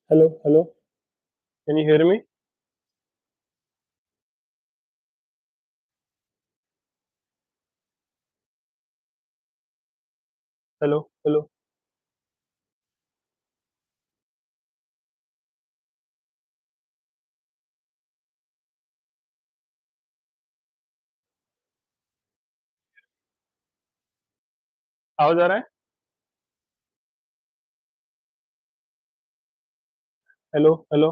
Hello, hello. Can you hear me? Hello, hello. आवाज आ रहा है? Hello, hello,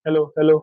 hello, hello, hello,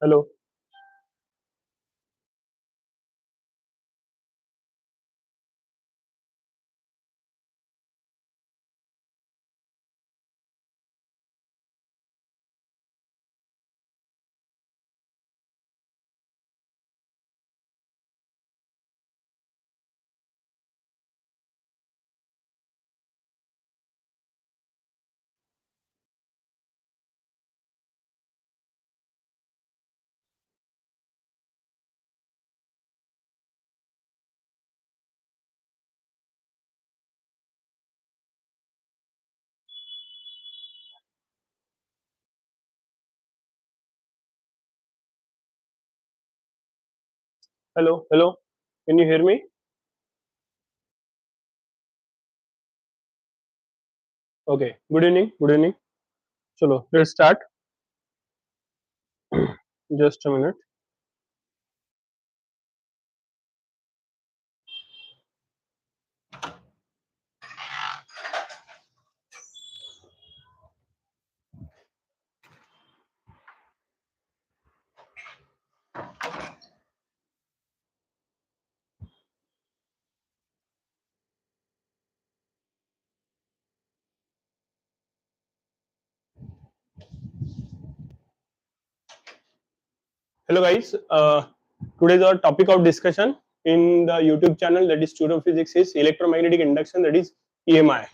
hello, hello, hello, hello. Can you hear me? Okay. Good evening. Good evening. चलो, let's start. Just a minute. Hello, guys. Today's our topic of discussion in the YouTube channel, that is Student Physics, is electromagnetic induction, that is EMI.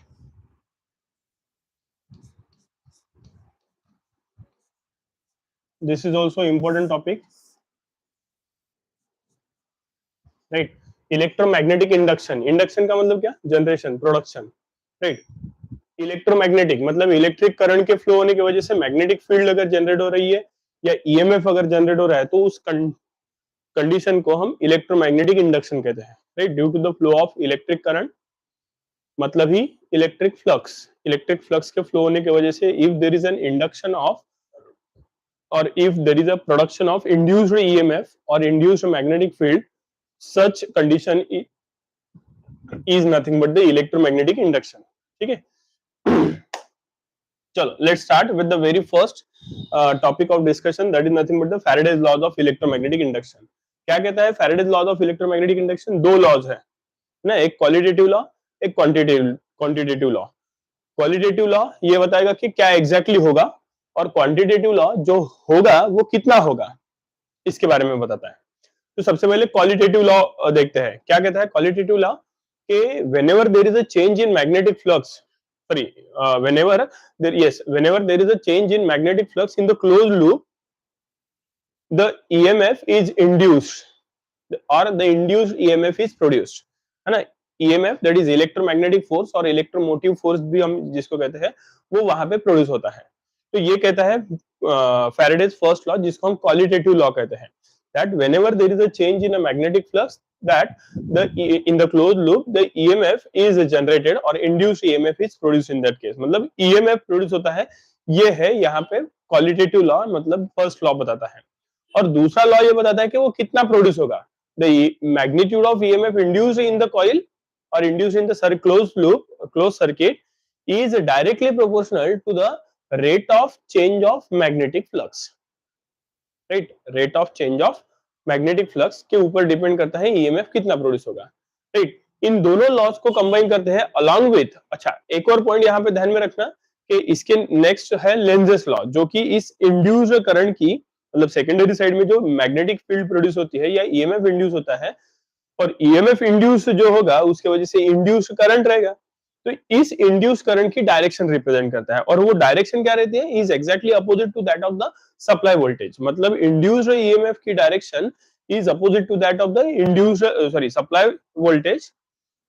This is also important topic, right? Electromagnetic induction. Induction का मतलब क्या? Generation, production, right? Electromagnetic मतलब electric current के flow होने की वजह से magnetic field अगर जनरेट हो रही है या ईएमएफ अगर जनरेट हो रहा है तो उस कंडीशन को हम इलेक्ट्रोमैग्नेटिक इंडक्शन कहते हैं, right? Due to the flow of electric current, मतलब ही इलेक्ट्रिक फ्लक्स के फ्लो होने की वजह से if there is an induction of और if there is a production of induced EMF और induced magnetic field, such condition is nothing but the electromagnetic induction. ठीक है, चलो let's start with the very first topic of discussion, that is nothing but the Faraday's laws of electromagnetic induction. क्या कहता है Faraday's laws of electromagnetic induction? दो laws है ना, एक क्वालिटेटिव लॉ, एक क्वांटिटेटिव लॉ. क्वालिटेटिव लॉ ये बताएगा कि क्या एग्जैक्टली होगा, और क्वांटिटेटिव लॉ जो होगा वो कितना होगा इसके बारे में बताता है. तो सबसे पहले क्वालिटेटिव लॉ देखते हैं. क्या कहता है क्वालिटेटिव लॉ? कि whenever there is a change in magnetic flux, sorry, whenever there is a change in magnetic flux in the closed loop, the EMF is induced or the induced EMF is produced, है ना. EMF that is electromagnetic force और electromotive force भी हम जिसको कहते हैं वो वहां पे प्रोड्यूस होता है. तो ये कहता है फैराडेज फर्स्ट लॉ, जिसको हम क्वालिटेटिव लॉ कहते हैं, that whenever there is a change in a magnetic flux, that in the closed loop the EMF is generated or induced EMF is produced in that case. मतलब EMF produce होता है, ये है यहाँ पे qualitative law, मतलब first law बताता है. और दूसरा लॉ ये बताता है कि वो कितना प्रोड्यूस होगा. the magnitude of EMF induced in the coil or induced in the closed loop, closed circuit is directly proportional to the rate of change of magnetic flux. Right, rate of change of magnetic flux के ऊपर depend करता है EMF कितना produce होगा, right. इन दोनों loss को combine करते हैं अलोंग विथ, अच्छा एक और पॉइंट यहाँ पे ध्यान में रखना कि इसके नेक्स्ट है लेंजेस लॉ, जो कि इस इंड्यूस्ड करंट की मतलब सेकेंडरी साइड में जो मैग्नेटिक फील्ड प्रोड्यूस होती है या ईएमएफ इंड्यूस होता है, और ईएमएफ इंड्यूस जो होगा उसके वजह से इंड्यूस्ड करंट रहेगा, तो इस इंड्यूस करंट की डायरेक्शन रिप्रेजेंट करता है, और वो डायरेक्शन क्या रहती है, is exactly opposite to that of the supply voltage. मतलब इंड्यूस्ड ईएमएफ की direction is opposite to that of the induced sorry supply voltage,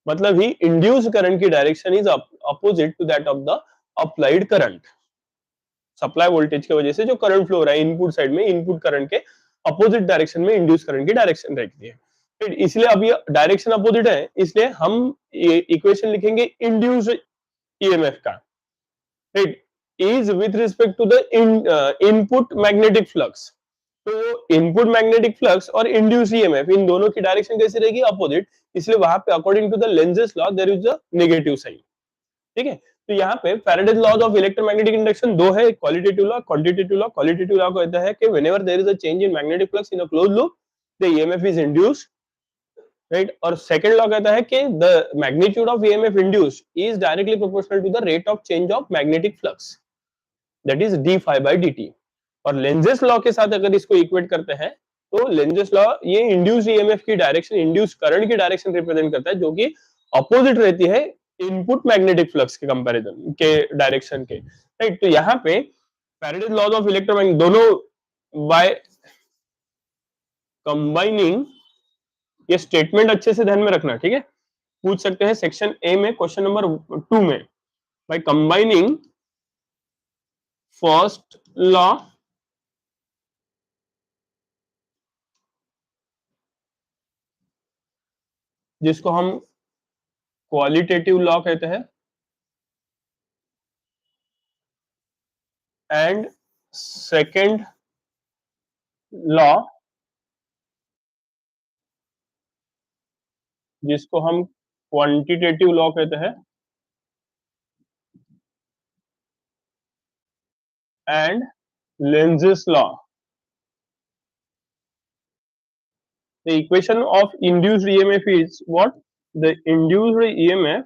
मतलब ही इंड्यूस्ड करंट की direction is opposite to that of the applied current. Supply voltage की वजह से जो current flow हो रहा है इनपुट साइड में, इनपुट करंट के अपोजिट डायरेक्शन में इंड्यूस करंट की डायरेक्शन रहती है, फिर इसलिए अब ये डायरेक्शन अपोजिट है, इसलिए हम इक्वेशन लिखेंगे इंड्यूस्ड ईएमएफ का, right, is with respect to the input magnetic flux. तो इनपुट मैग्नेटिक फ्लक्स और इंड्यूस ईएमएफ इन दोनों की डायरेक्शन कैसी रहेगी, अपोजिट, इसलिए वहां पे according to the Lenz's law there is a negative sign, ठीक है। तो यहाँ पे Faraday's laws of electromagnetic induction दो है, qualitative law, quantitative law. Qualitative law कहता है कि whenever there is a change in magnetic flux in a closed loop the EMF is induced, right. और सेकंड लॉ कहता है कि the magnitude of EMF induced is directly proportional to the rate of change of magnetic flux, that is d phi by dt। और Lenz's law के साथ अगर इसको equate करते हैं तो लेंजेस लॉ ये इंड्यूस्ड ईएमएफ की डायरेक्शन, इंड्यूस्ड करंट की डायरेक्शन रिप्रेजेंट करता है, जो कि अपोजिट रहती है इनपुट मैग्नेटिक फ्लक्स के कंपैरिजन के डायरेक्शन के, राइट। तो यहाँ पे फैराडेज लॉज ऑफ इलेक्ट्रोमैग्नेटिक दोनों बाय कंबाइनिंग, ये स्टेटमेंट अच्छे से ध्यान में रखना, ठीक है। पूछ सकते हैं सेक्शन ए में क्वेश्चन नंबर 2 में, बाय कंबाइनिंग फर्स्ट लॉ जिसको हम क्वालिटेटिव लॉ कहते हैं एंड सेकंड लॉ जिसको हम क्वांटिटेटिव लॉ कहते हैं and Lenz's law. The equation of induced EMF is what? The induced EMF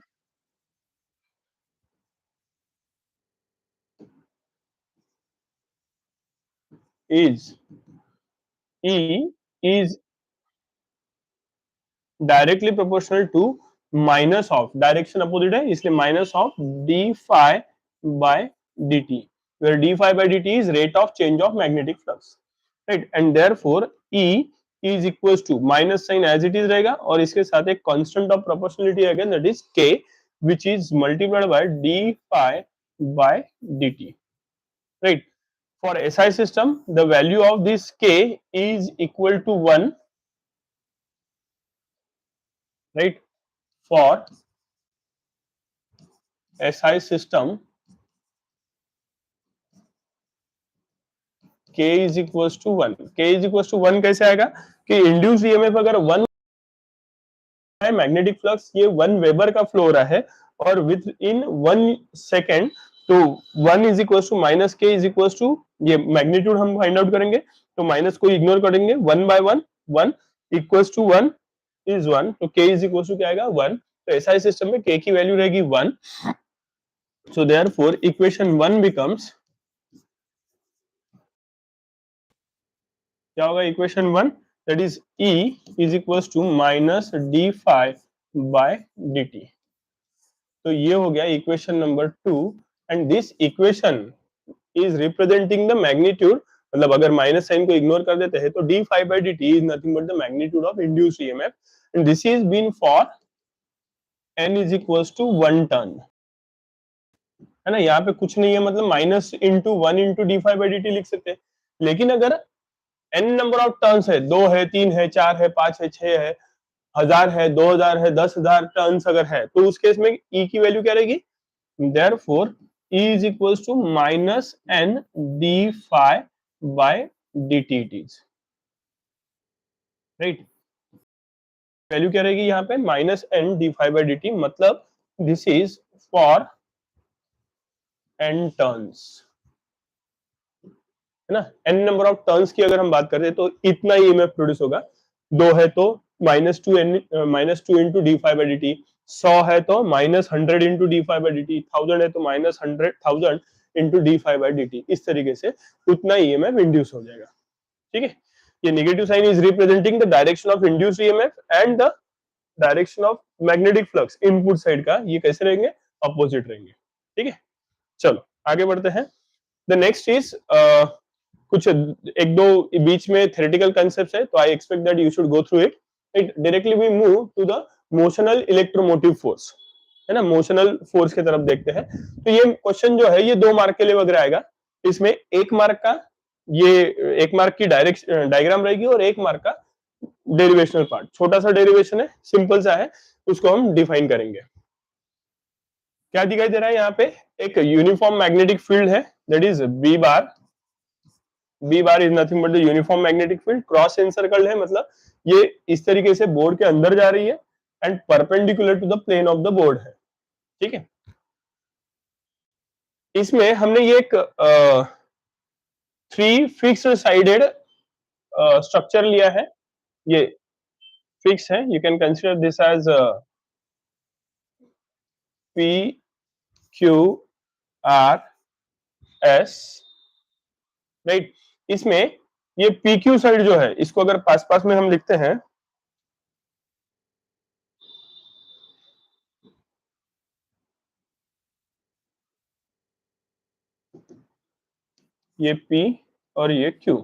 is E is directly proportional to minus of, direction opposite है इसलिए minus of D phi by dt, where d phi by dt is rate of change of magnetic flux, right, and therefore E is equals to minus sign as it is रहेगा और इसके साथ एक constant of proportionality again that is k which is multiplied by d phi by dt, right। For SI system the value of this k is equal to 1, right। For SI system k is equals to 1, k is equals to 1 कैसे आएगा कि induce EMF अगर 1 है, magnetic flux ये 1 weber का flow हो रहा है और विद इन 1 सेकेंड, तो 1 इज इक्वल टू माइनस के इज इक्वल टू, ये मैग्नीट्यूड हम फाइंड आउट करेंगे तो माइनस को इग्नोर करेंगे, 1 बाय 1 1 इक्वल्स टू 1 इज 1, तो k इज इक्वल टू क्या आएगा 1। तो ऐसा सिस्टम में k की वैल्यू रहेगी 1, सो देयरफॉर इक्वेशन 1 बिकम्स, क्या होगा equation 1, that is E is equals to minus D phi by dt। तो ये हो गया equation number 2 and this equation is representing the magnitude, मतलब अगर माइनस साइन को इग्नोर कर देते हैं तो d phi by dt is nothing but the magnitude of induced EMF and this is been for n is equals to 1 turn, है ना। यहाँ पे कुछ नहीं है, मतलब minus into 1 into D phi by D t लिख सकते हैं, लेकिन अगर n नंबर ऑफ टर्न्स है, 2 है, 3 है, 4 है, 5 है, 6 है, 1000 है, 2000 है, 10,000 टर्न्स अगर है तो उस केस में e की वैल्यू क्या रहेगी, therefore e is equals to minus n d phi by dt it is, right। Value क्या रहेगी यहाँ पे minus N D phi by D T, मतलब this is for N turns, है ना। एन नंबर ऑफ टर्न्स की अगर हम बात करें तो इतना ईएमएफ प्रोड्यूस होगा। 2 है तो -2 into D five by D T, 100 है तो -100 into D five by D T, 1000 है तो -100,000 into D five by D T. इस तरीके से उतना ईएमएफ इंड्यूस हो जाएगा, ठीक है। ये negative sign is representing the direction of induced EMF and the direction of magnetic flux. Input side का ये कैसे रहेंगे, अपोजिट रहेंगे, ठीक है। चलो आगे बढ़ते हैं। द नेक्स्ट इज कुछ एक दो बीच में थ्योरेटिकल कांसेप्ट्स है, तो I expect that you should go through it. It directly we move to the motional electromotive force, है ना। मोशनल फोर्स की तरफ देखते हैं। तो ये क्वेश्चन जो है ये 2 मार्क के लिए वगैरह आएगा। इसमें 1 मार्क का ये 1 मार्क की डायग्राम रहेगी और 1 मार्क का डेरिवेशनल पार्ट। छोटा सा डेरिवेशन है, सिंपल सा है, उसको हम डिफाइन करेंगे। क्या दिखाई दे रहा है यहाँ पे, एक यूनिफॉर्म मैग्नेटिक फील्ड है, that is B bar. B bar is nothing but the uniform magnetic field, cross encircled है, मतलब ये इस तरीके से बोर्ड के अंदर जा रही है and perpendicular to the plane of the board है, ठीक है। इसमें हमने ये एक 3 फिक्स्ड साइडेड स्ट्रक्चर लिया है। ये फिक्स है, you can consider this as P Q R S, right. इसमें ये पी क्यू साइड जो है, इसको अगर पास पास में हम लिखते हैं, ये P और ये Q,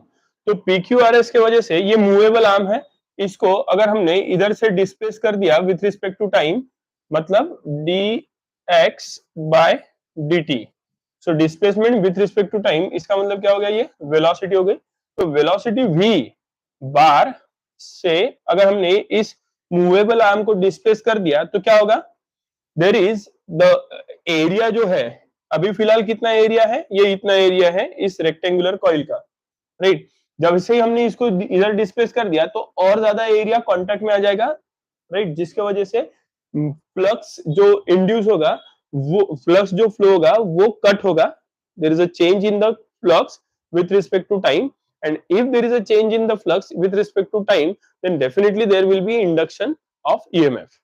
तो PQRS के वजह से ये मूवेबल आर्म है। इसको अगर हमने इधर से डिस्प्लेस कर दिया विथ रिस्पेक्ट टू टाइम, मतलब dx by dt, so displacement with respect to time, इसका मतलब क्या हो गया, ये वेलोसिटी हो गई। तो वेलोसिटी v बार से अगर हमने इस मूवेबल आर्म को डिस्प्लेस कर दिया तो क्या होगा, देयर इज द एरिया जो है, अभी फिलहाल कितना एरिया है, ये इतना एरिया है इस रेक्टेंगुलर कॉइल का, राइट। जब से हमने इसको इधर डिस्प्लेस कर दिया तो और ज्यादा एरिया कांटेक्ट में आ जाएगा, राइट, जिसके वजह से फ्लक्स जो इंड्यूस होगा, वो फ्लक्स जो फ्लो होगा वो कट होगा। There is a change in the flux with respect to time, and if there is a change in the flux with respect to time, then definitely there will be induction of EMF.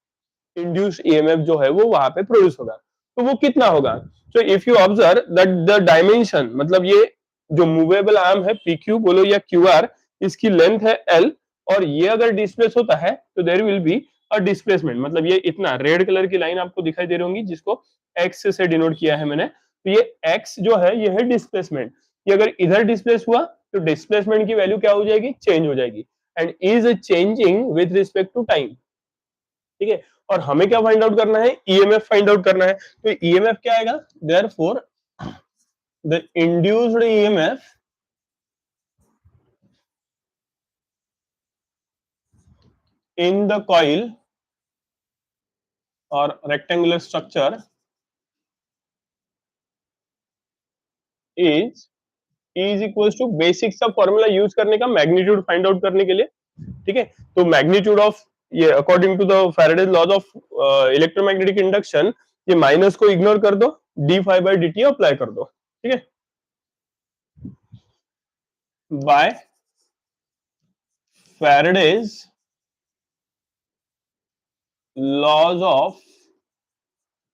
Induced EMF जो है वो वहां पे produce होगा। तो वो कितना होगा, so if you observe that the dimension, मतलब ये जो मूवेबल आर्म है PQ बोलो या QR, इसकी लेंथ है L, और ये अगर डिस्प्लेस होता है तो there will be a displacement, मतलब ये इतना रेड कलर की लाइन आपको दिखाई दे रही होंगी जिसको x से डिनोट किया है मैंने। तो ये x जो है ये है डिस्प्लेसमेंट। ये अगर इधर डिस्प्लेस हुआ तो डिस्प्लेसमेंट की वैल्यू क्या हो जाएगी, चेंज हो जाएगी, and is changing with respect to time, ठीक है। और हमें क्या फाइंड आउट करना है, ईएमएफ फाइंड आउट करना है। तो ईएमएफ क्या आएगा, therefore the induced EMF in the coil और rectangular structure is equals to, basic सा फॉर्मूला यूज करने का मैग्नीट्यूड फाइंड आउट करने के लिए, ठीक है। तो मैग्नीट्यूड ऑफ ये according to the Faraday's laws of electromagnetic induction, ये माइनस को इग्नोर कर दो, d five by D t apply कर दो, ठीक है, by Faraday's laws of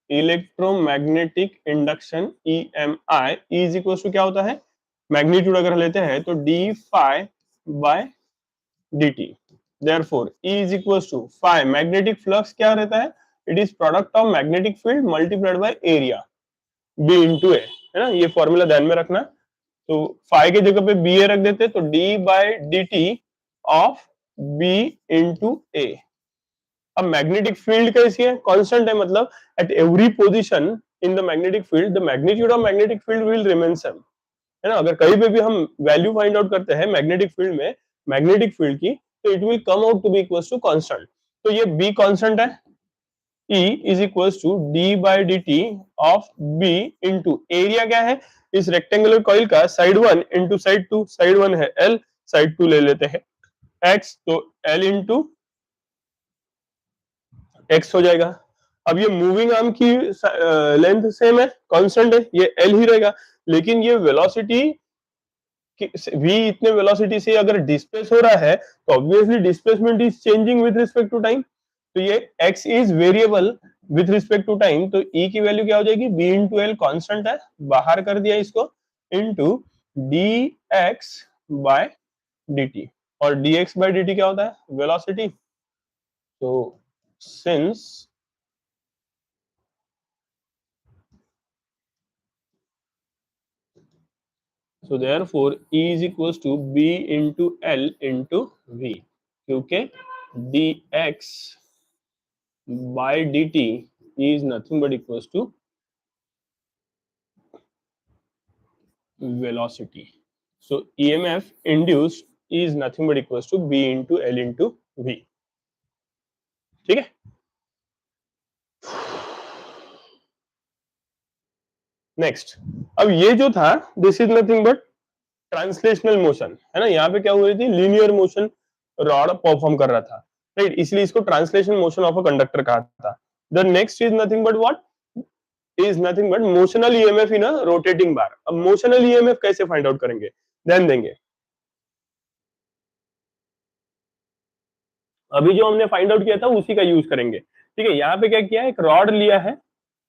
electromagnetic induction EMI is equal to क्या होता है, मैग्नीट्यूड अगर लेते हैं तो d phi by D t. Therefore E is equal to phi, magnetic flux क्या रहता है, it is product of magnetic field multiplied by area B into A, है ना। ये फॉर्मूला ध्यान में रखना। तो फाई की जगह पे बी ए रख देते तो D by D T of B into A. अब मैग्नेटिक फील्ड कैसी है, कांस्टेंट है, मतलब at every position in the magnetic field the magnitude of magnetic field will remain same, है ना। अगर कहीं पे भी हम वैल्यू फाइंड आउट करते हैं मैग्नेटिक फील्ड में, मैग्नेटिक फील्ड की, तो it will come out to be equal to constant. तो ये बी कांस्टेंट है, E is equal to d by D T of B into area क्या है इस रेक्टेंगुलर कॉइल का, साइड 1 इंटू साइड 2, साइड 1 है L, साइड 2 ले लेते हैं X, तो L इंटू एक्स हो जाएगा। अब ये मूविंग आर्म की लेंथ सेम है, कांस्टेंट है, ये एल ही रहेगा, लेकिन ये वेलोसिटी v इतने वेलोसिटी से अगर डिस्प्लेस हो रहा है तो obviously displacement is changing with respect to time, तो ये x is variable with respect to time, तो e की वैल्यू क्या हो जाएगी, b इंटू एल कॉन्स्टेंट है, बाहर कर दिया इसको, into d x by D t, और dx बाय dt क्या होता है, वेलोसिटी। तो since so therefore E is equals to B into L into V, क्योंकि dx by dt is nothing but equals to velocity. So EMF induced is nothing but equals to B into L into V. ठीक है। Next, अब ये जो था this is nothing but translational motion, है ना, यहाँ पे क्या हो रही थी, लीनियर मोशन रॉड परफॉर्म कर रहा था, राइट, इसलिए इसको translation motion of a conductor कहा था। The next is nothing but what, is nothing but motional EMF in a rotating bar. अब मोशनल ईएमएफ कैसे फाइंड आउट करेंगे, ध्यान देंगे। अभी जो हमने फाइंड आउट किया था उसी का यूज करेंगे, ठीक है। यहाँ पे क्या किया है, एक रॉड लिया है,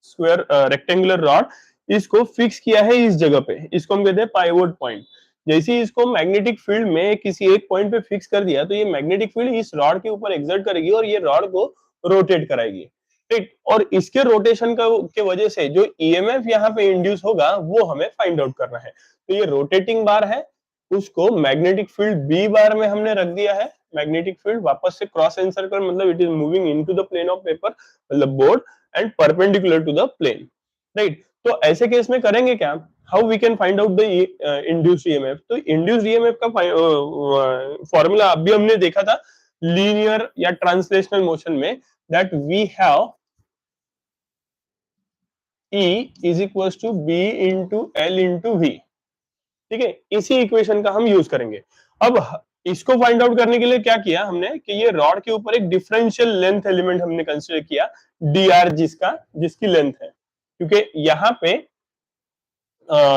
स्क्वायर रेक्टेंगुलर रॉड, इसको फिक्स किया है इस जगह पे, इसको हम कहते हैं पाइवोट पॉइंट। जैसे ही इसको मैग्नेटिक फील्ड में किसी एक पॉइंट पे फिक्स कर दिया तो ये मैग्नेटिक फील्ड इस रॉड के ऊपर एक्सर्ट करेगी और ये रॉड को रोटेट कराएगी, ठीक। और इसके रोटेशन का के वजह से जो ईएमएफ यहाँ पे इंड्यूस होगा वो हमें फाइंड आउट करना है। तो ये रोटेटिंग बार है, उसको मैग्नेटिक फील्ड बी बार में हमने रख दिया है। मैग्नेटिक फील्ड वापस से क्रॉस एनसर्कल, मतलब it is moving into the plane of paper, मतलब board, and perpendicular to the plane, right. तो ऐसे केस में करेंगे क्या, how we can find out the induced EMF. तो इंड्यूस्ड ईएमएफ का फॉर्मूला अभी हमने देखा था लीनियर या ट्रांसलेशनल मोशन में, that we have E is equals to B into L into V, ठीक है। इसी इक्वेशन का हम यूज करेंगे। अब इसको फाइंड आउट करने के लिए क्या किया हमने कि ये रॉड के ऊपर एक डिफरेंशियल लेंथ एलिमेंट हमने कंसीडर किया, dr, जिसकी लेंथ है, क्योंकि यहाँ पे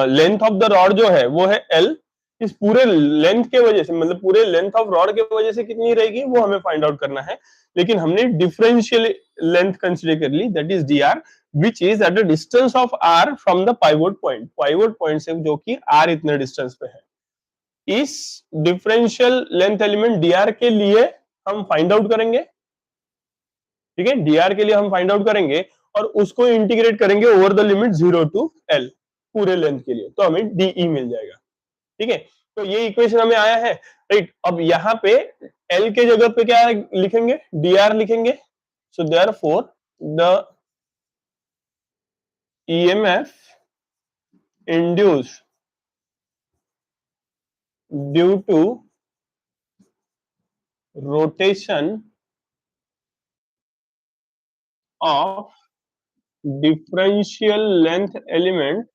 लेंथ ऑफ द रॉड जो है वो है एल, इस पूरे लेंथ के वजह से, मतलब पूरे लेंथ ऑफ रॉड के वजह से कितनी रहेगी वो हमें फाइंड आउट करना है, लेकिन हमने डिफरेंशियल लेंथ कंसीडर कर ली, that is dr, which is at a distance of r from the pivot point से, जो कि r इतने डिस्टेंस पे है। इस डिफरेंशियल लेंथ एलिमेंट dr के लिए हम फाइंड आउट करेंगे, ठीक है, dr के लिए हम फाइंड आउट करेंगे और उसको इंटीग्रेट करेंगे over the limit 0 to l पूरे लेंथ के लिए, तो हमें de मिल जाएगा, ठीक है। तो ये इक्वेशन हमें आया है, राइट। अब यहाँ पे l के जगह पे क्या लिखेंगे, dr लिखेंगे। So therefore the EMF induced due to rotation of differential length element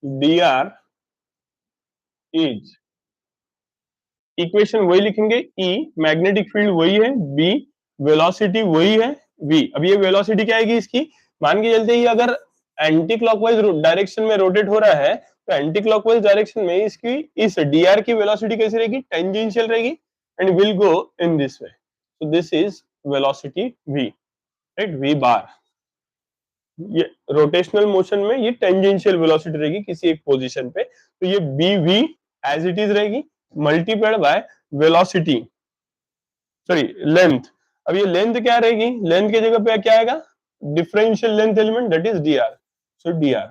dr is, equation वही लिखेंगे, E मैग्नेटिक फील्ड वही है, B वेलोसिटी वही है, V। अब ये वेलोसिटी क्या आएगी इसकी, मान के चलते ही अगर एंटी क्लॉकवाइज डायरेक्शन में रोटेट हो रहा है तो एंटी क्लॉकवाइज डायरेक्शन में इसकी इस dr की वेलोसिटी कैसी रहेगी, टेंजेंशियल रहेगी, and will go in this way. So this is velocity V, right, V बार। ये रोटेशनल मोशन में ये टेंजेंशियल वेलोसिटी रहेगी किसी एक पोजीशन पे, तो ये bv एज इट इज रहेगी, multiplied by velocity, sorry length. अब ये लेंथ क्या रहेगी, लेंथ की जगह पे क्या आएगा, differential length element, that is dr। So dr,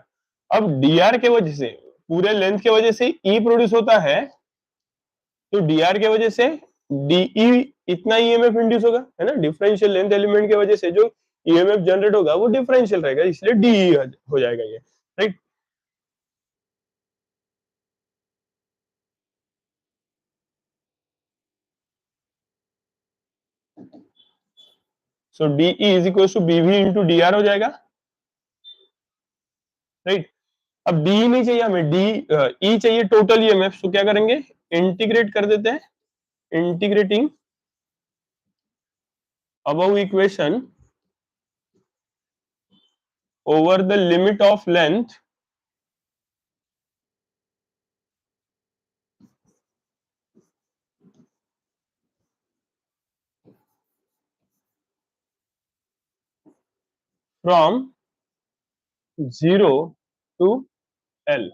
अब dr के वजह से, पूरे लेंथ के वजह से E प्रोड्यूस होता है, तो dr के वजह से de इतना ईएमएफ इंड्यूस होगा, है ना, डिफरेंशियल लेंथ एलिमेंट की वजह से जो ईएमएफ जनरेट होगा वो डिफरेंशियल रहेगा, इसलिए de हो जाएगा ये, right. So de is equal to bv into dr हो जाएगा, राइट। अब डी नहीं चाहिए हमें, डी ई चाहिए टोटल ईएमएफ। तो क्या करेंगे, इंटीग्रेट कर देते हैं, integrating above equation over the limit of length from 0 to L,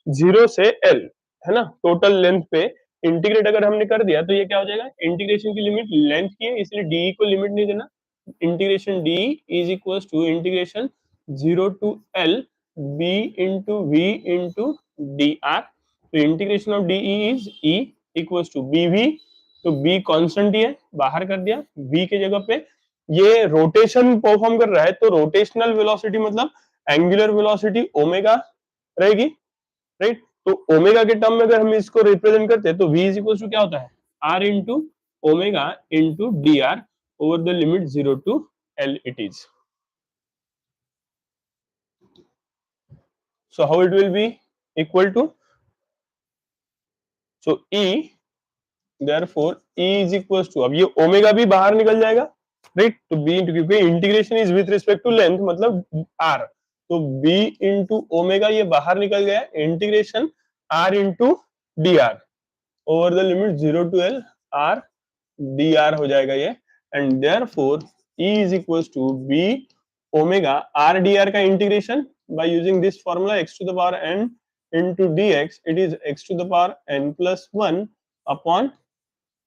0 से L, है ना, टोटल लेंथ पे इंटीग्रेट अगर हमने कर दिया तो ये क्या हो जाएगा, इंटीग्रेशन की लिमिट लेंथ की है इसलिए डी को लिमिट नहीं देना, integration D is equal to integration 0 to L b into V into D R. तो integration of D is E equal to B V, तो बी कॉन्स्टेंट ही है, बाहर कर दिया, v के जगह पे ये रोटेशन परफॉर्म कर रहा है तो रोटेशनल वेलोसिटी मतलब एंगुलर वेलोसिटी ओमेगा रहेगी, राइट। तो ओमेगा के टर्म में अगर हम इसको रिप्रेजेंट करते हैं तो v इज इक्वल टू क्या होता है, r into omega into D r over the limit 0 to L it is. So how it will be equal to, so E, therefore E is equals to, अब ये omega भी बाहर निकल जाएगा, right. तो B इंटू, क्योंकि integration is with respect to length मतलब R, तो B इंटू ओमेगा ये बाहर निकल गया, integration R into D r over the limit 0 to L R d r हो जाएगा ये, and therefore E is equals to B omega R d r का integration by using this formula x to the power n into dx, it is x to the power n plus 1 upon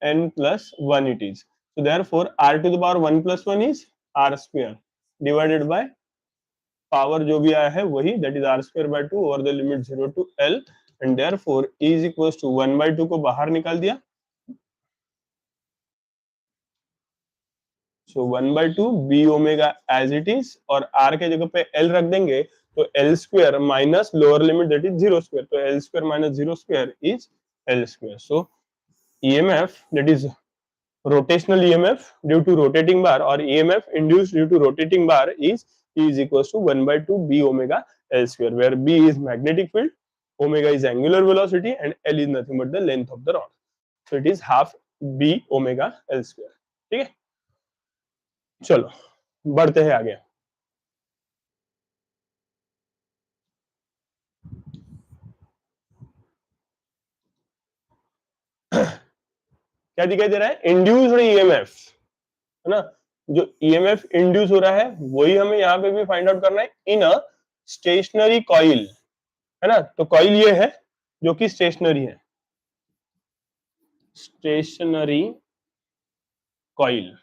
n plus 1 it is. So therefore r to the power 1 plus 1 is r square divided by power जो भी आया है वही, that is r square by 2 over the limit 0 to L, and therefore E is equals to 1 by 2 को बाहर निकाल दिया, so 1 by 2 b omega as it is, और r के जगह पे L रख देंगे तो L square minus lower limit that is 0 square, तो L square minus 0 square is L square. So EMF that is rotational EMF due to rotating bar or EMF induced due to rotating bar is E is equals to 1 by 2 b omega L square, where b is magnetic field, omega is angular velocity and L is nothing but the length of the rod. So it is half b omega L square. ठीक है, चलो बढ़ते हैं आगे। क्या दिखाई दे रहा है, इंड्यूस्ड ईएमएफ, है ना, जो ईएमएफ इंड्यूस हो रहा है वही हमें यहाँ पे भी फाइंड आउट करना है इन अ स्टेशनरी कॉइल, है ना। तो कॉइल ये है जो कि स्टेशनरी है, stationary coil,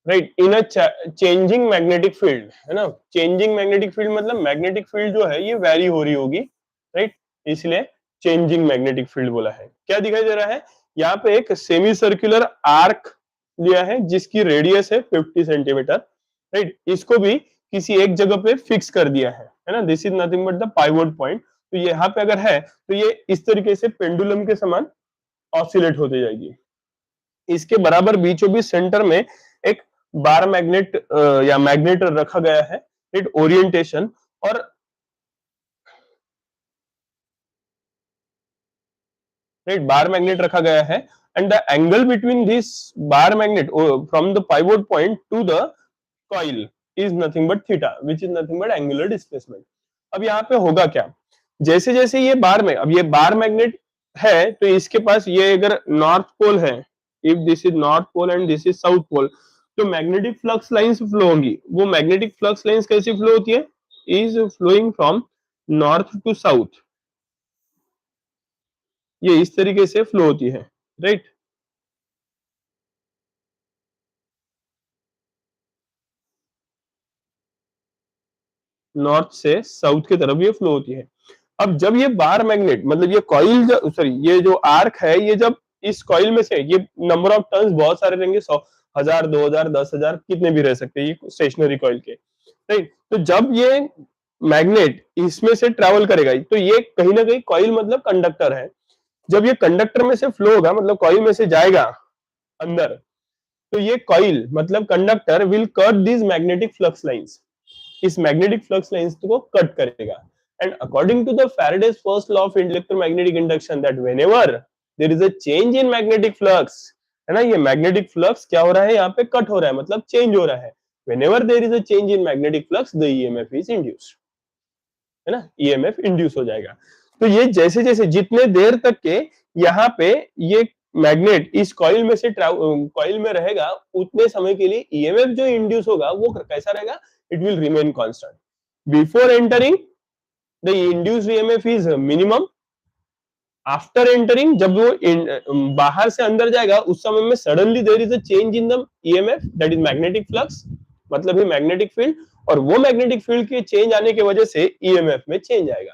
right, in a changing magnetic field, है ना। चेंजिंग मैग्नेटिक फील्ड मतलब मैग्नेटिक फील्ड जो है ये वेरी हो रही होगी, राइट, इसलिए चेंजिंग मैग्नेटिक फील्ड बोला है। क्या दिखाई दे रहा है, यहाँ पे एक सेमी सर्कुलर आर्क लिया है जिसकी रेडियस है 50 सेंटीमीटर, राइट, इसको भी किसी एक जगह पे फिक्स कर दिया है ना, this is nothing but the pivot point. तो यहाँ पे अगर है तो ये इस तरीके से पेंडुलम के समान ऑसिलेट होती जाएगी, इसके बराबर बीचों बीच सेंटर में एक बार मैग्नेट या मैग्नेटर रखा गया है, राइट, ओरिएंटेशन, और राइट बार मैग्नेट रखा गया है, and the angle between this bar magnet from the pivot point two the coil is nothing but theta which is nothing but angular displacement. अब यहाँ पे होगा क्या, जैसे जैसे ये बार में, अब ये बार मैग्नेट है तो इसके पास ये अगर नॉर्थ पोल है, if this is north pole and this is south pole, तो मैग्नेटिक फ्लक्स लाइंस फ्लो होंगी। वो मैग्नेटिक फ्लक्स लाइंस कैसी फ्लो होती है, is flowing from north to south, ये इस तरीके से फ्लो होती है, राइट। नॉर्थ से साउथ की तरफ ये फ्लो होती है। अब जब ये बार मैग्नेट मतलब ये कॉइल, सॉरी ये जो आर्क है, ये जब इस कॉइल में से, ये नंबर ऑफ टर्न्स बहुत सारे रहेंगे, 100, 1000, 2000, 10,000 कितने भी रह सकते हैं ये स्टेशनरी कॉइल के, राइट। तो जब ये मैग्नेट इसमें से ट्रेवल करेगा तो ये कहीं ना कहीं, कॉइल मतलब कंडक्टर है, जब ये कंडक्टर में से फ्लो होगा मतलब कॉइल में से जाएगा अंदर, तो ये कॉइल मतलब conductor will cut this magnetic flux lines, इस मैग्नेटिक फ्लक्स लाइंस को कट करेगा, And according to the Faraday's first law of electromagnetic induction, that whenever there is a change in magnetic flux, है ना, ये magnetic flux क्या हो रहा है, यहाँ पे कट हो रहा है, मतलब चेंज हो रहा है. Whenever there is a change in magnetic flux, the EMF is induced. है ना, EMF इंड्यूस हो जाएगा. तो ये जैसे जैसे जितने देर तक के यहाँ पे ये मैग्नेट इस कॉइल में से कॉइल में रहेगा, उतने समय के लिए EMF जो इंड्यूस होगा वो कैसा रहेगा, it will remain constant. Before entering the induced EMF is minimum. After entering, जब वो बाहर से अंदर जाएगा, उस समय में suddenly there is a change in the EMF, that is magnetic flux, मतलब ही मैग्नेटिक फील्ड. और वो मैग्नेटिक फील्ड के चेंज आने की वजह से EMF में चेंज आएगा.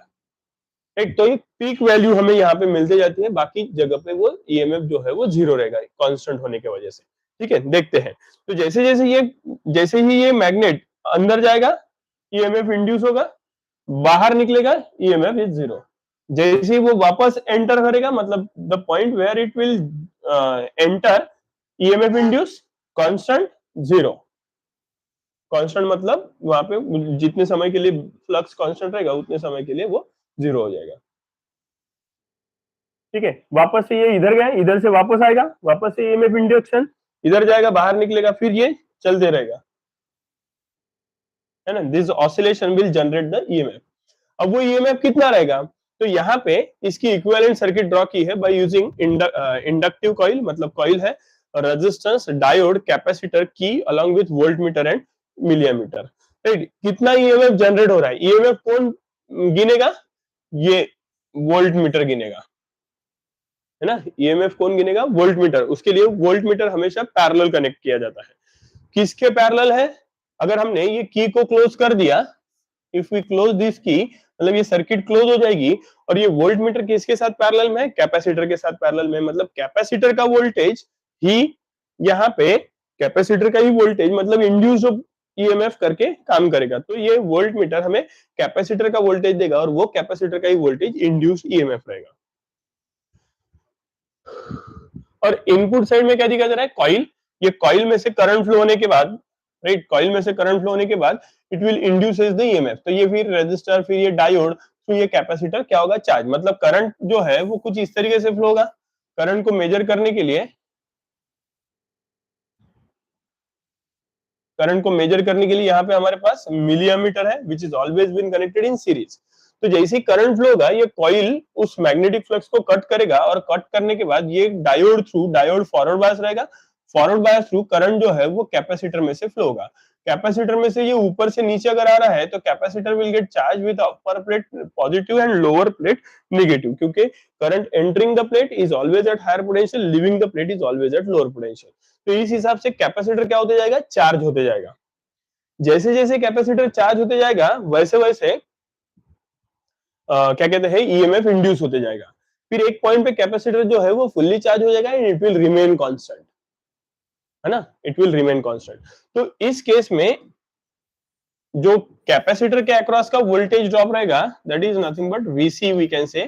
राइट, तो एक पीक वैल्यू हमें यहाँ पे मिलते जाती है, बाकी जगह पे वो EMF जो है वो जीरो रहेगा कांस्टेंट होने की वजह से. ठीक है, देखते हैं. तो जैसे ही ये मैग्नेट अंदर जाएगा, EMF इंड्यूस होगा, बाहर निकलेगा, EMF इज जीरो. जैसे ही वो वापस एंटर करेगा, मतलब the point where it will enter, EMF induce constant zero. Constant मतलब वहां पे जितने समय के लिए फ्लक्स कांस्टेंट रहेगा, उतने समय के लिए वो जीरो हो जाएगा. ठीक है, वापस से ये इधर गया, इधर से वापस आएगा, वापस से EMF इंडक्शन, इधर जाएगा, बाहर निकलेगा, फिर ये चलते रहेगा, है ना. This oscillation will generate the EMF. अब वो EMF कितना रहेगा, तो यहाँ पे इसकी इक्विवेलेंट सर्किट ड्रॉ की है बाय यूजिंग इंडक्टिव कॉइल, मतलब कॉइल है, रेजिस्टेंस, डायोड, कैपेसिटर की along with voltmeter and milliammeter. Right, कितना EMF जनरेट हो रहा है, EMF कौन गिनेगा, ये वोल्टमीटर गिनेगा, है ना. EMF कौन गिनेगा, वोल्टमीटर. उसके लिए वोल्टमीटर हमेशा पैरेलल कनेक्ट किया जाता है. किसके पैरेलल है, अगर हमने ये की को क्लोज कर दिया, इफ वी क्लोज दिस की, मतलब ये सर्किट क्लोज हो जाएगी. और ये वोल्टमीटर किसके साथ पैरेलल में है, कैपेसिटर के साथ पैरेलल में, मतलब कैपेसिटर का वोल्टेज ही यहाँ पे, कैपेसिटर का ही वोल्टेज मतलब इंड्यूस्ड EMF करके काम करेगा. तो ये वोल्टमीटर हमें कैपेसिटर का वोल्टेज देगा, और वो कैपेसिटर का ही वोल्टेज इंड्यूस्ड EMF रहेगा. और इनपुट साइड में क्या दिखाई दे रहा है, कॉइल. ये कॉइल में से करंट फ्लो होने के बाद, राइट, कॉइल में से करंट फ्लो होने के बाद it will induces the EMF. तो ये फिर रेजिस्टर, फिर ये डायोड, फिर ये कैपेसिटर क्या होगा, चार्ज. मतलब करंट जो है वो कुछ इस तरीके से फ्लो होगा. करंट को मेजर करने के लिए, करंट को मेजर करने के लिए यहाँ पे हमारे पास मिलियमीटर है, which is always been connected in series. तो जैसे ही करंट फ्लो होगा, ये कॉइल उस मैग्नेटिक फ्लक्स को कट करेगा, और कट करने के बाद ये diode through, diode forward bias रहेगा, फॉरवर्ड बायस थ्रू करंट जो है वो कैपेसिटर में से फ्लो होगा. कैपेसिटर में से ये ऊपर से नीचे अगर आ रहा है, तो capacitor will get charge with upper plate positive and lower plate negative, क्योंकि current entering the plate is always at higher potential, leaving the plate is always at lower potential. तो इस हिसाब से कैपेसिटर क्या होते जाएगा, चार्ज होते जाएगा. जैसे जैसे कैपेसिटर चार्ज होते जाएगा, वैसे वैसे क्या कहते हैं, EMF इंड्यूस होते जाएगा. फिर एक पॉइंट पे कैपेसिटर जो है वो फुल्ली चार्ज हो जाएगा, and it will remain constant, है ना, इट विल रिमेन कांस्टेंट. तो इस केस में जो कैपेसिटर के अक्रॉस का वोल्टेज ड्रॉप रहेगा, that is nothing but VC. We can say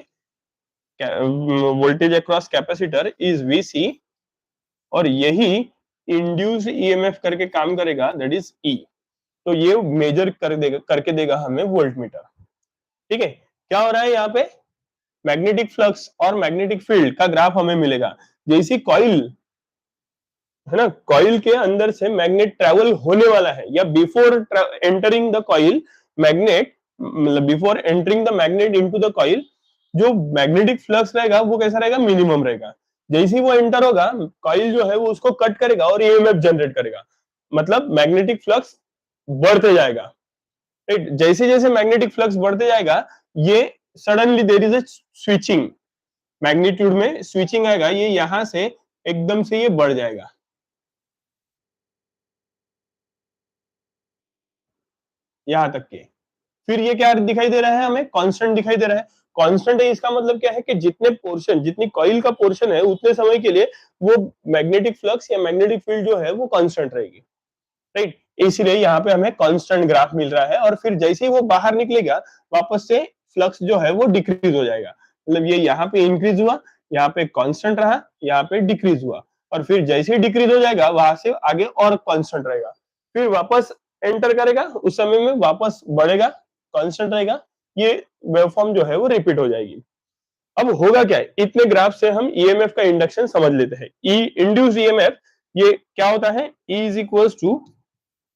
voltage across capacitor is VC, और यही इंड्यूस्ड EMF करके काम करेगा, दैट इज E. तो ये मेजर करके देगा हमें वोल्टमीटर. ठीक है, क्या हो रहा है यहाँ पे, मैग्नेटिक फ्लक्स और मैग्नेटिक फील्ड का ग्राफ हमें मिलेगा. जैसी कॉइल है ना, कॉइल के अंदर से मैग्नेट ट्रेवल होने वाला है, या before entering the coil magnet, मतलब before entering the magnet into the coil, जो मैग्नेटिक फ्लक्स रहेगा वो कैसा रहेगा, मिनिमम रहेगा. जैसे ही वो एंटर होगा, कॉइल जो है वो उसको कट करेगा और EMF जनरेट करेगा, मतलब मैग्नेटिक फ्लक्स बढ़ते जाएगा. राइट, जैसे जैसे मैग्नेटिक फ्लक्स बढ़ते जाएगा, ये suddenly there is a switching, magnitude में स्विचिंग आएगा, ये यहां से एकदम से ये बढ़ जाएगा, यहां तक के. फिर ये क्या दिखाई दे रहा है, हमें कांस्टेंट दिखाई दे रहा है. कांस्टेंट है, इसका मतलब क्या है कि जितने पोर्शन, जितनी कॉइल का पोर्शन है, उतने समय के लिए वो मैग्नेटिक फ्लक्स या मैग्नेटिक फील्ड जो है वो कांस्टेंट रहेगी. राइट, इसलिए यहाँ पे हमें कांस्टेंट ग्राफ मिल रहा है. और फिर जैसे ही वो बाहर निकलेगा, वापस से फ्लक्स जो है वो डिक्रीज हो जाएगा, मतलब ये यहाँ पे इंक्रीज हुआ, यहाँ पे कांस्टेंट रहा, यहाँ पे डिक्रीज हुआ, और फिर जैसे ही डिक्रीज हो जाएगा, वहां से आगे और कांस्टेंट रहेगा. फिर वापस एंटर करेगा, उस समय में वापस बढ़ेगा, कांस्टेंट रहेगा, ये वेवफॉर्म जो है वो रिपीट हो जाएगी। अब होगा क्या है, इतने ग्राफ से हम ईएमएफ का इंडक्शन समझ लेते हैं। ई इंड्यूस ईएमएफ ये क्या होता है, E is equals to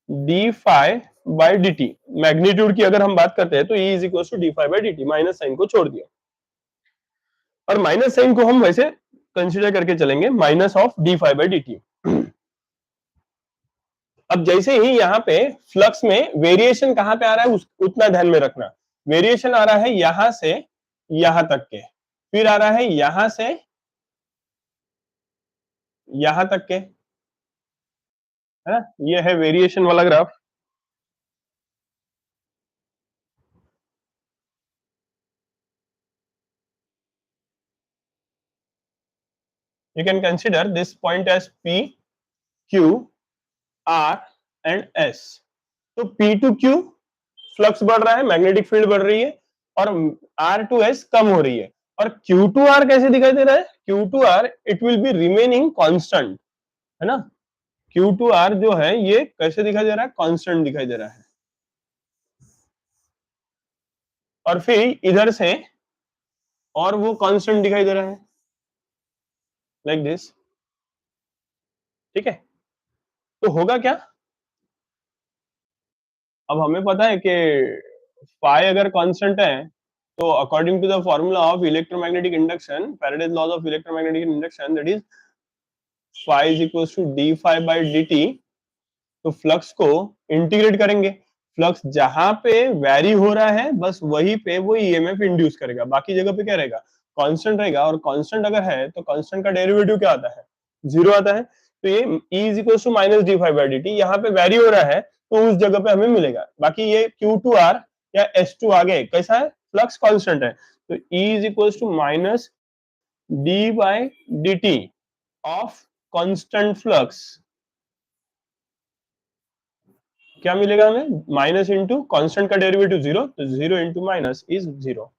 D phi by D t. Magnitude की अगर हम बात करते हैं तो E is equals to D phi by D t, minus sign को छोड़ दिया, और माइनस साइन को हम वैसे कंसिडर करके चलेंगे minus of D phi by D t. अब जैसे ही यहाँ पे फ्लक्स में वेरिएशन कहां पे आ रहा है उतना ध्यान में रखना। वेरिएशन आ रहा है यहां से यहां तक के, फिर आ रहा है यहां से यहां तक के, है ना, ये है वेरिएशन वाला graph. You can consider this point as P, Q, R and S. तो पी टू क्यू फ्लक्स बढ़ रहा है, मैग्नेटिक फील्ड बढ़ रही है, और आर टू एस कम हो रही है। और क्यू टू आर कैसे दिखाई दे रहा है, Q to R it will be remaining constant, है ना। क्यू टू आर जो है ये कैसे दिखाई दे रहा है, कांस्टेंट दिखाई दे रहा है। और फिर इधर से और वो कांस्टेंट दिखाई दे रहा है, लाइक दिस। ठीक है, तो होगा क्या, अब हमें पता है कि फाई अगर कांस्टेंट है तो according to the formula of electromagnetic induction, Faraday's laws of electromagnetic induction, that is phi is equals to D phi by D T. तो फ्लक्स को इंटीग्रेट करेंगे, फ्लक्स जहां पे वैरी हो रहा है बस वहीं पे वो ईएमएफ इंड्यूस करेगा, बाकी जगह पे क्या रहेगा, कांस्टेंट रहेगा। और कांस्टेंट अगर है तो कांस्टेंट का डेरिवेटिव क्या आता है, जीरो आता है। तो ये E is equal to minus d five by D T, यहाँ पे वैरी हो रहा है तो उस जगह पे हमें मिलेगा। बाकी ये Q2R या S2 आगे कैसा है, फ्लक्स कांस्टेंट है, तो E is equal to minus d by D T of constant flux. क्या मिलेगा हमें, माइनस इंटू कांस्टेंट का डेरिवेटिव जीरो, तो zero into minus is zero.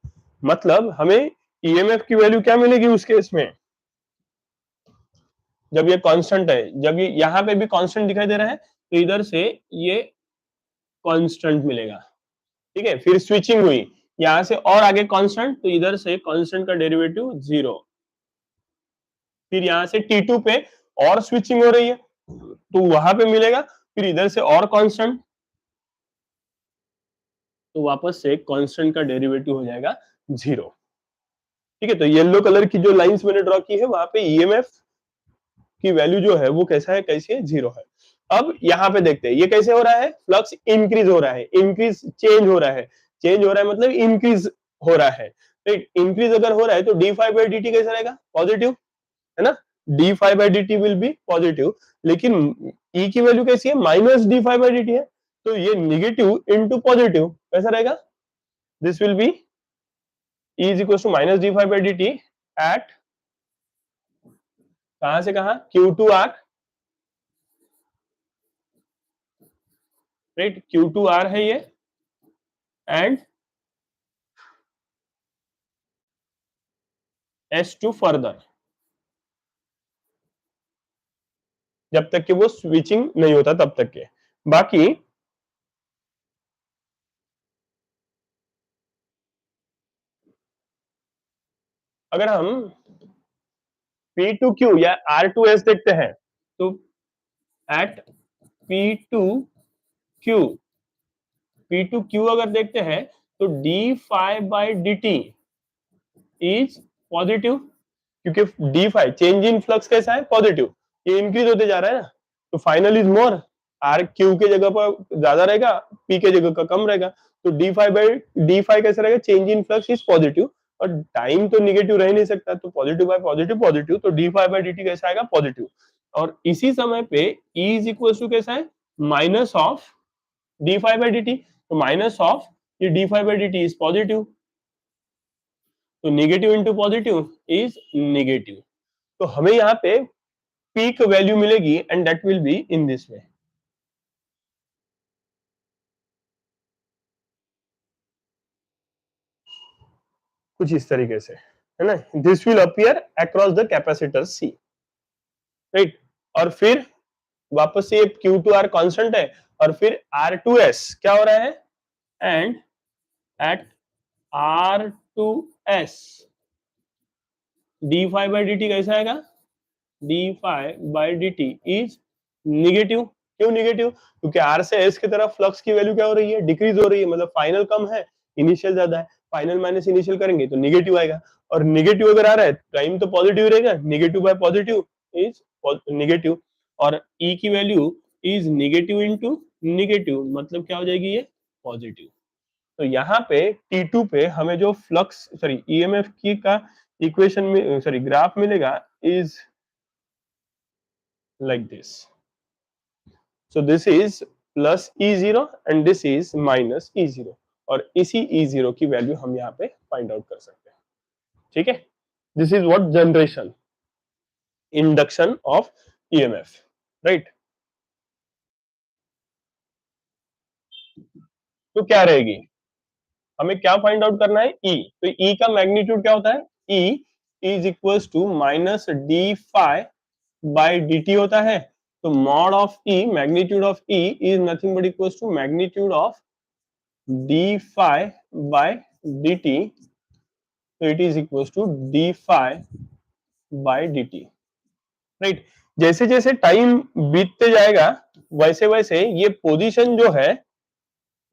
मतलब हमें ईएमएफ की वैल्यू क्या मिलेगी उस केस में, जब ये कांस्टेंट है, जब ये यहाँ पे भी कांस्टेंट दिखाई दे रहा है तो इधर से ये कांस्टेंट मिलेगा। ठीक है, फिर स्विचिंग हुई, यहां से और आगे कांस्टेंट, तो इधर से कांस्टेंट का डेरिवेटिव जीरो। फिर यहां से T2 पे और स्विचिंग हो रही है तो वहां पे मिलेगा, फिर इधर से और कांस्टेंट, तो वापस से कांस्टेंट का डेरिवेटिव हो जाएगा जीरो। ठीक है, तो येलो कलर की जो लाइंस मैंने ड्रॉ की है वहां पे ईएमएफ की वैल्यू जो है वो कैसा है, कैसी है, जीरो है। अब यहाँ पे देखते हैं ये कैसे हो रहा है, फ्लक्स इंक्रीज हो रहा है, इंक्रीज चेंज हो रहा है, चेंज हो रहा है मतलब इंक्रीज हो रहा है। राइट, इंक्रीज अगर हो रहा है तो D five by D t कैसा रहेगा, पॉजिटिव, है ना, d five by D t will be positive. लेकिन ई की वैल्यू कैसी है, minus d five by D t है, तो ये निगेटिव इंटू पॉजिटिव कैसा रहेगा, this will be E is equal to minus d five by D t at कहां से कहां, Q2R, राइट, Q2R है ये, एंड S2 फर्दर, जब तक कि वो स्विचिंग नहीं होता तब तक के। बाकी अगर हम P2Q या R2S देखते हैं तो एट P2Q, P2Q अगर देखते हैं तो D five by D T is positive, क्योंकि D phi change in flux कैसा है, पॉजिटिव, ये इंक्रीज होते जा रहा है ना, तो final is more, R Q के जगह पर ज्यादा रहेगा, पी के जगह का कम रहेगा, तो D five by D five कैसा रहेगा, change in flux is positive, और टाइम तो निगेटिव रह नहीं सकता, तो पॉजिटिव बाय पॉजिटिव पॉजिटिव, तो D five by D t कैसा आएगा, पॉजिटिव। और इसी समय पे E इज इक्वल टू कैसा है, minus of D five by D T, तो माइनस ऑफ ये D five by D T is positive, तो negative into positive is negative. तो हमें यहाँ पे पीक वैल्यू मिलेगी and that will be in this way. कुछ इस तरीके से, है ना, this will appear across the capacitor C, right. और फिर वापस से Q2R कांस्टेंट है, और फिर R2S क्या हो रहा है, and at R2S d phi by D t कैसा आएगा, d phi by D T is negative. क्यों निगेटिव? क्योंकि आर से एस की तरफ फ्लक्स की वैल्यू क्या हो रही है, डिक्रीज हो रही है, मतलब फाइनल कम है, इनिशियल ज्यादा है, फाइनल माइनस इनिशियल करेंगे तो निगेटिव आएगा, और निगेटिव अगर आ रहा है टाइम तो पॉजिटिव रहेगा, negative bye positive is negative, और ई की value is negative into negative, मतलब क्या हो जाएगी ये, पॉजिटिव। तो यहाँ पे T2 पे हमें जो फ्लक्स सॉरी ईएमएफ की का इक्वेशन में सॉरी ग्राफ मिलेगा is like this. So this is plus E0 and this is minus E0, और इसी E0 की वैल्यू हम यहाँ पे फाइंड आउट कर सकते हैं। ठीक है, this is what generation induction of EMF, right. तो क्या रहेगी, हमें क्या फाइंड आउट करना है, ई। तो ई का मैग्नीट्यूड क्या होता है, E is equals to minus D phi by D T होता है। तो mod of E, magnitude of E is nothing but equals to magnitude of D phi by D T. तो it is equals to D phi by D T, right. जैसे जैसे time बीतते जाएगा वैसे वैसे ये पोजीशन जो है,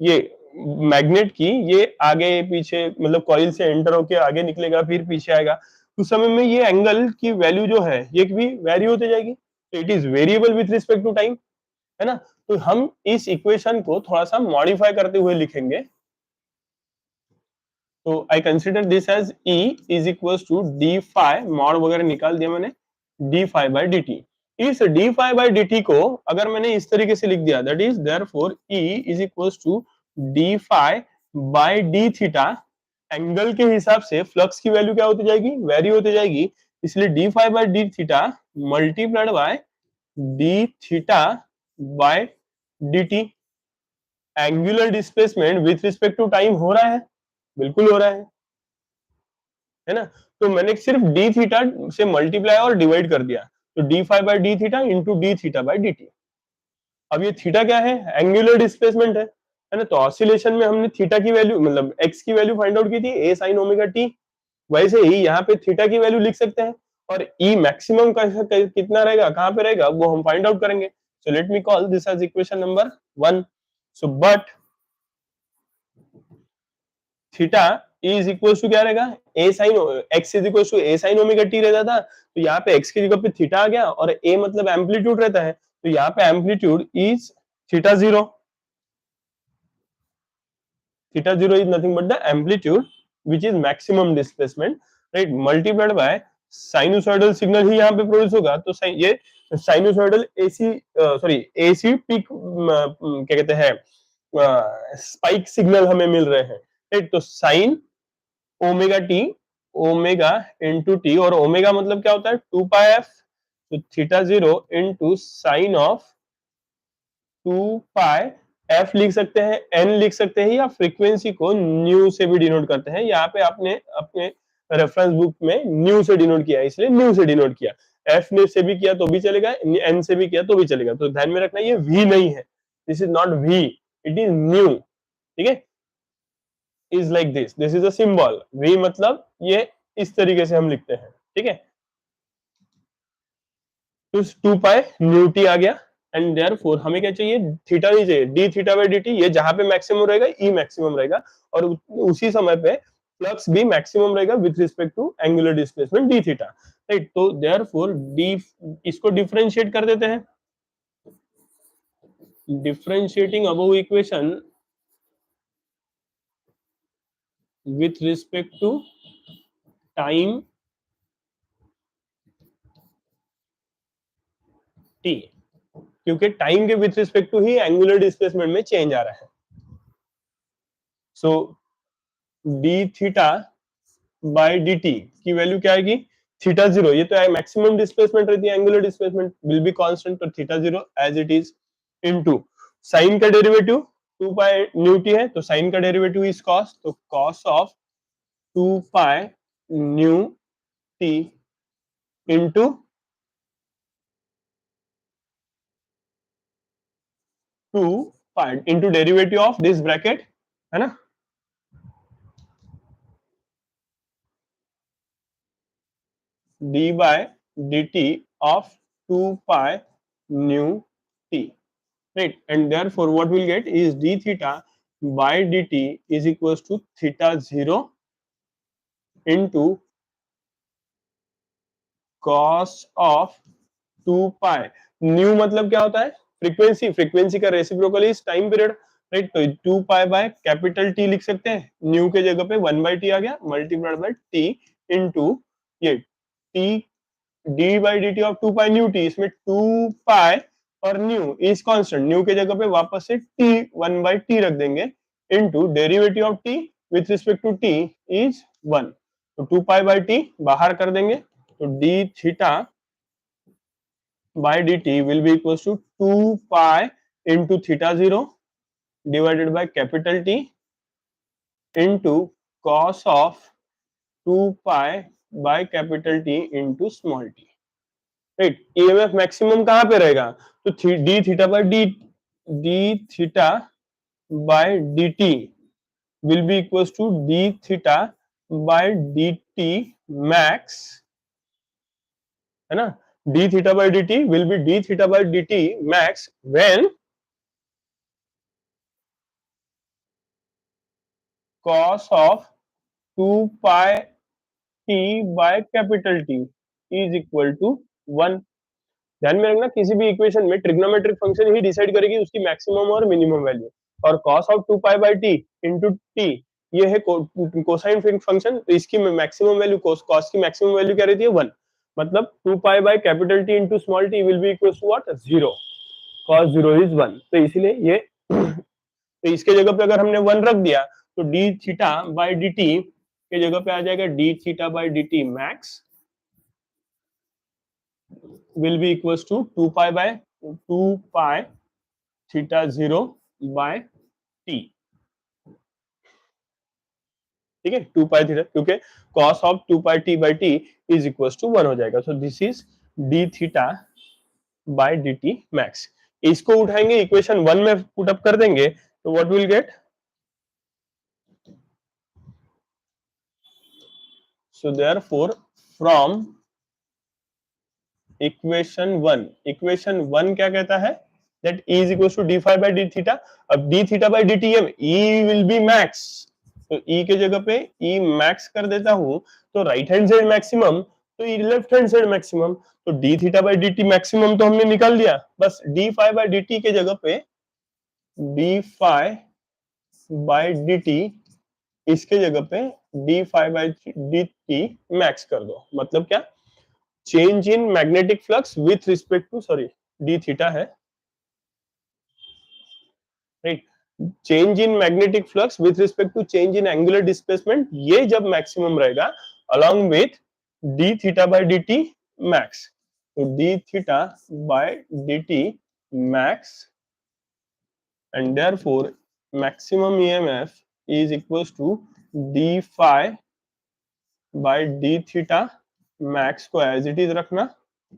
ये मैग्नेट की, ये आगे पीछे मतलब कॉइल से एंटर होके आगे निकलेगा फिर पीछे आएगा, उस समय में ये एंगल की वैल्यू जो है ये भी वेरी होते जाएगी। तो it is variable with respect to time, है ना। तो हम इस इक्वेशन को थोड़ा सा मॉडिफाई करते हुए लिखेंगे। तो I consider this as E is equal to D phi, mod वगैरह निकाल दिया मैंने, D phi by D T. इस D phi by D T को अगर मैंने इस तरीके से लिख दिया, that is therefore E is equal to D phi by D theta, angle के हिसाब से फ्लक्स की वैल्यू क्या होती जाएगी, वेरी होती जाएगी, इसलिए d phi by D theta multiplied by D theta by D t. Angular displacement with respect to time हो रहा है, बिल्कुल हो रहा है ना। तो मैंने सिर्फ डी थीटा से मल्टीप्लाई और डिवाइड कर दिया, तो D five by D theta into D theta by D t. अब ये थीटा क्या है, एंगुलर डिस्प्लेसमेंट है ना। तो ऑसिलेशन में हमने थीटा की वैल्यू मतलब एक्स की वैल्यू फाइंड आउट की थी, ए साइन ओमेगा टी, वैसे ही यहाँ पे थीटा की वैल्यू लिख सकते हैं, और ई मैक्सिमम कितना रहेगा, कहाँ पे रहेगा, वो हम फाइंड आउट करेंगे। So let me call this as equation number 1। So but theta is equal to क्या रहेगा, A sine X is equal to A sine omega T रहता था, तो यहाँ पे एक्स की जगह पे थीटा आ गया, और ए मतलब एम्पलीट्यूड रहता है, तो यहाँ पे amplitude is theta zero. Theta zero is nothing but the amplitude which is maximum displacement, right, multiplied by sinusoidal signal ही यहाँ पे प्रोड्यूस होगा। तो ये sinusoidal AC sorry AC peak क्या कहते हैं स्पाइक सिग्नल हमें मिल रहे हैं, राइट। तो sign omega T, omega into T, और ओमेगा मतलब क्या होता है, 2 पाई एफ, तो theta zero into sine of 2 pi F लिख सकते हैं, एन लिख सकते हैं, या फ्रीक्वेंसी को न्यू से भी डिनोट करते हैं। यहाँ पे आपने अपने रेफरेंस बुक में न्यू से डिनोट किया है, इसलिए न्यू से डिनोट किया। एफ ने से भी किया तो भी चलेगा, एन से भी किया तो भी चलेगा। तो ध्यान में रखना ये वी नहीं है, this is not v, it is nu. ठीक है, is like this is a symbol, v मतलब ये इस तरीके से हम लिखते हैं। ठीक है, तो 2 पाई न्यू टी आ गया, एंड देयरफॉर हमें क्या चाहिए, थीटा नहीं चाहिए, D theta by D T, ये जहां पे मैक्सिमम रहेगा ई मैक्सिमम रहेगा, और उसी समय पे फ्लक्स भी मैक्सिमम रहेगा with respect to angular displacement D theta, right. तो देयरफॉर डी, इसको डिफरेंशिएट कर देते हैं, differentiating above equation with respect to time T, क्योंकि टाइम के विथ रिस्पेक्ट टू ही एंगुलर डिस्प्लेसमेंट में चेंज आ रहा है। So D theta by D T की वैल्यू क्या आएगी, थीटा जीरो, ये तो मैक्सिमम डिस्प्लेसमेंट रहती है, angular displacement will be constant, तो theta zero as it is, into sine का डेरिवेटिव 2 पाई न्यू टी है, तो साइन का डेरिवेटिव इज कॉस, तो cos of 2 pi nu T into 2 pi into derivative of this bracket, है ना। D by D T of 2 pi nu t, right? And therefore what we'll get is d theta by dt is equals to theta 0 into cos of 2 pi. New मतलब क्या होता है? Frequency, frequency का reciprocal is time period, right? तो 2 pi by capital T लिख सकते हैं, new के जगह पे 1/t आ गया, मल्टीप्लाइड बाय टी इंटू ये T D by D T of 2 pi new T, इसमें 2 pi और न्यू इज कांस्टेंट, न्यू के जगह पे वापस से टी 1/t रख देंगे into derivative of t with respect to t is 1, तो 2 pi बाई टी बाहर कर देंगे, तो D theta by D t will be equal to 2 pi into theta 0 divided by capital T into cos of 2 pi by capital T into small t, right? EMF maximum कहां पे रहेगा? तो D theta by D t will be equals to d theta by D T max, है ना? D theta by D t will be d theta by D T max when cos of 2 pi t by capital T is equal to 1। ध्यान में रखना, किसी भी equation में trigonometric function ही decide करेगी उसकी मैक्सिमम और मिनिमम वैल्यू, और cos of 2 pi by t into t ये है कोसाइन फंक्शन, तो इसकी मैक्सिमम वैल्यू cos की मैक्सिमम वैल्यू क्या रहती है? 1, मतलब 2 pi by capital T into small t will be equal to what? 0, cos 0 is 1, तो इसीलिए ये तो इसके जगह पे अगर हमने 1 रख दिया तो D theta by D T के जगह पे आ जाएगा D theta by D T max will be equals to 2 pi theta 0 by t, ठीक है? 2 pi थीटा, क्योंकि cos of 2 pi t by t is equals to 1 हो जाएगा, so this is d theta by dt max। इसको उठाएंगे equation 1 में put up कर देंगे, तो what will gate? so therefore from equation 1 क्या कहता है? that E is equals to d phi by d theta। अब d theta by dt है, E will be max, तो E के जगह पे E max कर देता हूं, तो राइट हैंड साइड मैक्सिमम तो E left hand side maximum, तो d theta by dt maximum तो हमने निकाल दिया, बस d phi by dt के जगह पे d phi by dt इसके जगह पे d phi by dt max कर दो, मतलब क्या? Change in magnetic flux with respect to, sorry D theta है, right? Change in magnetic flux with respect to change in angular displacement, ये जब मैक्सिमम रहेगा along with D theta by D T max, तो D theta by D T max and therefore maximum EMF is equals to D phi by D theta max को as it is रखना,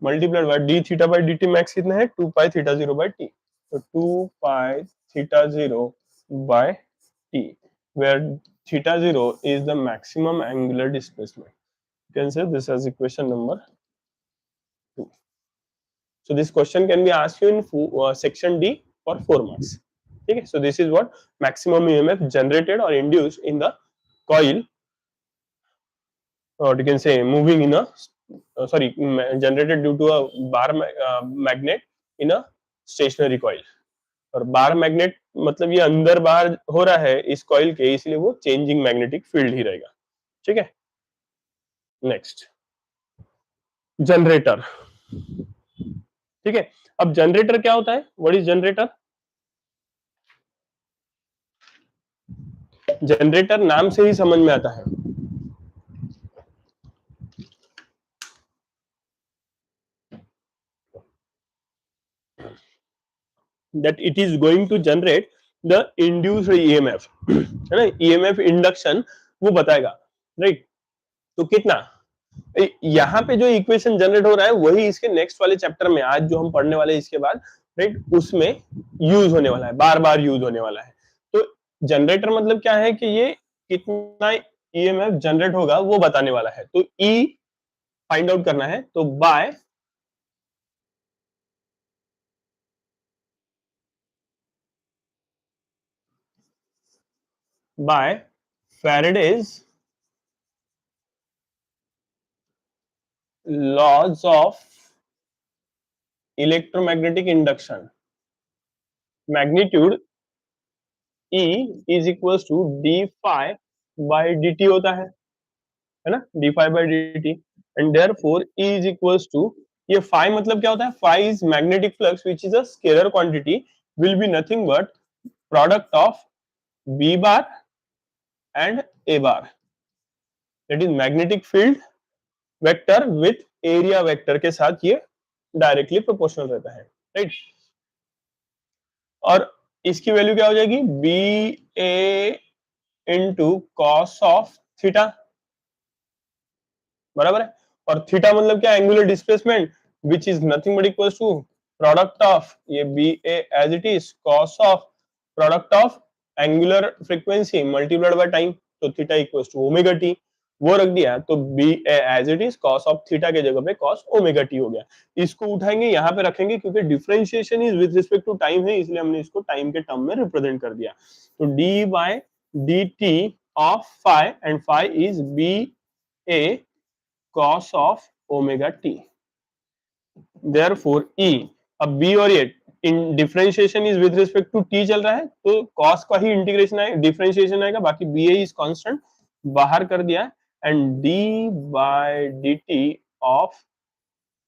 multiplied by D theta by D T max कितना है? 2 pi थीटा 0 by T, तो 2 pi थीटा 0 by t where theta 0 is the maximum angular displacement, you can say this as equation number 2। so this question can be asked you in section D for 4 marks, ठीक है? so this is what maximum EMF generated or induced in the coil, or you can say moving in a generated due to a bar magnet in a stationary coil, और bar magnet मतलब ये अंदर बाहर हो रहा है इस coil के, इसलिए वो चेंजिंग मैग्नेटिक फील्ड ही रहेगा, ठीक है? नेक्स्ट जनरेटर, ठीक है? अब जनरेटर क्या होता है? What is generator? जनरेटर नाम से ही समझ में आता है, that it is going to generate the induced EMF, है ना? EMF इंडक्शन वो बताएगा, राइट? तो कितना यहाँ पे जो इक्वेशन जनरेट हो रहा है वही इसके नेक्स्ट वाले चैप्टर में आज जो हम पढ़ने वाले हैं इसके बाद, राइट, उसमें यूज होने वाला है, बार बार यूज होने वाला है। तो जनरेटर मतलब क्या है कि ये कितना ईएमएफ जनरेट होगा वो बताने वाला है। तो ई फाइंड आउट करना है, तो bye Faraday's laws of electromagnetic induction, magnitude E is equals to d phi by dt होता है ना, d phi by dt, and therefore E is equals to, ये phi मतलब क्या होता है, phi is magnetic flux which is a scalar quantity, will be nothing but product of B bar and A bar, that is magnetic field vector with area vector के साथ ये directly proportional रहता है, right. और इसकी value क्या हो जाएगी, B A into cos of theta, बराबर है। और थीटा मतलब क्या, angular displacement, which is nothing but equal to product of ये B A as it is cos of product of angular frequency multiplied by time, तो theta equal to omega T, वो रख दिया तो B A as it is cos of theta के जगह पे cos omega T हो गया। इसको उठाएंगे यहाँ पे रखेंगे, क्योंकि differentiation is with respect to time है, इसलिए हमने इसको टाइम के टर्म में रिप्रेजेंट कर दिया। तो D by D T of phi, and phi is B A cos of omega t, therefore E, अब B और ये इन differentiation is with respect to t चल रहा है, तो cos का ही इंटीग्रेशन आएगा, डिफरेंशिएशन आएगा, बाकी BA इज कांस्टेंट बाहर कर दिया, and d bye dt of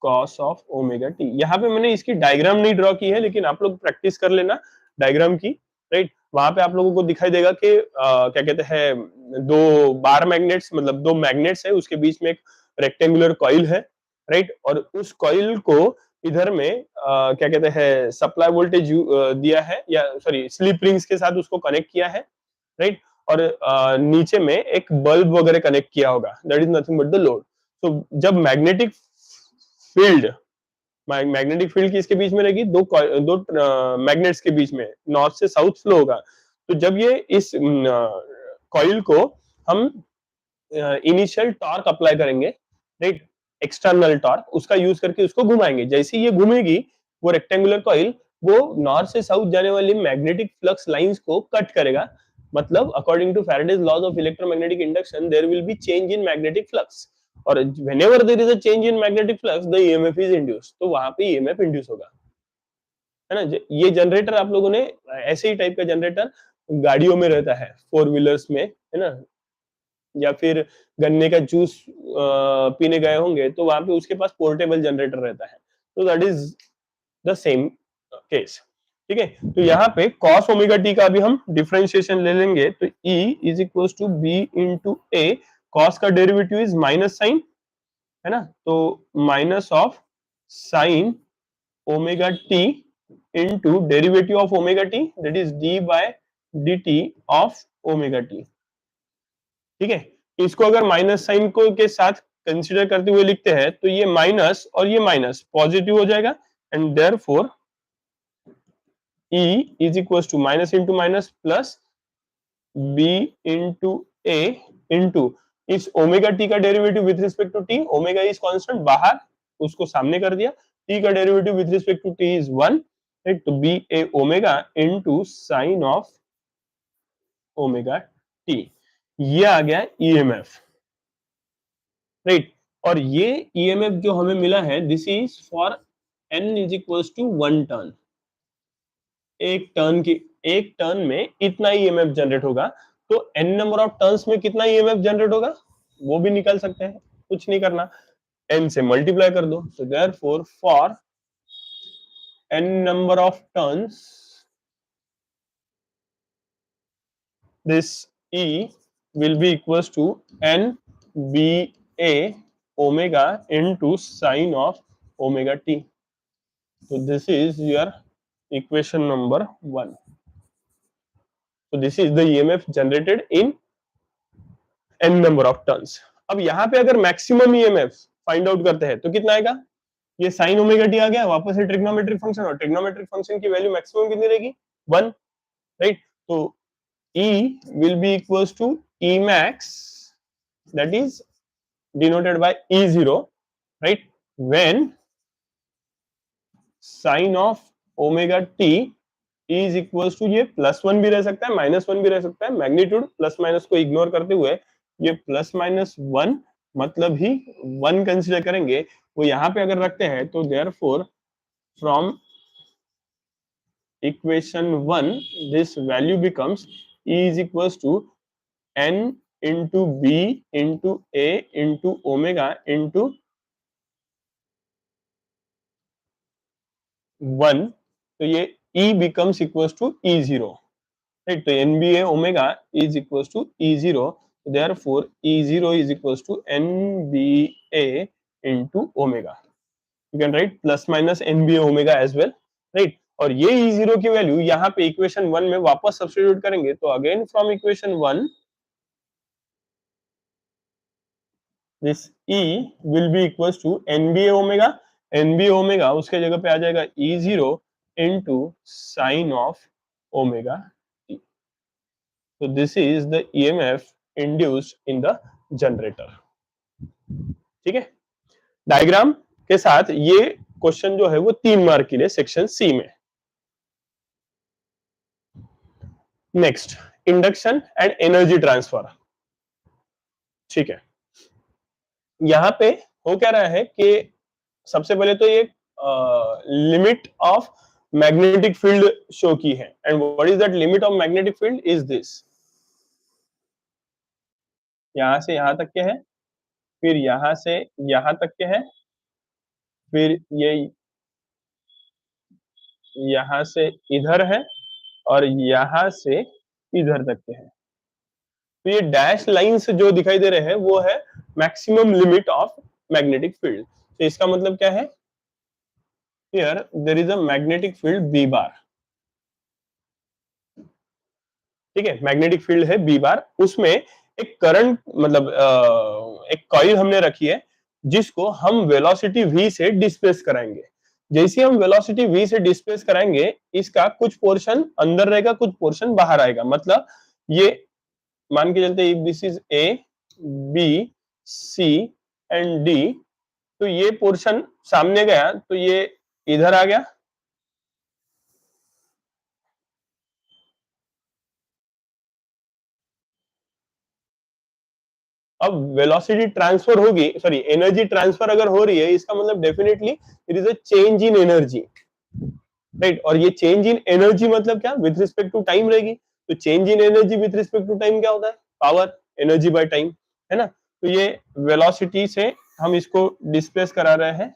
cos of omega t। यहाँ पे मैंने इसकी डायग्राम नहीं ड्रॉ की है, लेकिन आप लोग प्रैक्टिस कर लेना डायग्राम की, राइट। वहां पे आप लोगों को दिखाई देगा कि क्या कहते हैं, दो बार मैग्नेट्स, मतलब दो मैग्नेट्स है, उसके बीच में एक रेक्टेंगुलर कॉइल है, राइट। और उस कॉइल को इधर में क्या कहते हैं सप्लाई वोल्टेज दिया है, या सॉरी स्लिप रिंग्स के साथ उसको कनेक्ट किया है, राइट। और नीचे में एक बल्ब वगैरह कनेक्ट किया होगा, that is nothing but the load. तो जब मैग्नेटिक फील्ड, मैग्नेटिक फील्ड किसके बीच में रहेगी, दो मैग्नेट्स के बीच में नॉर्थ से साउथ फ्लो होगा। तो जब ये इस कॉइल को हम इनिशियल टॉर्क अप्लाई करेंगे, राइट, एक्सटर्नल टॉर्क, उसका यूज करके उसको घुमाएंगे, जैसे ये घूमेगी वो रेक्टेंगुलर कॉइल वो नॉर्थ से साउथ जाने वाली मैग्नेटिक फ्लक्स लाइंस को कट करेगा। मतलब according to Faraday's laws of electromagnetic induction there will be change in magnetic flux, और whenever there is a change in magnetic flux the EMF is induced, तो वहां पे EMF induce होगा, है ना। ये जनरेटर आप लोगों ने ऐसे ही टाइप का जनरेटर गाड़ियों में रहता है, फोर व्हीलर्स में, है ना, या फिर गन्ने का जूस पीने गए होंगे तो वहां पे उसके पास पोर्टेबल जनरेटर रहता है, तो that is the same case, ठीक है। तो यहाँ पे cos ओमेगा टी का भी हम डिफरेंशिएशन ले लेंगे, तो E is equal to B into A, cos का डेरिवेटिव इज माइनस साइन, है ना, तो minus of sine omega t into derivative of omega t, that is D by D T of omega t, ठीक है। इसको अगर minus sign को के साथ कंसीडर करते हुए लिखते हैं, तो ये माइनस और ये माइनस पॉजिटिव हो जाएगा, and therefore E is equal to minus into minus plus b into A into इस ओमेगा टी का derivative with respect to t, omega is constant बाहर, उसको सामने कर दिया, t का derivative with respect to t is 1, right, तो b a omega into sine of omega t, ये आ गया ईएमएफ, राइट। और ये ईएमएफ जो हमें मिला है, this is for n is equals to 1 turn, एक टर्न में इतना ईएमएफ जनरेट होगा, तो n नंबर ऑफ टर्न्स में कितना ईएमएफ जनरेट होगा वो भी निकाल सकते हैं, कुछ नहीं करना, n से मल्टीप्लाई कर दो, so therefore for n number of turns this E will be equals to n b a omega into sine of omega t, so this is your equation number 1, so this is the EMF generated in n number of turns। अब यहाँ पे अगर maximum EMF find out करते हैं तो कितना आएगा, ये साइन ओमेगा टी आ गया, वापस से ट्रिग्नोमेट्रिक फंक्शन, और ट्रिग्नोमेट्रिक फंक्शन की वैल्यू मैक्सिमम कितनी रहेगी 1, राइट। तो E will be equals to E max, that is denoted by E0, right, when sine of omega t is equals to, ये +1 भी रह सकता है, -1 भी रह सकता है, मैग्नीट्यूड प्लस माइनस को इग्नोर करते हुए ये +-1 मतलब ही 1 कंसीडर करेंगे, वो यहाँ पे अगर रखते हैं तो therefore from equation 1 this value becomes E is equals to n into b into a into omega into 1, तो ये E becomes equals to E0, right, तो NBA omega is equals to E0, therefore E0 is equals to NBA into omega, you can write plus minus NBA omega as well, right, और ये E0 की वैल्यू यहाँ पे equation 1 में वापस substitute करेंगे तो again from equation 1 this E will be equals to NBA omega, NBA omega उसके जगह पे आ जाएगा E0 into sin of omega t, so this is the EMF induced in the generator. ठीक है, डायग्राम के साथ ये क्वेश्चन जो है वो 3 मार्क के लिए सेक्शन सी में. Next, induction and energy transfer. ठीक है, यहाँ पे हो क्या रहा है कि सबसे पहले तो ये limit of magnetic field show की है, and what is that limit of magnetic field is this, यहां से यहां तक के है, फिर यहां से यहां तक के है, फिर ये यहां से इधर है, और यहां से इधर तक के है. तो ये डैश लाइंस जो दिखाई दे रहे हैं वो है maximum limit of magnetic field. तो इसका मतलब क्या है, here there is a magnetic field B bar. ठीक है, मैग्नेटिक फील्ड है बी बार, उसमें एक करंट मतलब एक कॉइल हमने रखी है जिसको हम वेलोसिटी v से डिस्प्लेस कराएंगे. जैसे हम वेलोसिटी v से डिस्प्लेस कराएंगे, इसका कुछ पोर्शन अंदर रहेगा, कुछ पोर्शन बाहर आएगा. मतलब ये मान के चलते this is A B C and D, तो ये पोर्शन सामने गया तो ये इधर आ गया, अब वेलोसिटी ट्रांसफर होगी, सॉरी एनर्जी ट्रांसफर अगर हो रही है, इसका मतलब definitely it is a change in energy, right, और ये चेंज इन एनर्जी मतलब क्या, विथ रिस्पेक्ट टू टाइम रहेगी. तो change in energy with respect to time क्या होता है, पावर, एनर्जी बाय टाइम, है ना. तो ये वेलोसिटी से हम इसको डिस्प्लेस करा रहे हैं,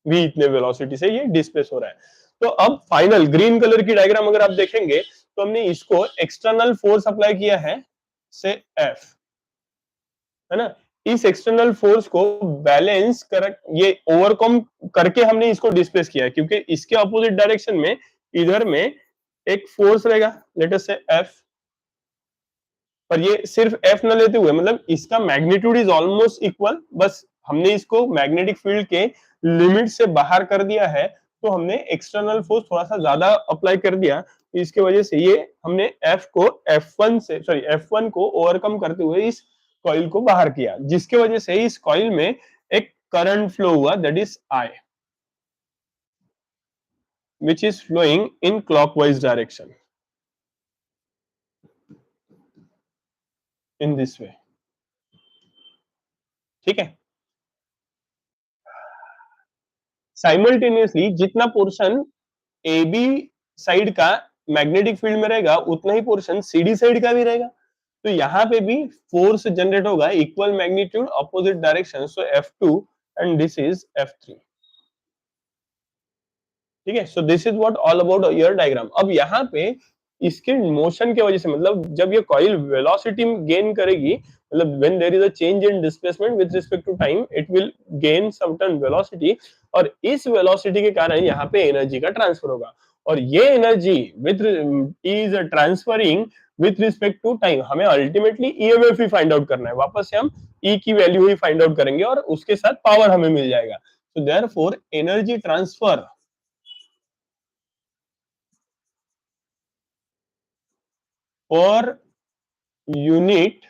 v इतने वेलोसिटी से ये डिस्प्लेस हो रहा है. तो अब फाइनल ग्रीन कलर की डायग्राम अगर आप देखेंगे तो हमने इसको एक्सटर्नल फोर्स अप्लाई किया है से F, है ना. इस एक्सटर्नल फोर्स को बैलेंस कर, ये ओवरकम करके हमने इसको डिस्प्लेस किया है, क्योंकि इसके अपोजिट डायरेक्शन में इधर में एक फोर्स रहेगा, लेट अस से F, पर ये सिर्फ F न लेते हुए, मतलब इसका मैग्नीट्यूड इज ऑलमोस्ट इक्वल, बस हमने इसको मैग्नेटिक फील्ड के लिमिट से बाहर कर दिया है, तो हमने एक्सटर्नल फोर्स थोड़ा सा ज्यादा अप्लाई कर दिया, तो इसके वजह से ये हमने F को F1 से, सॉरी F1 को ओवरकम करते हुए इस कॉइल को बाहर किया, जिसके वजह से इस कॉइल में एक करंट फ्लो हुआ, that is I, which is flowing in clockwise direction in this way. ठीक है, साइमल्टेनियसली जितना पोर्शन ए बी साइड का मैग्नेटिक फील्ड में रहेगा, उतना ही पोर्शन सी डी साइड का भी रहेगा. तो यहाँ पे भी फोर्स जनरेट होगा, equal magnitude opposite direction, so F2 and this is F3. ठीक है, so this is what all about your diagram. अब यहाँ पे इसके मोशन के वजह से, मतलब जब ये कॉइल वेलोसिटी गेन करेगी, मतलब when there is a change in displacement with respect to time, it will gain certain velocity, और इस वेलोसिटी के कारण यहाँ पे एनर्जी का ट्रांसफर होगा, और ये energy with is transferring with respect to time. हमें अल्टीमेटली ईएमएफ ही फाइंड आउट करना है, वापस से हम ई की वैल्यू ही फाइंड आउट करेंगे और उसके साथ पावर हमें मिल जाएगा. So therefore energy transfer per unit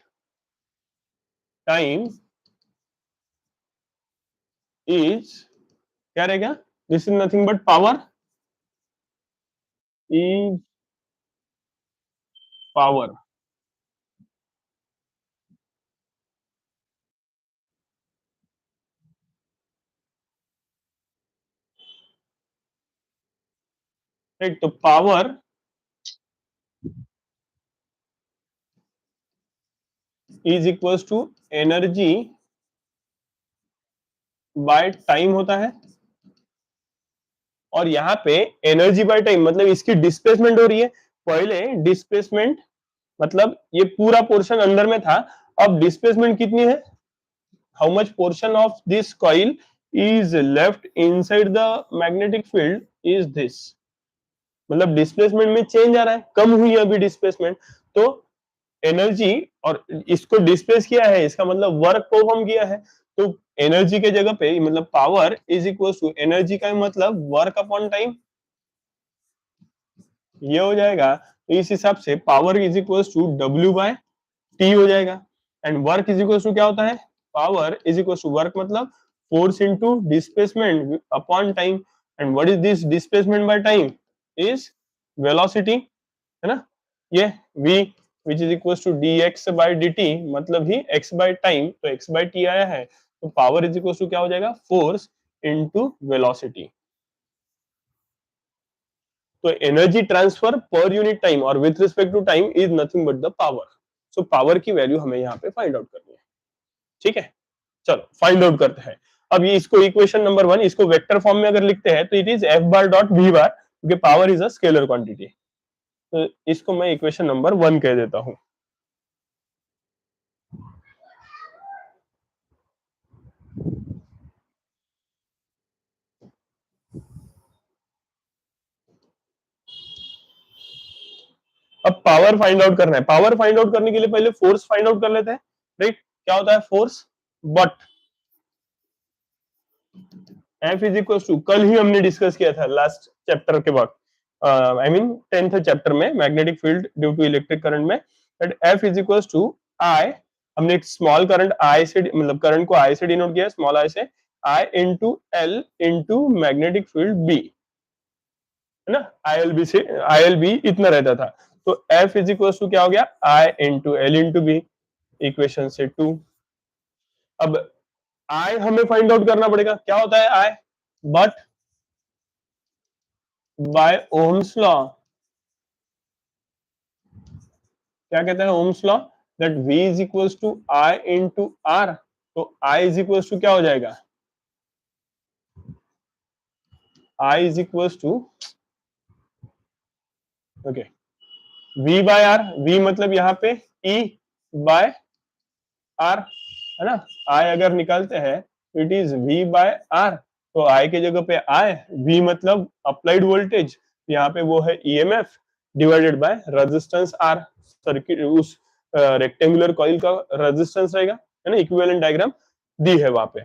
time is क्या रहेगा, this is nothing but power, is power. Right, तो power is equal to energy by time होता है। और यहाँ पे एनर्जी बाय टाइम मतलब इसकी डिस्प्लेसमेंट हो रही है। पहले डिस्प्लेसमेंट मतलब ये पूरा पोर्शन अंदर में था, अब डिस्प्लेसमेंट कितनी है, how much portion of this coil is left inside the magnetic field is this. मतलब डिस्प्लेसमेंट में चेंज आ रहा है, कम हुई है अभी डिस्प्लेसमेंट। तो एनर्जी, और इसको डिस्प्लेस किया है, इसका मतलब वर्क परफॉर्म किया है। तो एनर्जी के जगह पे मतलब power is equal to energy का मतलब वर्क अपॉन टाइम, ये हो जाएगा। तो इस हिसाब से power is equal to W by T हो जाएगा। And work is equal to क्या होता है, power is equal to work मतलब force into displacement upon time. And what is this displacement by time is velocity, है ना। ये v which is equal to dx by dt मतलब ही x by time, तो x बाय t आया है, तो पावर इज इक्वल टू क्या हो जाएगा, फोर्स इनटू वेलोसिटी। तो energy transfer per unit time और with respect to time is nothing but the power. So power की वैल्यू हमें यहाँ पे फाइंड आउट करनी है। ठीक है, चलो फाइंड आउट करते हैं। अब ये इसको इक्वेशन नंबर 1 इसको वेक्टर फॉर्म में अगर लिखते हैं तो it is F bar dot V bar, क्योंकि power is a scalar quantity. तो इसको मैं इक्वेशन नंबर 1 कह देता हूं। अब पावर फाइंड आउट करना है। पावर फाइंड आउट करने के लिए पहले फोर्स फाइंड आउट कर लेते हैं। राइट, क्या होता है force, but F is equal to, कल ही हमने डिस्कस किया था लास्ट चैप्टर के बाद, आई मीन 10th चैप्टर में magnetic field due to electric current में, that F is equal to I, हमने एक स्मॉल करंट आई से मतलब करंट को आई से डिनोट किया, स्मॉल आई से, I into L into magnetic field B, है ना। आई एल बी से, आई एल बी इतना रहता था। तो एफ इज इक्वल टू क्या हो गया, I into L into B, equation से 2। अब आई हमें फाइंड आउट करना पड़ेगा, क्या होता है I, but by Ohm's law, क्या कहते हैं Ohm's law, that v is equals to I into R. तो I इज इक्वल्स टू क्या हो जाएगा, I is equals to, okay, v by R, v मतलब यहाँ पे E बाय आर, है ना। I अगर निकालते हैं तो it is v by R. तो I के जगह पे I, v मतलब अप्लाइड वोल्टेज, यहाँ पे वो है EMF divided by resistance R, circuit उस रेक्टेंगुलर कॉइल का रेजिस्टेंस रहेगा, है ना, इक्विवेलेंट डायग्राम दी है वहां पे।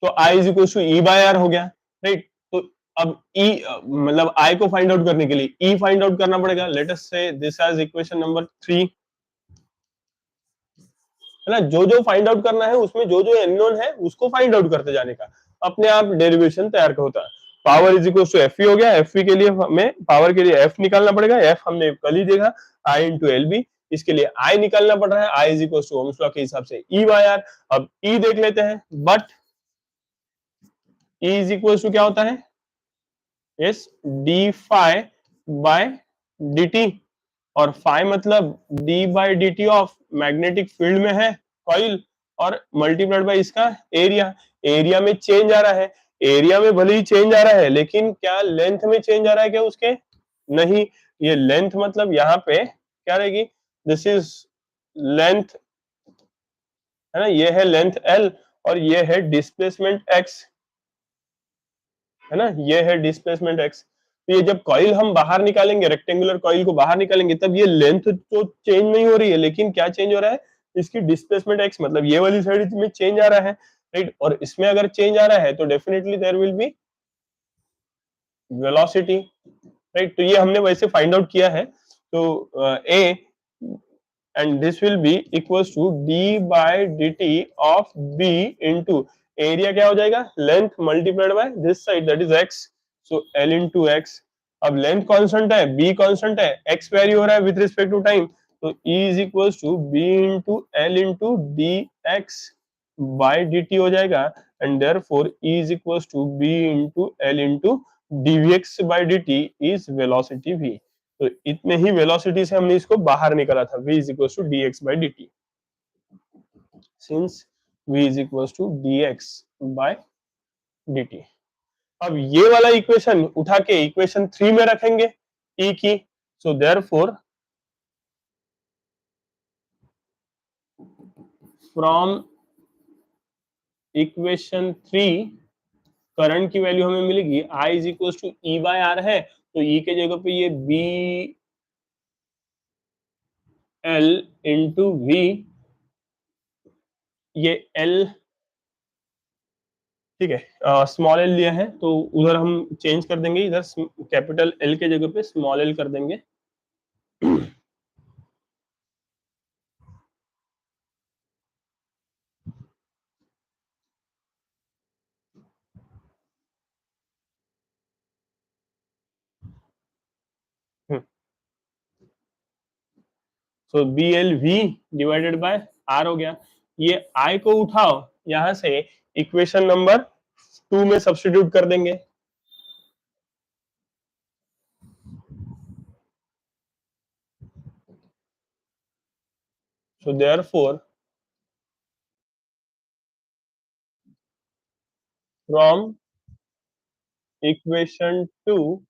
तो I is equal to E by R हो गया। राइट, तो अब ई मतलब आई को फाइंड आउट करने के लिए ई फाइंड आउट करना पड़ेगा। लेट अस से दिस एज इक्वेशन नंबर 3, है ना। जो जो फाइंड आउट करना है उसमें जो जो अननोन है उसको फाइंड आउट करते जाने का, अपने आप डेरिवेशन तैयार होता है। Power is equal to F हो गया, एफ के लिए हमें पावर के लिए एफ निकालना पड़ेगा, एफ हमने कल ही देखा, आई इंटू एल बी, इसके लिए आई निकालना पड़ रहा है, I is equal to Ohm's law के हिसाब से ई बाय आर। अब ई देख लेते हैं, but E is equal to क्या होता है, yes d phi by D t, और फाई मतलब d by D T of magnetic field में है कॉइल, और मल्टीप्लाइड बाय इसका एरिया। एरिया में चेंज आ रहा है, एरिया में भले ही चेंज आ रहा है लेकिन क्या लेंथ में चेंज आ रहा है क्या उसके, नहीं। ये लेंथ मतलब यहाँ पे क्या रहेगी, दिस इज लेंथ, है ना, ये है लेंथ एल और ये है डिस्प्लेसमेंट एक्स, है ना, ये है डिस्प्लेसमेंट एक्स। तो ये जब कॉइल हम बाहर निकालेंगे, रेक्टेंगुलर कॉइल को बाहर निकालेंगे, तब ये लेंथ तो चेंज नहीं हो रही है, लेकिन क्या चेंज हो रहा है, इसकी डिस्प्लेसमेंट एक्स मतलब ये वाली साइड में चेंज आ रहा है। राइट, और इसमें अगर चेंज आ रहा है तो definitely there will be velocity. Right, तो ये हमने वैसे फाइंड आउट किया है। तो A and this will be equals to d by D T of B into, area क्या हो जाएगा, length multiplied by this side that is x, so L into x. अब लेंथ कांस्टेंट है, B constant है, x vary हो रहा है with respect to time, तो E is equal to B into L into d x by D t हो जाएगा, and therefore E is equal to B into L into dvx by dt is velocity v। तो इतने ही velocity से हमने इसको बाहर निकाला था, v is equals to dx by dt, since v is equals to dx by dt। अब ये वाला इक्वेशन उठा के इक्वेशन 3 में रखेंगे E की, so therefore from equation 3 current की वैल्यू हमें मिलेगी I is equal to E by R है, तो E के जगह पे ये बी एल इंटू वी, ये एल, ठीक है, स्मॉल एल लिया है तो उधर हम चेंज कर देंगे, इधर कैपिटल एल के जगह पे स्मॉल एल कर देंगे। So B L V divided by R हो गया। ये आई को उठाओ, यहां से इक्वेशन नंबर 2 में सब्स्टिट्यूट कर देंगे, सो देयरफॉर फ्रॉम इक्वेशन 2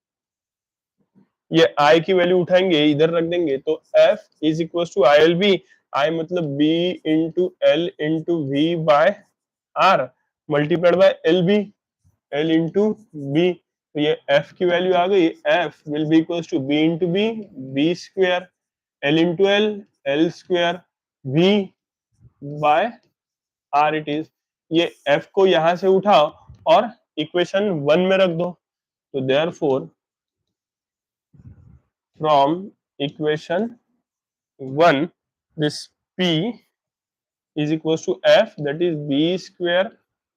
ये आई की वैल्यू उठाएंगे, इधर रख देंगे, तो F is equal to I L B, I मतलब B into L into V by R multiplied by L B, L into B, तो ये एफ की वैल्यू आ गई, F will be equal to B into B, B square, L into L, L square, V by R it is. ये F को यहां से उठाओ और इक्वेशन 1 में रख दो, तो therefore from equation 1 this p is equals to f, that is b square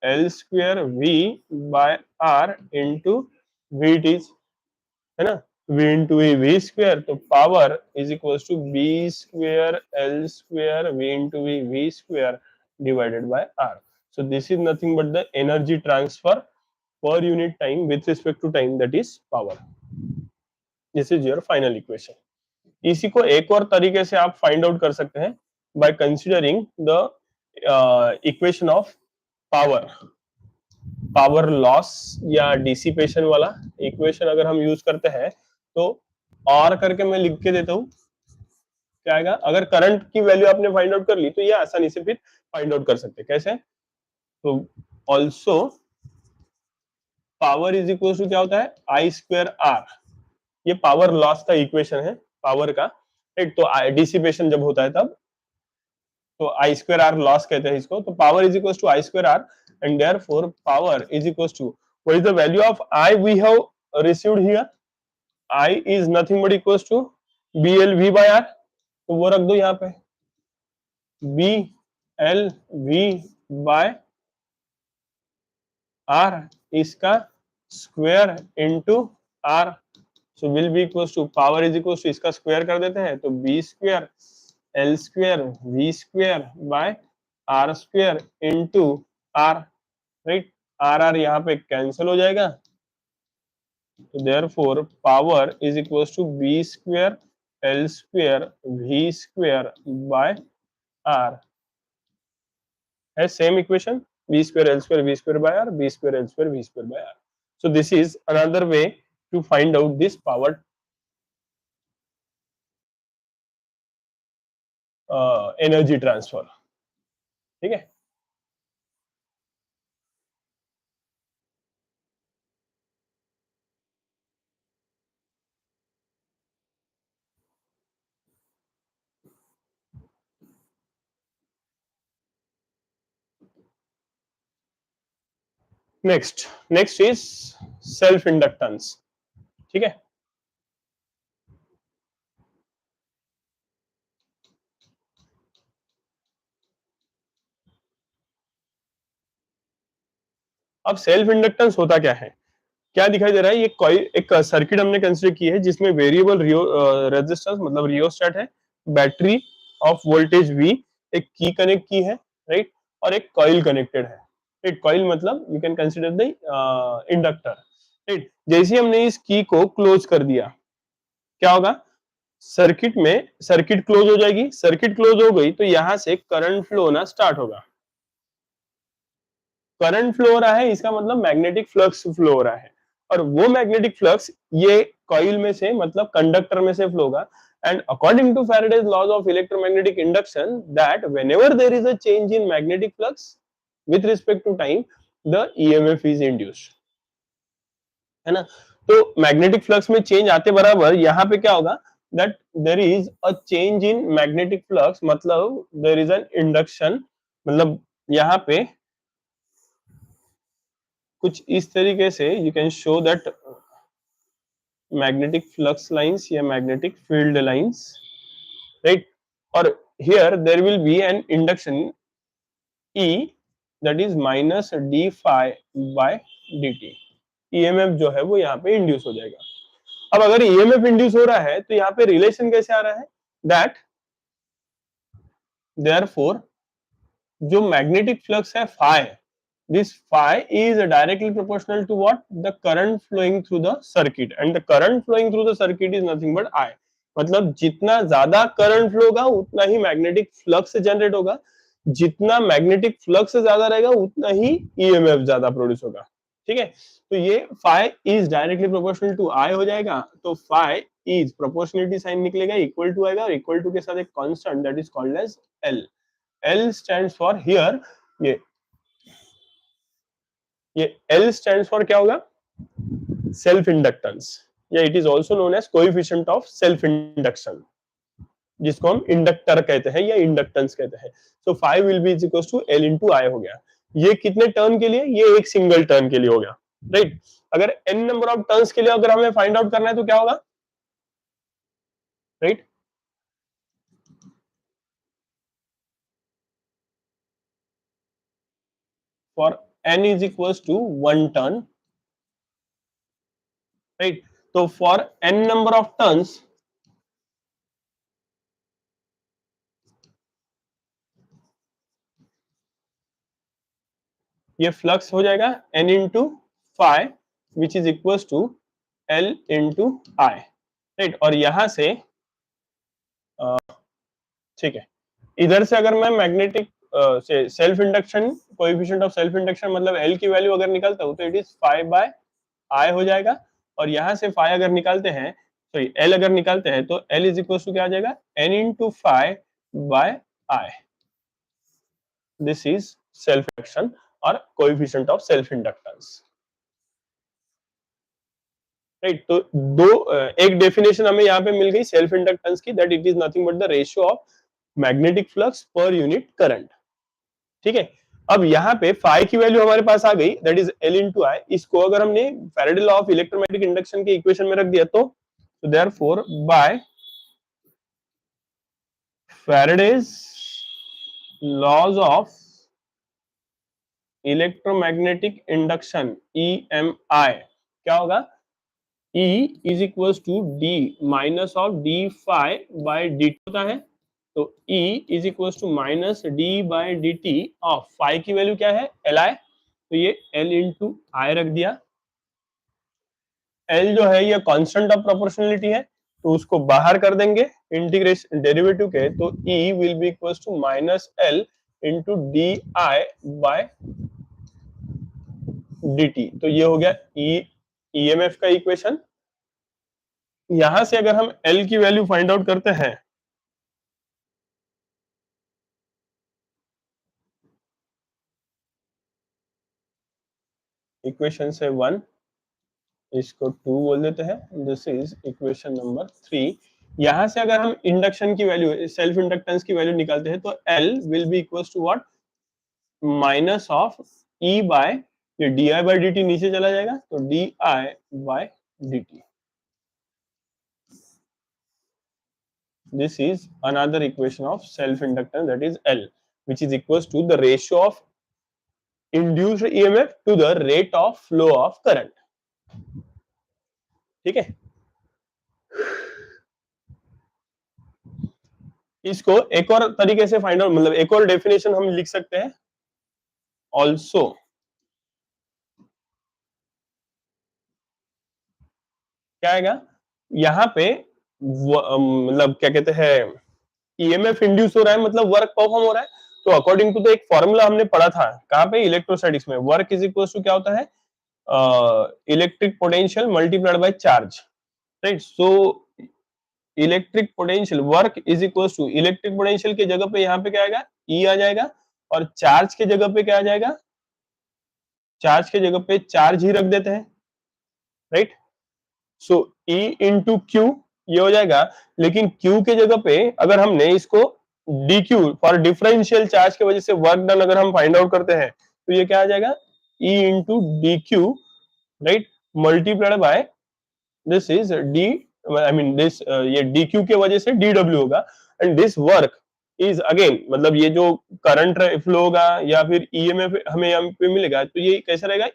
l square v by r into v it is, है ना, v into v square, तो power is equals to b square l square v into v square divided by r। So this is nothing but the energy transfer per unit time with respect to time, that is power। This is your final equation। इसी को एक और तरीके से आप find out कर सकते हैं by considering the equation of power, power loss या डिसिपेशन वाला इक्वेशन अगर हम यूज करते हैं तो और करके मैं लिख के देता हूं, क्या आएगा, अगर करंट की वैल्यू आपने फाइंड आउट कर ली तो ये आसानी से फिर फाइंड आउट कर सकते हैं, कैसे, तो also power is equal to क्या होता है, आई स्क्वायर आर, ये पावर लॉस का इक्वेशन है पावर का, राइट, तो डिसिपेशन जब होता है तब, तो आई स्क्वायर आर लॉस कहते हैं इसको, तो power is equal to I square R, and therefore power is equal to what is the value of I we have received here, I is nothing but equal to B L V by R, तो वो रख दो यहाँ पे, B L V by R इसका square into R, so will be equal to power is equal to इसका square कर देते हैं, तो B square L square V square by R square into R, right, R R यहाँ पे cancel हो जाएगा, तो therefore power is equal to B square L square V square by R, है same equation, b square l square v square by r, b square l square v square by r। So this is another way to find out this power energy transfer, ठीक है। Next is self inductance, ठीक है। अब self inductance होता क्या है, क्या दिखाई दे रहा है, ये कोई एक सर्किट हमने कंसीडर की है जिसमें वेरिएबल रेजिस्टेंस मतलब रियोस्टेट है, बैटरी ऑफ वोल्टेज V, एक की कनेक्ट की है, राइट, और एक कॉइल कनेक्टेड है, राइट। कॉइल मतलब you can consider the inductor, right. जैसे ही हमने इस की को क्लोज कर दिया, क्या होगा, सर्किट क्लोज हो जाएगी, सर्किट क्लोज हो गई तो यहां से करंट फ्लो होना स्टार्ट होगा। करंट फ्लो हो रहा है इसका मतलब मैग्नेटिक फ्लक्स फ्लो हो रहा है, और वो मैग्नेटिक फ्लक्स ये कॉइल में से मतलब कंडक्टर में से फ्लो होगा। And according to Faraday's laws of electromagnetic induction, that whenever there is a change in magnetic flux with respect to time, the EMF is induced, है ना। तो मैग्नेटिक फ्लक्स में चेंज आते बराबर यहाँ पे क्या होगा, that there is a change in magnetic flux, मतलब देर इज एन इंडक्शन, मतलब यहाँ पे कुछ इस तरीके से you can show that magnetic flux lines या मैग्नेटिक फील्ड लाइंस, राइट। और here there will be an induction E, that is minus D phi by D t, EMF जो है वो यहाँ पे इंड्यूस हो जाएगा। अब अगर ईएमएफ इंड्यूस हो रहा है तो यहाँ पे रिलेशन कैसे आ रहा है, दैट देयरफॉर जो मैग्नेटिक फ्लक्स है phi, this phi is directly proportional to what, the current flowing through the circuit, and the current flowing through the circuit is nothing but I, मतलब जितना ज्यादा करंट फ्लो होगा उतना ही magnetic flux generate होगा, जितना magnetic flux ज्यादा रहेगा उतना ही ईएमएफ ज्यादा प्रोड्यूस होगा, ठीक है। तो ये phi is directly proportional to I हो जाएगा, तो फाई इज प्रोपोर्शनलिटी साइन निकलेगा, इक्वल टू आएगा, और इक्वल टू के साथ एक constant that is called as L. L stands for here, ये L स्टैंड्स फॉर क्या होगा, सेल्फ इंडक्टेंस, या it is also known as coefficient of self induction, जिसको हम इंडक्टर कहते हैं या इंडक्टेंस कहते हैं। So 5 will be equals to L into I हो गया। ये कितने टर्न के लिए, ये एक सिंगल टर्न के लिए हो गया, राइट। अगर n नंबर ऑफ टर्न्स के लिए अगर हमें फाइंड आउट करना है तो क्या होगा, right. For n is equals to 1 turn, right. तो for n number of turns, ये फ्लक्स हो जाएगा n into five which is equals to L into I, right. और यहां से ठीक है, इधर से अगर मैं मैग्नेटिक से self induction, coefficient of self induction मतलब L की वैल्यू अगर निकालता हूं तो इट इज 5 बाय I हो जाएगा, और यहां से 5 अगर निकालते हैं, सॉरी L अगर निकालते हैं तो L इज इक्वल टू क्या आ जाएगा, n into 5 by I, this is self induction और coefficient of self inductance, right. तो एक डेफिनेशन हमें यहाँ पे मिल गई सेल्फ इंडक्टेंस की, that it is nothing but the ratio of magnetic flux per unit current, ठीक है। अब यहाँ पे फाई की वैल्यू हमारे पास आ गई, that is L into I. इसको अगर हमने Faraday law of electromagnetic induction के इक्वेशन में रख दिया तो therefore by Faraday's laws of electromagnetic induction EMI क्या होगा, E is equals to d minus of D phi by d होता है, तो E is equals to minus d by D T of phi की वैल्यू क्या है, Li, तो ये L इंटू आई रख दिया। L जो है ये कांस्टेंट ऑफ प्रोपोर्शनलिटी है, तो उसको बाहर कर देंगे इंटीग्रेशन डेरिवेटिव के, तो E will be equals to minus L into D I by D T, तो ये हो गया EMF का इक्वेशन। यहां से अगर हम L की वैल्यू फाइंड आउट करते हैं, इक्वेशन से 1, इसको 2 बोल देते हैं, दिस इज इक्वेशन नंबर 3। यहां से अगर हम इंडक्शन की वैल्यू, सेल्फ इंडक्टेंस की वैल्यू निकालते हैं तो L will be equals to what, minus of E by, ये D I by D T नीचे चला जाएगा, तो D I by D T, this is another equation of self inductance, that is L, which is equals to the ratio of induced EMF to the rate of flow of current. ठीक है, इसको एक और तरीके से find out, मतलब एक और डेफिनेशन हम लिख सकते हैं ऑल्सो। क्या आएगा यहाँ पे, मतलब क्या कहते हैं, ईएमएफ इंड्यूस हो रहा है मतलब वर्क परफॉर्म हो रहा है। तो अकॉर्डिंग टू द एक फॉर्मूला हमने पढ़ा था कहाँ पे, इलेक्ट्रोस्टैटिक्स में, वर्क इज इक्वल टू क्या होता है, electric potential multiplied by charge, right. So electric potential work is equal to electric potential के जगह पे यहाँ पे क्या आएगा, ई आ जाएगा, और चार्ज के जगह पे क्या आ जाएगा, चार्ज के जगह पे चार्ज ही रख देते हैं, राइट। सो ई इंटू क्यू ये हो जाएगा, लेकिन क्यू के जगह पे अगर हमने इसको D Q for differential charge की वजह से वर्क डन अगर हम फाइंड आउट करते हैं तो ये क्या आ जाएगा, ई into d Q, right, multiplied by this is D, I mean this, ये डी क्यू के वजह से डी डब्ल्यू होगा, and this work is again, मतलब ये जो करंट फ्लो होगा या फिर ईएमएफ हमें यहाँ पे मिलेगा, तो ये कैसा रहेगा,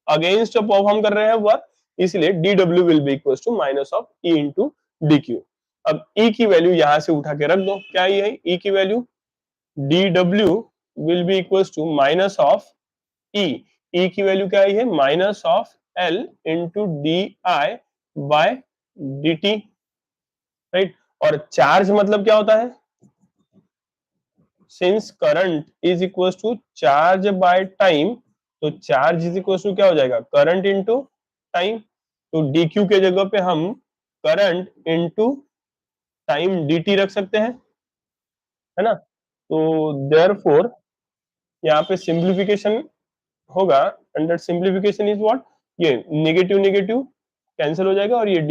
अगेंस्ट परफॉर्म कर रहे हैं वर्क, इसलिए d W will be equal to minus of E into d q. अब ई की वैल्यू यहां से उठा के रख दो, क्या ये है ई की value, D W will be equal to minus of E, E की वैल्यू क्या है, minus of L into D I by D T, right. और चार्ज मतलब क्या होता है, since current is equal to charge by time, तो charge is equal to क्या हो जाएगा, करंट इंटू टाइम। तो dq के जगह पे हम करंट इंटू टाइम dt रख सकते हैं, है ना। तो देयरफॉर यहाँ पे सिंप्लीफिकेशन होगा, and that simplification is what, ये नेगेटिव नेगेटिव कैंसिल हो जाएगा और ये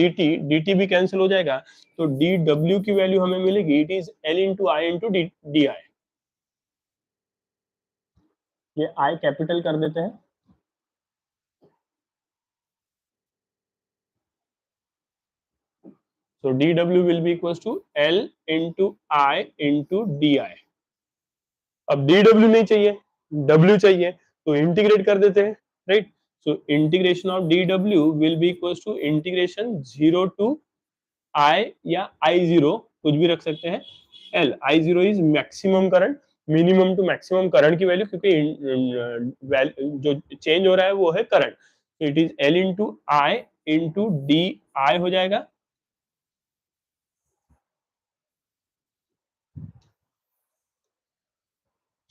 dt भी कैंसिल हो जाएगा। तो dw की वैल्यू हमें मिलेगी, it is l into I into D I. ये आई कैपिटल कर देते हैं, so dw will be equals to l into I into di। अब dw नहीं चाहिए, w चाहिए, तो इंटीग्रेट कर देते हैं, right. So integration of dw will be equals to integration 0 to I या I0 कुछ भी रख सकते हैं, l, I0 is maximum current, minimum to maximum current की वैल्यू, क्योंकि जो चेंज हो रहा है वो है करंट, तो it is l into I into D I हो जाएगा।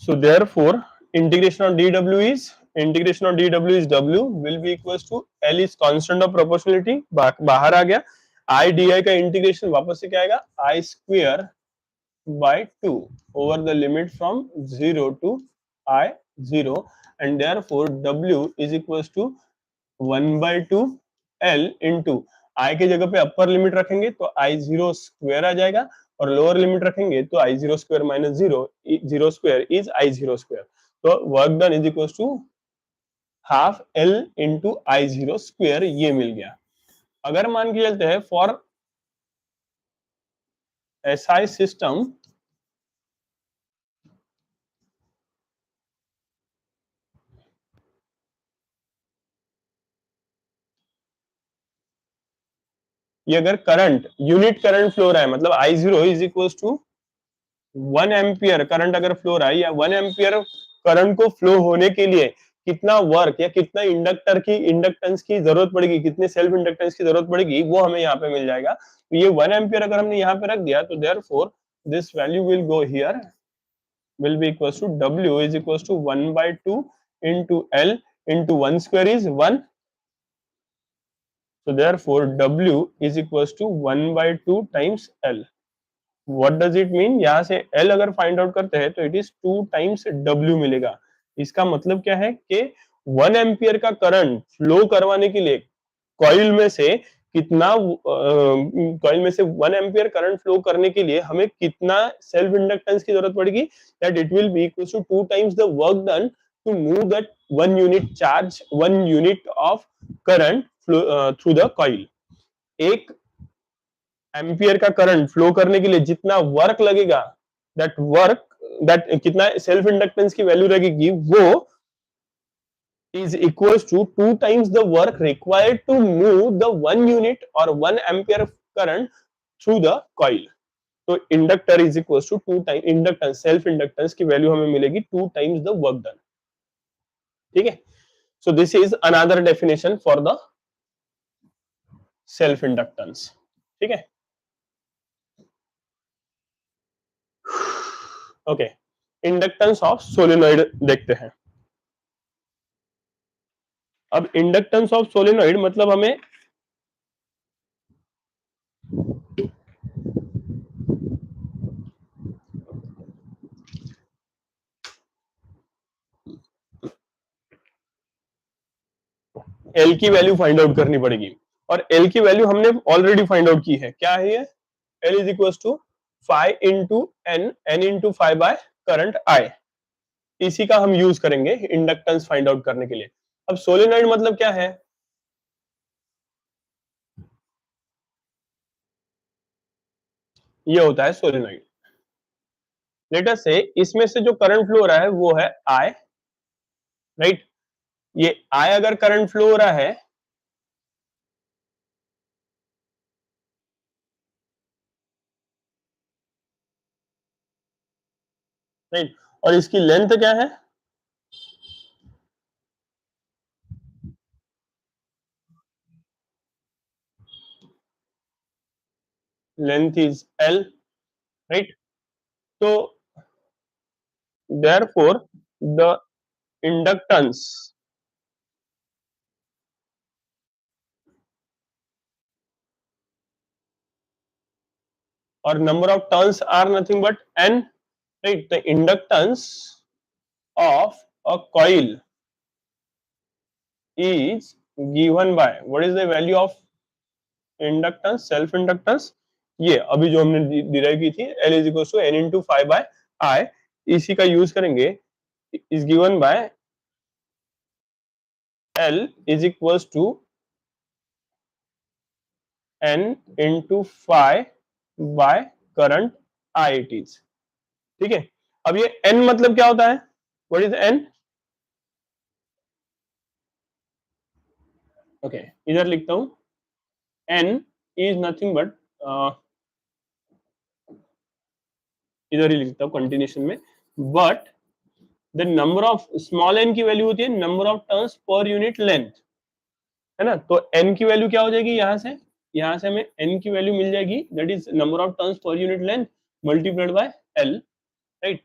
So therefore, integration of dw is w will be equals to l is constant of proportionality, बाहर आ गया, I di का इंटीग्रेशन वापस से क्या आएगा, I square by 2 over the limit from 0 to I0, and therefore w is equals to 1 by 2 l into I के जगह पे अपर लिमिट रखेंगे तो I0 स्क्वायर आ जाएगा, और लोअर लिमिट रखेंगे तो I0 square minus 0 square is I0 square. तो work done is equal to half L into I0 square, ये मिल गया। अगर मान के चलते हैं फॉर SI सिस्टम, ये अगर करंट यूनिट करंट फ्लो रहा है, मतलब I0 is equal to 1 ampere current अगर फ्लो रहा है, या 1 एम्पियर करंट को फ्लो होने के लिए कितना वर्क या कितना इंडक्टर की इंडक्टेंस की जरूरत पड़ेगी, कितने सेल्फ इंडक्टेंस की जरूरत पड़ेगी, वो हमें यहाँ पे मिल जाएगा। तो ये 1 एम्पियर अगर हमने यहाँ पे रख दिया, तो therefore this value will go here, will be equals to w is equals to 1 by 2 into l into 1 square is 1, so therefore w is equals to 1 by 2 times l। What does it mean, यहाँ से L अगर find out करते हैं तो it is 2 times W मिलेगा। इसका मतलब क्या है कि 1 एम्पियर का करंट फ्लो करवाने के लिए कॉइल में से कितना, कॉइल में से 1 एम्पियर करंट फ्लो करने के लिए हमें कितना सेल्फ इंडक्टेंस की जरूरत पड़ेगी, that it will be equal to 2 times the work done to move that 1 unit charge, 1 unit of current through the coil. एक एम्पियर का करंट फ्लो करने के लिए जितना वर्क लगेगा, दैट कितना सेल्फ इंडक्टेंस की वैल्यू लगेगी, वो is equals to 2 times the work required to move the 1 unit or 1 ampere current through the coil. तो inductor is equal to 2 time inductance, self inductance की वैल्यू हमें मिलेगी 2 times the work done. ठीक है. So this is another definition for the self inductance. ठीक है. Okay. Inductance of solenoid देखते हैं. अब इंडक्टेंस ऑफ सोलेनॉइड मतलब हमें एल की वैल्यू फाइंड आउट करनी पड़ेगी. और एल की वैल्यू हमने ऑलरेडी फाइंड आउट की है. क्या है ये? L is equal to 5 into N, N into 5 by current I. इसी का हम यूज करेंगे इंडक्टेंस फाइंड आउट करने के लिए. अब सोलेनॉइड मतलब क्या है? ये होता है सोलेनॉइड. लेट अस से इसमें से जो करंट फ्लो हो रहा है वो है आई. राइट. ये आई अगर करंट फ्लो हो रहा है राइट, और इसकी लेंथ क्या है? Length is L. राइट. तो देयरफॉर द इंडक्टेंस और number of turns are nothing but n. Right. The inductance of a coil is given by what is the value of inductance, self inductance. ये अभी जो हमने derive की थी L is equals to n into 5 by I. इसी का use करेंगे. is given by L is equals to n into 5 by current I it is. ठीक है. अब ये n मतलब क्या होता है? What is n? ओके. इधर लिखता हूं. n is nothing but इधर ही लिखता हूं कंटिन्यूशन में. But the number of small n की वैल्यू होती है नंबर ऑफ टर्न्स पर यूनिट लेंथ. है ना. तो n की वैल्यू क्या हो जाएगी? यहां से हमें n की वैल्यू मिल जाएगी that is number of turns पर unit length multiplied by l. Right.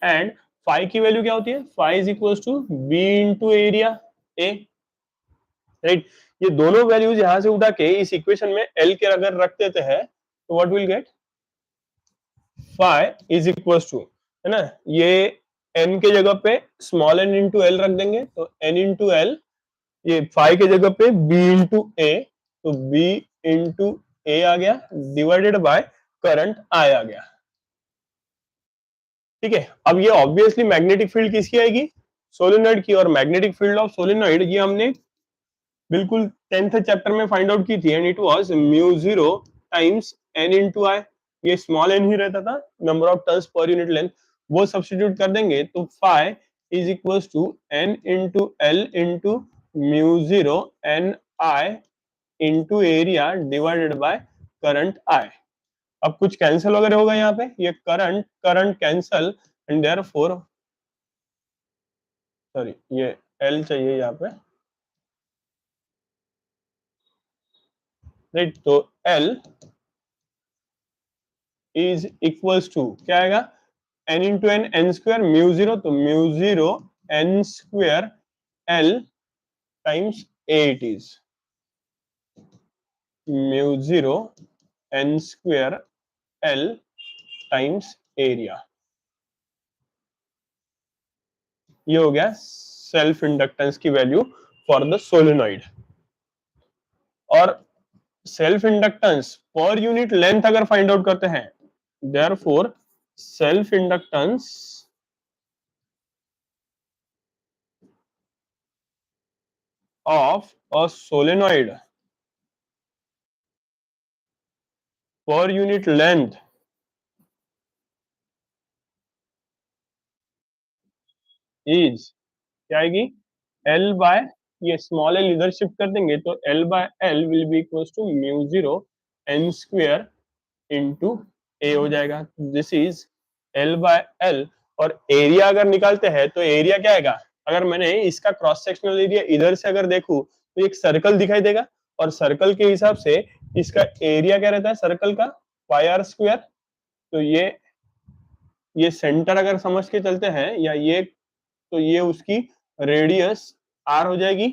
And phi की वैल्यू क्या होती है? Phi is equals to b into area A. Right. ये दोनों वैल्यूज यहां से उठा के इस इक्वेशन में l के अगर रख देते हैं तो what will get? Phi is equal to, है ना, ये n के जगह पे स्मॉल n इंटू एल रख देंगे तो n इंटू एल, ये फाई के जगह पे b इंटू ए, तो b इंटू ए आ गया डिवाइडेड बाय करंट आई आ गया. ठीक है. अब ये ऑब्वियसली मैग्नेटिक फील्ड किसकी आएगी? सोलेनॉइड की. और मैग्नेटिक फील्ड ऑफ सोलेनॉइड ये हमने बिल्कुल 10th चैप्टर में फाइंड आउट की थी and it was mu 0 times n into I. ये स्मॉल n ही रहता था नंबर ऑफ टर्न्स पर यूनिट लेंथ. वो सब्स्टिट्यूट कर देंगे तो phi is equals to n into L into mu 0 N I into area divided by current I. अब कुछ कैंसिल वगैरह होगा यहाँ पे. ये current current cancel and therefore sorry ये एल चाहिए यहाँ पे. राइट. तो एल इज इक्वल्स टू क्या आएगा? n into N N square mu 0, तो mu 0 N square L times A it is mu 0 N square L times area. ये हो गया सेल्फ इंडक्टेंस की वैल्यू फॉर द सोलेनॉइड. और self inductance per unit length अगर फाइंड आउट करते हैं therefore self inductance of a solenoid per unit length is क्या आएगी, एल बाय, ये स्मॉल एल इधर शिफ्ट कर देंगे तो L by L will be equal to mu zero N square into A हो जाएगा। This is L by L. और एरिया अगर निकालते हैं तो एरिया क्या आएगा, अगर मैंने इसका क्रॉस सेक्शनल एरिया इधर से अगर देखूं तो एक सर्कल दिखाई देगा, और सर्कल के हिसाब से इसका एरिया क्या रहता है सर्कल का, पाई आर स्क्वायर। तो ये सेंटर अगर समझ के चलते हैं या ये, तो ये उसकी रेडियस आर हो जाएगी,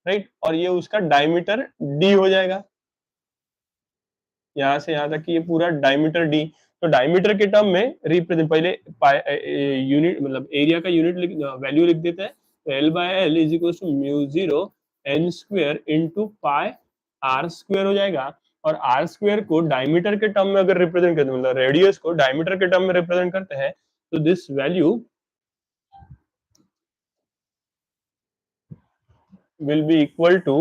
राइट, और ये उसका डायमीटर डी हो जाएगा। यहाँ से यहाँ तक कि ये पूरा डायमीटर डी। तो डायमीटर के टर्म में रिप्रेजेंट, पहले यूनिट मतलब एरिया का यूनिट वैल्यू लिख देते हैं। तो L by L is equal to mu zero N square into pi R square हो जाएगा। और आर स्क्वेयर को डायमीटर के टर्म में अगर रिप्रेजेंट करते हैं, मतलब रेडियस को डायमीटर के टर्म में रिप्रेजेंट करते हैं, तो this value will be equal to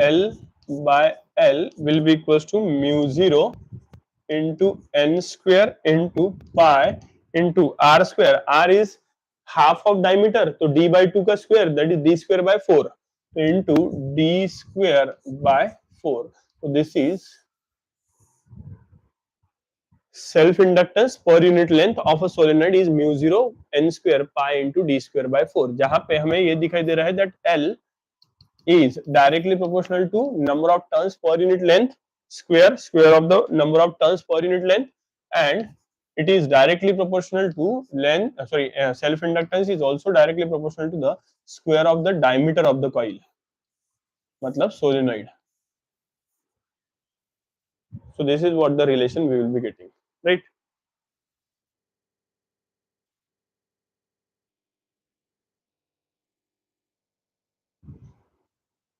L by L will be equals to mu zero into n square into pi into r square. R is half of diameter, तो d by 2 का square, that is d square by 4 into d square by 4. So this is self inductance per unit length of a solenoid is mu zero n square pi into d square by 4. जहां पे हमें ये दिखाई दे रहा है that L is directly proportional to number of turns per unit length, square of the number of turns per unit length, and it is directly proportional to length, self inductance is also directly proportional to the square of the diameter of the coil, मतलब solenoid. So this is what the relation we will be getting, right?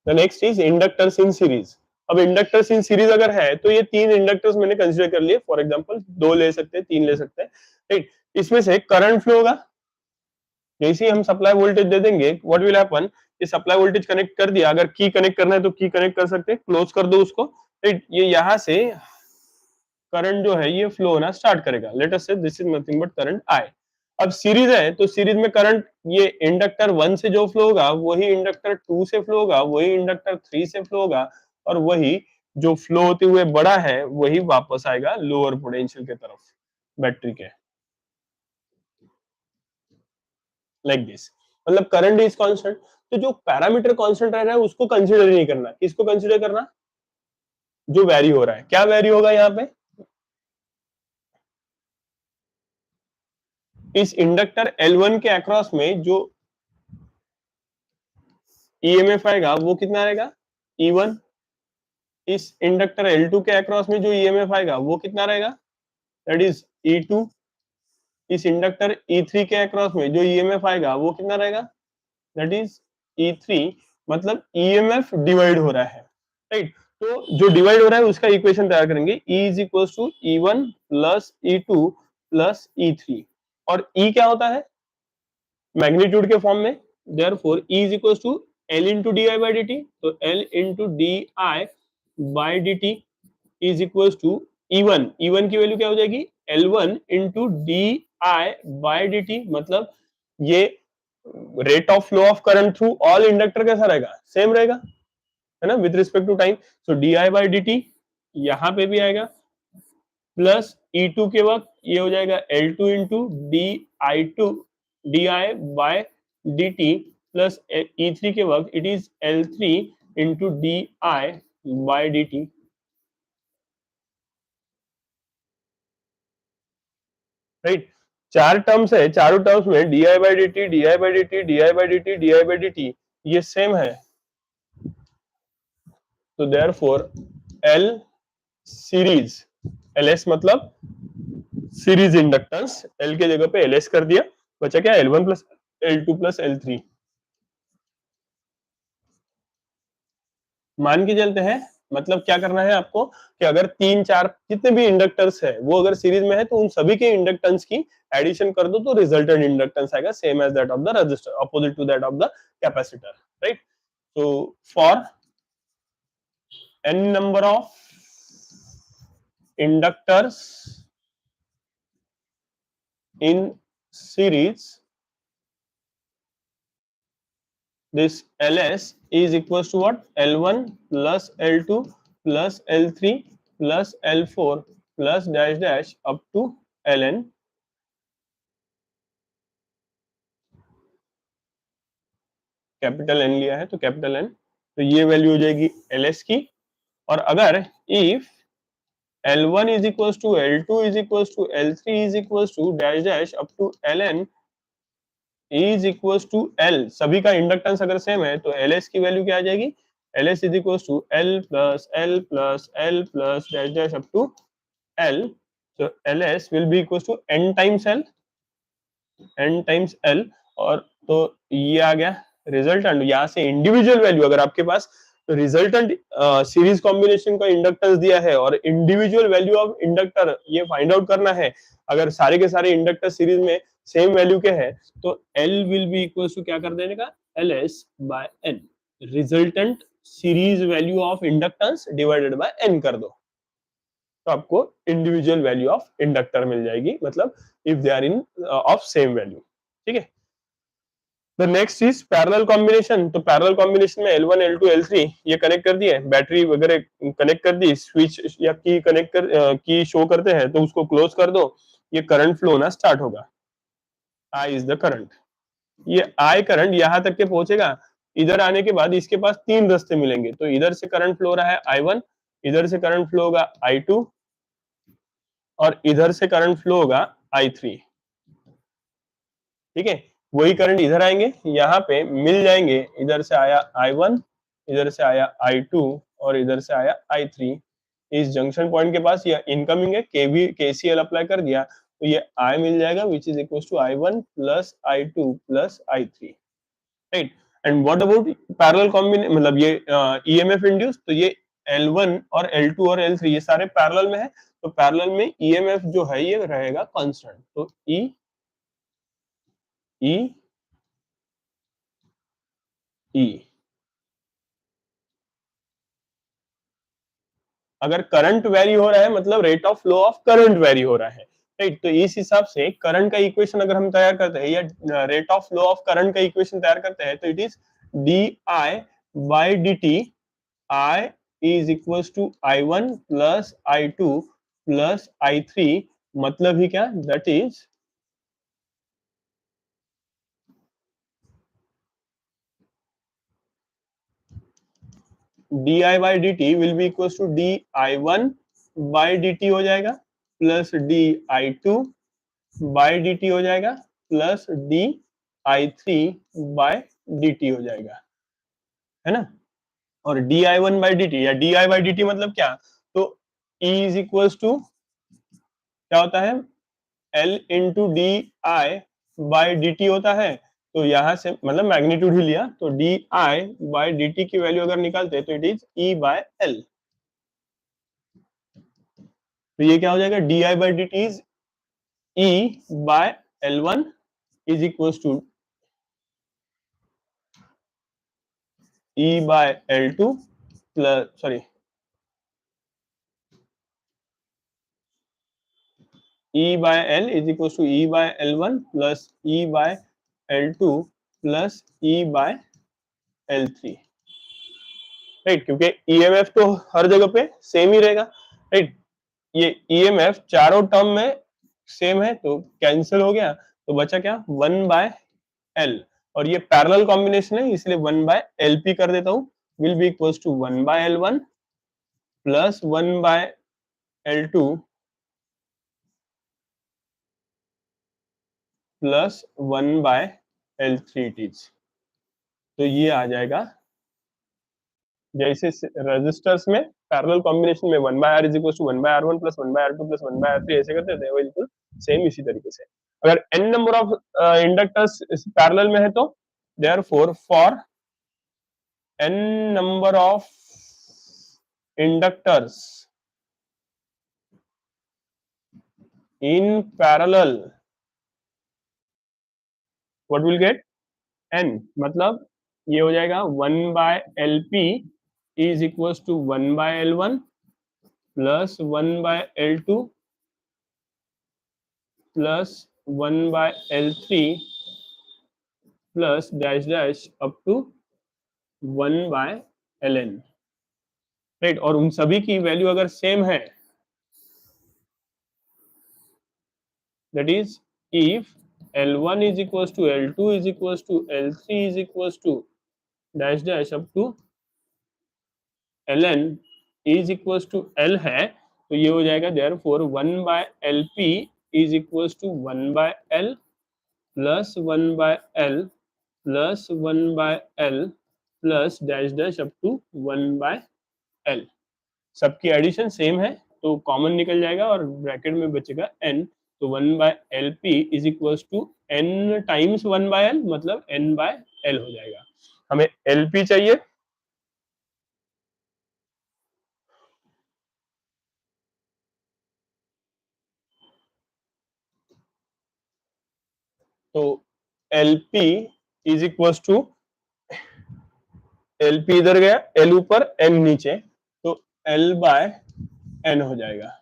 The next is inductors in series. अब inductors in series अगर है तो ये तीन inductors मैंने consider कर लिए, फॉर एग्जांपल दो ले सकते हैं, तीन ले सकते हैं, राइट। इसमें से करंट फ्लो होगा, जैसे ही हम सप्लाई वोल्टेज दे देंगे व्हाट विल हैपन, ये सप्लाई वोल्टेज कनेक्ट कर दिया, अगर की कनेक्ट करना है तो की कनेक्ट कर सकते हैं, क्लोज कर दो उसको, राइट। ये यहाँ से करंट जो है ये फ्लो होना स्टार्ट करेगा, लेट अस से this is nothing but current I. अब सीरीज है तो सीरीज में करंट ये इंडक्टर 1 से जो फ्लो होगा वही इंडक्टर 2 से फ्लो होगा, वही इंडक्टर 3 से फ्लो होगा, और वही जो फ्लो होते हुए बड़ा है वही वापस आएगा लोअर पोटेंशियल के तरफ बैटरी के, लाइक दिस। मतलब करंट इज कांस्टेंट, तो जो पैरामीटर कांस्टेंट रह रहा है उसको कंसीडर नहीं करना, किसको कंसीडर करना, जो वैरी हो रहा है। क्या वैरी होगा यहाँ पे, इस इंडक्टर L1 के अक्रॉस में जो ईएमएफ आएगा वो कितना आएगा, E1। इस इंडक्टर L2 के अक्रॉस में जो ईएमएफ आएगा वो कितना रहेगा, दैट इज E2। इस इंडक्टर E3 के अक्रॉस में जो ईएमएफ आएगा वो कितना रहेगा, दैट इज E3। मतलब ईएमएफ डिवाइड हो रहा है, राइट। तो जो डिवाइड हो रहा है उसका इक्वेशन तैयार करेंगे, E is equal to E1 plus E2 plus E3। और E क्या होता है, मैग्नीट्यूड के फॉर्म में, therefore E is equal to L into D I by D T. तो L into D I by D T is equal to E1। E1 की value क्या हो जाएगी, L1 into D I by D T. मतलब ये rate of flow of current through all inductor कैसा रहेगा, same रहेगा, है ना, with respect to time. So D I by D T यहाँ पे भी आएगा, प्लस E2 के वक्त ये हो जाएगा L2 into D I to D I by D T, plus E3 के वक्त it is L3 into D I by D T, right. चार टर्म्स है, चारों टर्म्स में D I by D T, D I by D T, D I by D T, D I by D T ये same है। तो therefore L series, LS मतलब series inductance, L के जगह पे LS कर दिया, बचा क्या, L1 plus L2 plus L3। मान के चलते हैं, मतलब क्या करना है आपको कि अगर तीन चार जितने भी इंडक्टर्स है वो अगर सीरीज में है तो उन सभी के इंडक्टेंस की एडिशन कर दो तो रिजल्टेंट इंडक्टेंस आएगा same as that of the resistor, opposite to that of the capacitor, right. so for n number of inductors in series, this ls is equals to what? L1 plus L2 plus L3 plus L4 plus dash dash up to Ln। Capital N लिया है तो capital N, तो ये value हो जाएगी ls की। और अगर if L1 is equals to L2 is equals to L3 is equals to dash dash up to Ln is equals to L, सभी का इंडक्टेंस अगर सेम है तो Ls की वैल्यू क्या आ जाएगी? Ls is equals to L plus L plus L plus dash dash up to L, so Ls will be equals to n times L, n times L। और तो ये आ गया रिजल्टेंट। यहाँ से इंडिविजुअल वैल्यू अगर आपके पास रिजल्टेंट सीरीज कॉम्बिनेशन का इंडक्टेंस दिया है और इंडिविजुअल वैल्यू ऑफ इंडक्टर ये फाइंड आउट करना है, अगर सारे के सारे इंडक्टर सीरीज में सेम वैल्यू के हैं तो L will be equal to क्या कर देने का? Ls by n, resultant series value of inductance divided by n कर दो, तो आपको इंडिविजुअल वैल्यू ऑफ इंडक्टर मिल जाएगी, मतलब if they are in of same value. ठीक है। The next is parallel combination. तो पैरेलल कॉम्बिनेशन में L1 L2 L3 ये कनेक्ट कर दिए, बैटरी वगैरह कनेक्ट कर दी, स्विच या की कनेक्ट कर की शो करते हैं तो उसको क्लोज कर दो, ये करंट फ्लो होना स्टार्ट होगा। I is the current. ये I करंट यहां तक के पहुंचेगा, इधर आने के बाद इसके पास तीन रास्ते मिलेंगे, तो इधर से करंट फ्लो हो रहा है I1, इधर से करंट फ्लो होगा I2 और इधर से करंट फ्लो होगा I3। ठीक है, वही करंट इधर आएंगे, यहाँ पे मिल जाएंगे, इधर से आया I1, इधर से आया I2 और इधर से आया I3। इस जंक्शन पॉइंट के पास ये इनकमिंग है, KCL अप्लाई कर दिया तो ये I मिल जाएगा which is equal to I1 plus I2 plus I3, right. And what about parallel combination, मतलब ये EMF इंड्यूस, तो ये L1 और L2 और L3 ये सारे पैरेलल में है, तो पैरेलल में EMF जो है ये रहेगा कांस्टेंट, तो E अगर करंट वेरी हो रहा है मतलब rate of flow of current very हो रहा है, राइट। तो इस हिसाब से करंट का इक्वेशन अगर हम तैयार करते हैं या rate of flow of current का इक्वेशन तैयार करते हैं तो it is di by dt। I is equals to I1 plus I2 plus I3, मतलब ही क्या? That is di by dt will be equals to di1 by dt हो जाएगा प्लस di2 by dt हो जाएगा प्लस di3 by dt हो जाएगा, है ना। और di1 by dt या di by dt मतलब क्या? तो E is equals to क्या होता है? L into di by dt होता है, तो यहां से मतलब मैग्नीट्यूड ही लिया तो di by dt की वैल्यू अगर निकालते तो it is E by L। तो ये क्या हो जाएगा? di by dt is E by L1 is equals to E by L2 plus sorry E by L is equals to E by L1 plus E by L2 plus E by L3, right. क्योंकि EMF तो हर जगह पे same ही रहेगा, right. ये EMF चारों term में same है तो कैंसिल हो गया, तो बचा क्या? 1 बाय L। और ये पैरेलल कॉम्बिनेशन है इसलिए 1 बाय LP कर देता हूं, will be equals to 1 by L1 plus 1 by L2 plus 1 by L3 it is. तो ये आ जाएगा, जैसे रेजिस्टर्स में पैरेलल कॉम्बिनेशन में 1 by R is equal to 1 by R1 plus 1 by R2 plus 1 by R3 ऐसे करते थे, बिल्कुल सेम इसी तरीके से। अगर n number of inductors parallel में है तो therefore for n number of inductors in parallel, what will get? n, मतलब ये हो जाएगा 1 by LP is equals to 1 by L1 plus 1 by L2 plus 1/L3 plus dash dash up to 1/Ln, right. और उन सभी की value अगर same है, that is if L1 is equals to L2 is equals to L3 is equals to dash dash up to Ln is equals to L है, तो ये हो जाएगा therefore 1/LP is equals to 1/L plus 1/L plus 1/L plus dash dash up to 1/L। सबकी addition same है तो common निकल जाएगा और ब्रैकेट में बचेगा n। तो 1/LP is equals to n times 1/L, मतलब n/L हो जाएगा। हमें LP चाहिए, तो LP is equals to LP इधर गया, L ऊपर n नीचे, तो L/n हो जाएगा।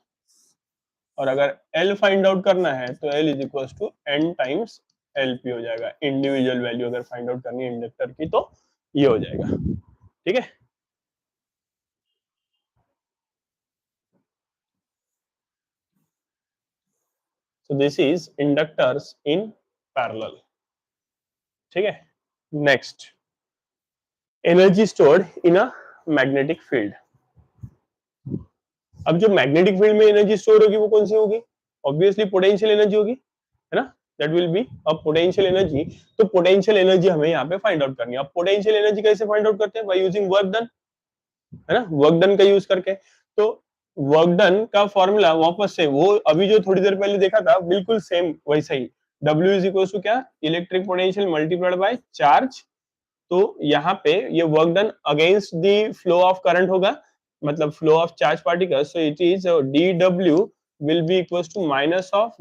और अगर L फाइंड आउट करना है तो L is equals to n times LP हो जाएगा। इंडिविजुअल वैल्यू अगर फाइंड आउट करनी है इंडक्टर की तो ये हो जाएगा, ठीक है। So this is inductors in parallel, ठीक है। Next, energy stored in a magnetic field. अब जो मैग्नेटिक फील्ड में एनर्जी स्टोर होगी वो कौन सी होगी? ऑब्वियसली पोटेंशियल एनर्जी होगी, है ना। That will be a potential energy. तो पोटेंशियल एनर्जी हमें यहाँ पे फाइंड आउट करनी है। अब पोटेंशियल एनर्जी कैसे फाइंड आउट करते हैं? बाय यूजिंग वर्क डन, है ना, वर्क डन का यूज करके। तो वर्क डन का फॉर्मूला वापस से वो अभी जो थोड़ी देर पहले देखा था बिल्कुल सेम वैसा ही। W इज इक्वल टू क्या? Electric potential multiplied by charge. तो यहाँ पे ये work done against the flow of current होगा, मतलब flow of charge particles. So it is dw will be equals to minus of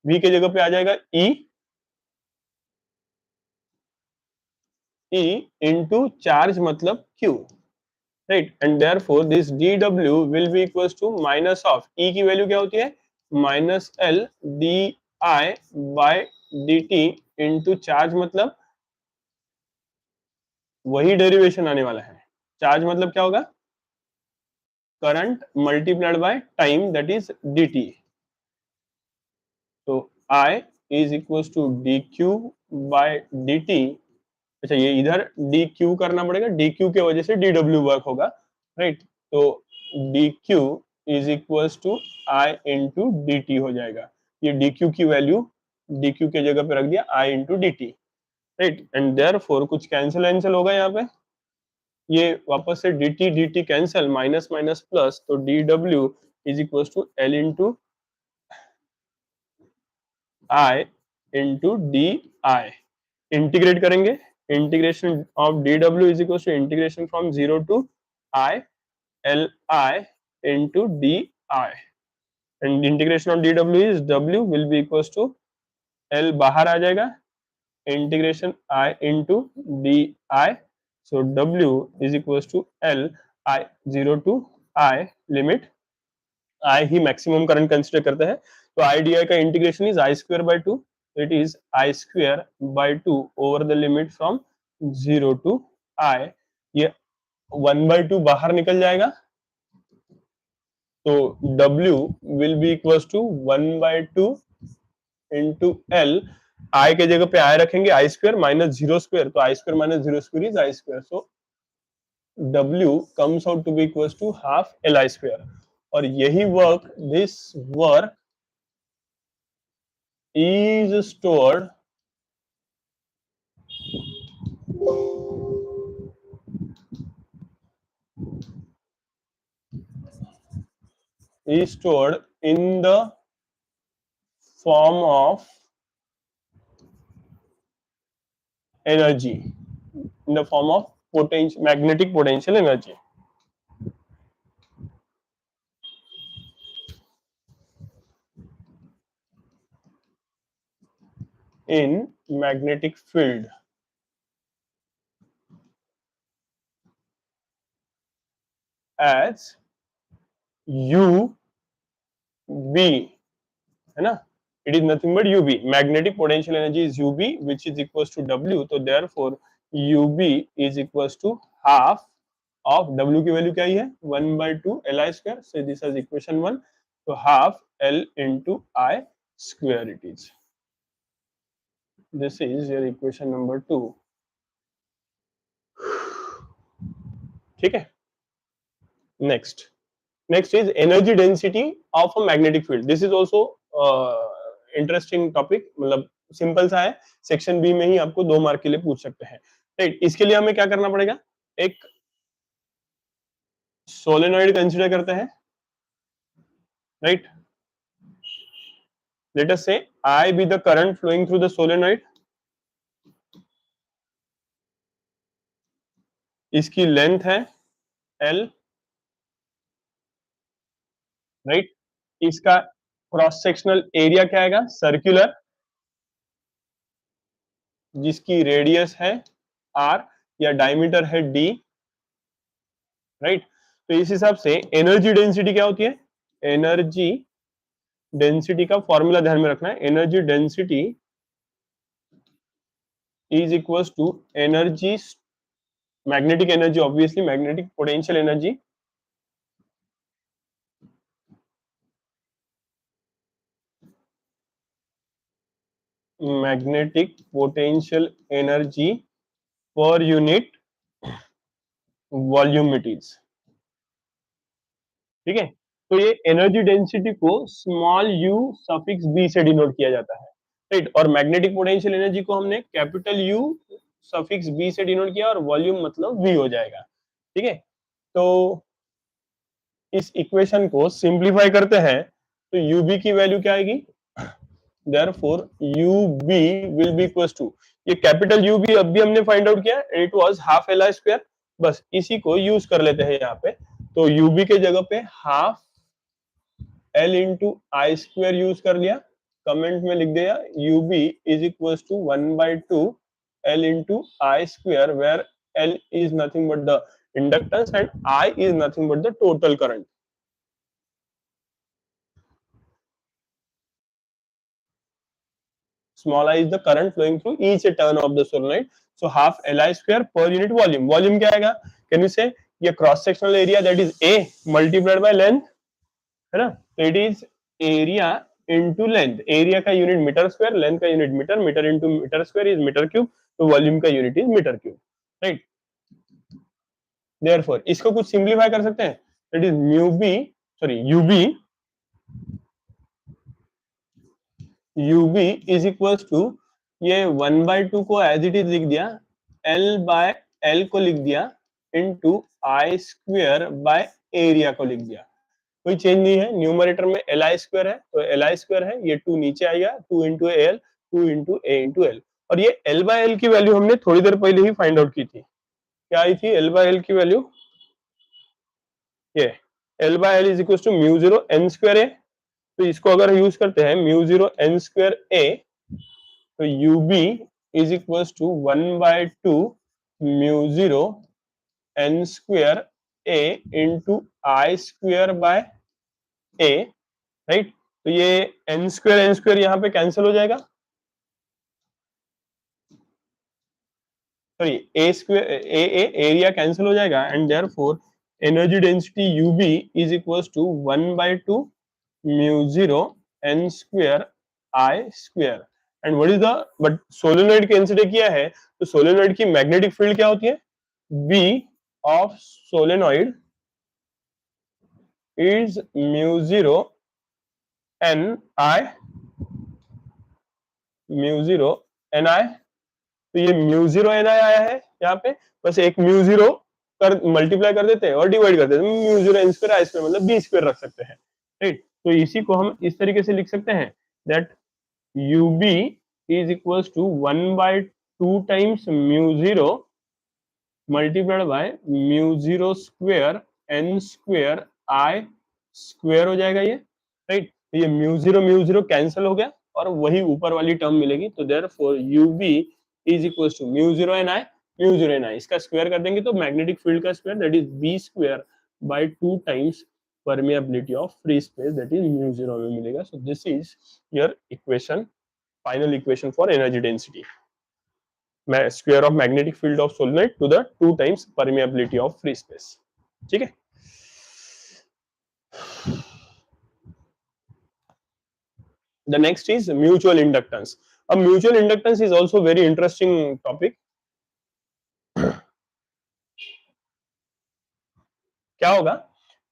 v के जगह पे आ जाएगा e इनटू चार्ज मतलब q, right. And therefore this dw will be equals to minus of e की value क्या होती है? Minus l di by dt into charge, मतलब वही डेरिवेशन आने वाला है। चार्ज मतलब क्या होगा? Current multiplied by time, that is dt। तो I is equal to dq by dt। अच्छा, ये इधर dq करना पड़ेगा, dq के वजह से dw वर्क होगा, राइट। तो dq is equal to I into dt हो जाएगा। ये dq की वैल्यू dq के जगह पे रख दिया I into dt, right. And therefore कुछ कैंसिल होगा यहाँ पे, ये वापस से dt cancel, minus minus plus, तो dw is equal to l into I into D I. Integrate करेंगे, integration of dw is equal to integration from 0 to I L I into D I. And integration of dw is w will be equal to l बाहर आ जाएगा, integration I into D I. So w is equal to l I 0 to I limit I ही maximum current consider करते हैं। तो I D I का integration is I square by two, it is I square by two over the limit from 0 to I। ये 1/2 बाहर निकल जाएगा, तो W will be equal to 1/2 into L। I के जगह पे I रखेंगे, I square minus zero square, तो I square minus zero square is I square. So W comes out to be equals to half Li square। और यही work, this work is stored in the form of energy, in the form of potential, magnetic potential energy। In magnetic field as u v, है ना। it is nothing but UB. Magnetic potential energy is UB, which is equals to W. So therefore UB is equals to half of W की value क्या ही है 1/2 Li square. So this is equation 1. So half L into I square it is. This is your equation number 2. ठीक है. Next is energy density of a magnetic field. This is also interesting topic. मतलब simple सा है, section B में ही आपको 2 mark के लिए पूछ सकते हैं. राइट, इसके लिए हमें क्या करना पड़ेगा, एक सोलेनॉइड कंसीडर करते हैं. राइट, लेट अस से I be the current flowing through the solenoid. इसकी लेंथ है L. राइट, इसका क्रॉस सेक्शनल एरिया क्या आएगा, सर्कुलर, जिसकी रेडियस है R या डायमीटर है D. राइट, तो इस हिसाब से एनर्जी डेंसिटी क्या होती है, एनर्जी डेंसिटी का फॉर्मूला ध्यान में रखना है. Energy density is equals to energy, magnetic energy, obviously magnetic potential energy magnetic potential energy per unit volume it is. ठीक है, तो ये एनर्जी डेंसिटी को स्मॉल यू सफिक्स बी से डिनोट किया जाता है. राइट, और मैग्नेटिक पोटेंशियल एनर्जी को हमने कैपिटल यू सफिक्स बी से डिनोट किया और वॉल्यूम मतलब वी हो जाएगा. ठीक है, तो इस इक्वेशन को सिंप्लीफाई करते हैं तो यूबी की वैल्यू क्या आएगी, therefore U B will be equals to, ये कैपिटल यूबी अभी हमने फाइंड आउट किया, it was half L I square. बस इसी को यूज कर लेते हैं यहाँ पे. तो यूबी के जगह पे half L into I square use कर लिया, कमेंट में लिख दिया U B is equals to 1/2 L into I square, where L is nothing but the inductance and I is nothing but the total current. Small I is the current flowing through each turn of the solenoid. So half Li square per unit volume. Volume क्या आएगा? Can you say ये cross sectional area that is A multiplied by length, है ना? So it is area into length. Area का unit meter square, length का unit meter, meter into meter square is meter cube. तो volume का unit is meter cube. Right? Therefore इसको कुछ simplify कर सकते हैं. That is mu b, sorry UB is equals to, ये 1/2 को एज इट इज लिख दिया, L को लिख दिया into I square by area को लिख दिया. कोई चेंज नहीं है, न्यूमरेटर में Li स्क्वायर है तो Li स्क्वायर है, ये 2 नीचे आएगा, 2 into L, 2 into A into L. और ये L/L की वैल्यू हमने थोड़ी देर पहले ही फाइंड आउट की थी. क्या आई थी L/L की वैल्यू, ये L/L is equal to mu 0 n square A. तो इसको अगर यूज करते हैं म्यू 0 n स्क्वायर ए, तो UB is equal to 1/2 mu 0 n square A into I square by A. Right, तो ये n स्क्वायर यहाँ पे कैंसिल हो जाएगा, sorry A square A area cancel हो जाएगा, and therefore energy density UB is equal to 1/2 mu 0 n square I square. And what is the, but solenoid consider किया है तो सोलेनॉइड की मैग्नेटिक फील्ड क्या होती है, B of solenoid is mu 0 n I, mu 0 n I. तो ये mu 0 n I आया है यहाँ पे, बस एक mu 0 कर मल्टीप्लाई कर देते हैं और डिवाइड कर देते हैं, mu 0 n square I square मतलब B स्क्वायर रख सकते हैं. राइट, तो इसी को हम इस तरीके से लिख सकते हैं that UB is equals to 1/2 times mu 0 multiplied by mu 0 square n square I square हो जाएगा ये. राइट, तो ये mu 0 कैंसिल हो गया और वही ऊपर वाली टर्म मिलेगी. तो therefore UB is equals to mu 0 n I, इसका स्क्वायर कर देंगे तो मैग्नेटिक फील्ड का square that is B square by 2 times permeability of free space, that is mu 0 हमें मिलेगा. So this is your equation, final equation for energy density. Square of magnetic field of solenoid to the 2 times permeability of free space. ठीक है. The next is mutual inductance. A mutual inductance is also very interesting topic. क्या होगा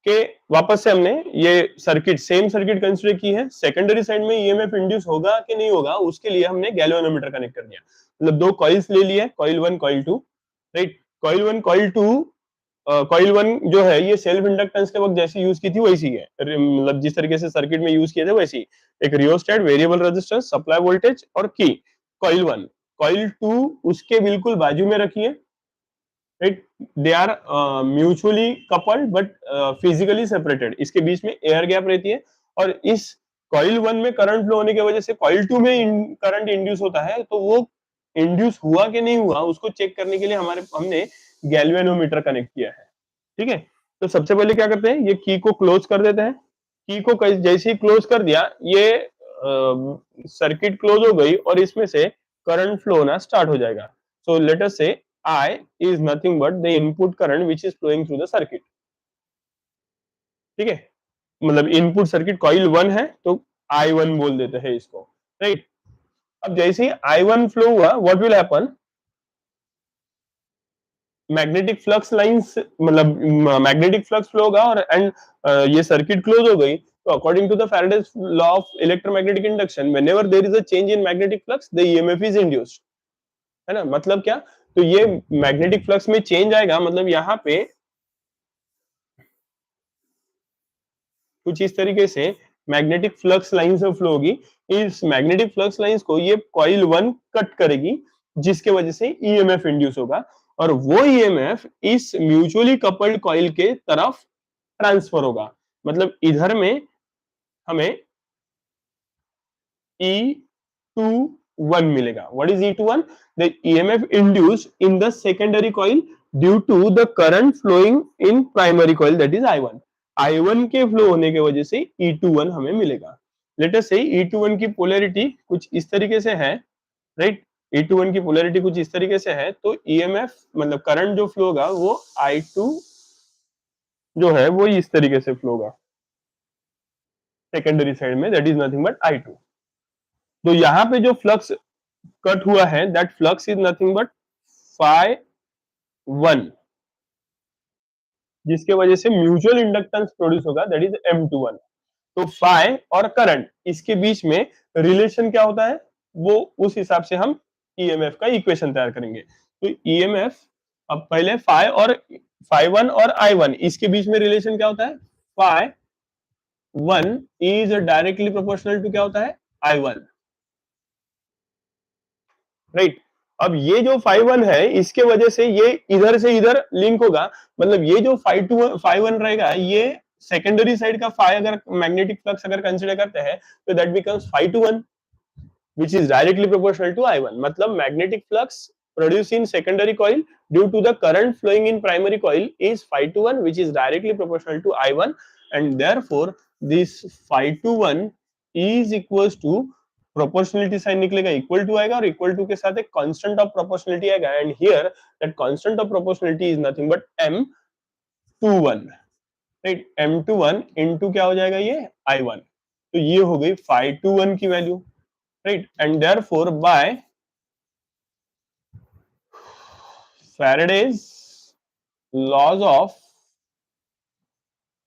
कि वापस से हमने ये circuit, same circuit consider की है. सेकेंडरी साइड में ईएमएफ इंड्यूस होगा कि नहीं होगा, उसके लिए हमने गैल्वेनोमीटर कनेक्ट कर दिया. मतलब दो कॉइल्स ले लिए, coil 1 coil 2, right. Coil 1 coil 2, coil 1 जो है ये सेल्फ इंडक्टेंस के वक्त जैसे यूज की थी वैसी है, मतलब जिस तरीके से सर्किट में यूज किए थे वैसी. एक rheostat, variable resistance, supply voltage और की. कॉइल 1, कॉइल 2 उसके बिल्कुल बाजू में रखिए, right. They are mutually coupled but physically separated. इसके बीच में एयर गैप रहती है. और इस कॉइल 1 में करंट फ्लो होने की वजह से कॉइल 2 में करंट इंड्यूस होता है. तो वो इंड्यूस हुआ कि नहीं हुआ उसको चेक करने के लिए हमने गैल्वेनोमीटर कनेक्ट किया है. ठीक है. तो सबसे पहले क्या करते हैं, ये की को क्लोज कर देते हैं. की को जैसे ही क्लोज कर दिया, ये सर्किट क्लोज हो गई और इसमें से करंट फ्लो होना स्टार्ट हो जाएगा. सो लेट अस से I is nothing but the input current which is flowing through the circuit. ठीक है. मतलब इनपुट सर्किट कॉइल 1 है तो I1 बोल देते हैं इसको, राइट. अब जैसे ही I1 फ्लो हुआ, what will happen, magnetic flux lines, मतलब मैग्नेटिक फ्लक्स फ्लो होगा और ये सर्किट क्लोज हो गई. तो according to the Faraday's law of electromagnetic induction, whenever there is a change in magnetic flux the EMF is induced. है ना. मतलब क्या, तो ये मैग्नेटिक फ्लक्स में चेंज आएगा, मतलब यहाँ पे कुछ इस तरीके से मैग्नेटिक फ्लक्स लाइन से फ्लो होगी. इस मैग्नेटिक फ्लक्स लाइंस को ये कॉइल 1 कट करेगी, जिसके वजह से ईएमएफ इंड्यूस होगा. और वो ईएमएफ इस म्यूचुअली कपल्ड कॉइल के तरफ ट्रांसफर होगा. मतलब इधर में हमें E21 मिलेगा. What is E21? The EMF induced in the secondary coil due to the current flowing in primary coil, that is I1. I1 के फ्लो होने की वजह से E21 हमें मिलेगा. लेट अस से E21 की पोलैरिटी कुछ इस तरीके से है, राइट. E21 की पोलैरिटी कुछ इस तरीके से है. तो ईएमएफ मतलब करंट जो फ्लो होगा वो I2 जो है वो इस तरीके से फ्लो होगा सेकेंडरी साइड में, that is nothing but I2. तो यहाँ पे जो फ्लक्स कट हुआ है, that flux is nothing but phi 1, जिसके वजह से म्यूचुअल इंडक्टेंस प्रोड्यूस होगा, दैट इज M21. तो phi और करंट इसके बीच में रिलेशन क्या होता है, वो उस हिसाब से हम ईएमएफ का इक्वेशन तैयार करेंगे. तो ईएमएफ, अब पहले phi 1 और I1 इसके बीच में रिलेशन क्या होता है, phi 1 इज डायरेक्टली प्रोपोर्शनल टू क्या होता है, I1, राइट. अब ये जो phi 1 है इसके वजह से ये इधर से इधर लिंक होगा. मतलब ये जो phi 1 रहेगा, ये सेकेंडरी साइड का phi अगर मैग्नेटिक फ्लक्स अगर कंसीडर करते हैं तो that becomes phi 21 which is directly proportional to I1. मतलब magnetic flux produced in secondary coil due to the current flowing in primary coil is phi 21 which is directly proportional to I1, and therefore this phi 21 is equals to proportionality sign निकलेगा, equal to आएगा और equal to के साथ एक constant of proportionality आएगा. And here that constant of proportionality is nothing but M21, right. M21 into क्या हो जाएगा, ये I1. तो ये हो गई phi 21 की value, right. And therefore by Faraday's laws of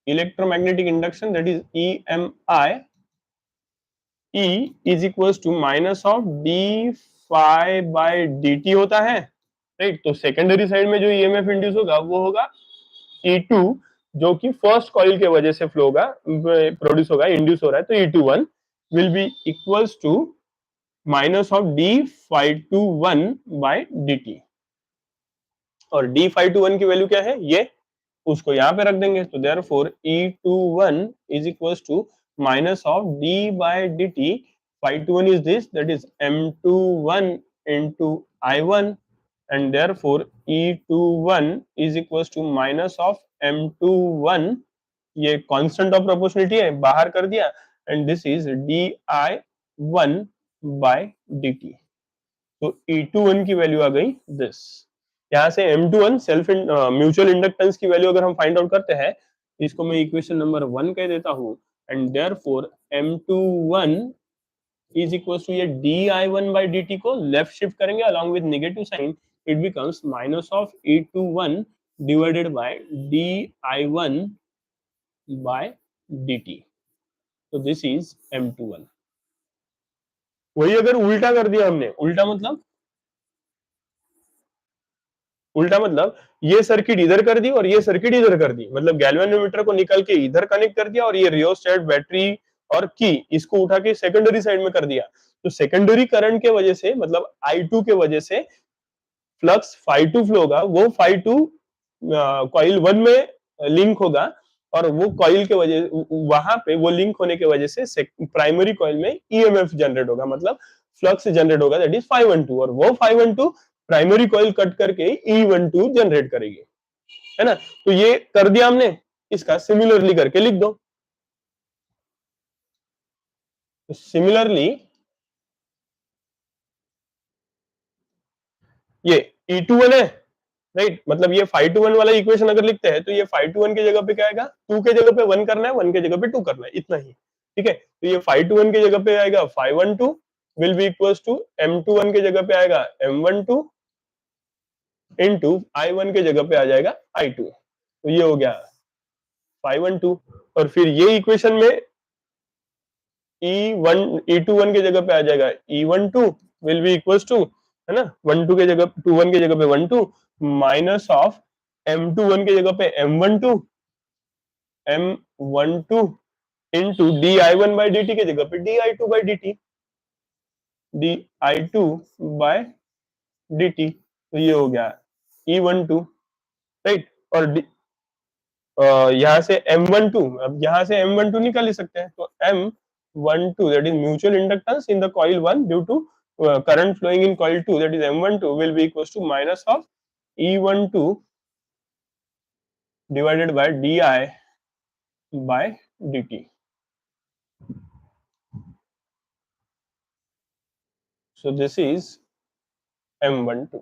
electromagnetic induction, that is EMI, E is equals to minus of d phi by dt होता है, राइट. तो सेकेंडरी साइड में जो ईएमएफ इंड्यूस होगा वो होगा E2, जो कि फर्स्ट कॉइल के वजह से फ्लो होगा, प्रोड्यूस होगा, इंड्यूस हो रहा है. तो E21 will be equals to minus of d phi 21 by dt. और d phi 21 की वैल्यू क्या है, ये उसको यहाँ पे रख देंगे. तो therefore E21 is equals to minus of d by dt. Phi 21 is this, that is M21 into I1, and therefore E21 is equals to minus of M21 ये कांस्टेंट ऑफ प्रोपोर्शनलिटी है, बाहर कर दिया, and this is di1 by dt। तो E21 की वैल्यू आ गई दिस। यहाँ से M21 सेल्फ म्यूचुअल इंडक्टेंस की वैल्यू अगर हम फाइंड आउट करते हैं, इसको मैं इक्वेशन नंबर 1 कह देता हूँ, and therefore M21 is equal to ये di1 बाय dt को लेफ्ट शिफ्ट करेंगे along with negative sign, it becomes minus of E21 divided by di1 by dt। तो दिस इज M21। वही अगर उल्टा कर दिया हमने, उल्टा मतलब ये सर्किट इधर कर दी और ये सर्किट इधर कर दी, मतलब गैल्वेनोमीटर को निकाल के इधर कनेक्ट कर दिया और ये रियोस्टेट बैटरी और की इसको उठा के सेकेंडरी साइड में कर दिया। तो सेकेंडरी करंट के वजह से, मतलब I2 के वजह से फ्लक्स phi2 फ्लो होगा, वो phi2 कॉइल 1 में लिंक होगा, और वो कॉइल के वजह, वहां पे वो लिंक होने के वजह से प्राइमरी कॉइल में ईएमएफ जनरेट होगा, मतलब फ्लक्स जनरेट होगा, दैट इज 512, और वो 512 प्राइमरी कॉइल कट करके E12 जनरेट करेगी, है ना। तो ये कर दिया हमने, इसका सिमिलरली करके लिख दो। तो सिमिलरली ये E21 है, राइट, मतलब ये 521 वाला इक्वेशन अगर लिखते हैं तो ये 521 की जगह पे क्या आएगा, 2 के जगह पे 1 करना है, 1 के जगह पे 2 करना है, इतना ही, ठीक है। तो ये 521 की जगह पे आएगा 512 will be equals to M21 की जगह पे आएगा M12 इनटू I1 के जगह पे आ जाएगा I2। तो ये हो गया 512, और फिर ये इक्वेशन में E21 की जगह पे आ जाएगा E12 will be equals to, है ना, 12 के जगह 21 की जगह पे 12 माइनस ऑफ M21 की जगह पे M12 into di1 by dt की जगह पे di2 bye dt, di2 bye dt। तो ये हो गया E12, राइट, और यहाँ से M12, अब यहाँ से M12 निकाल ही सकते हैं, तो M12 that is mutual inductance in the coil 1 due to current flowing in coil 2, that is M12 will be equals to minus of E12 divided by di by dt। So this is M12।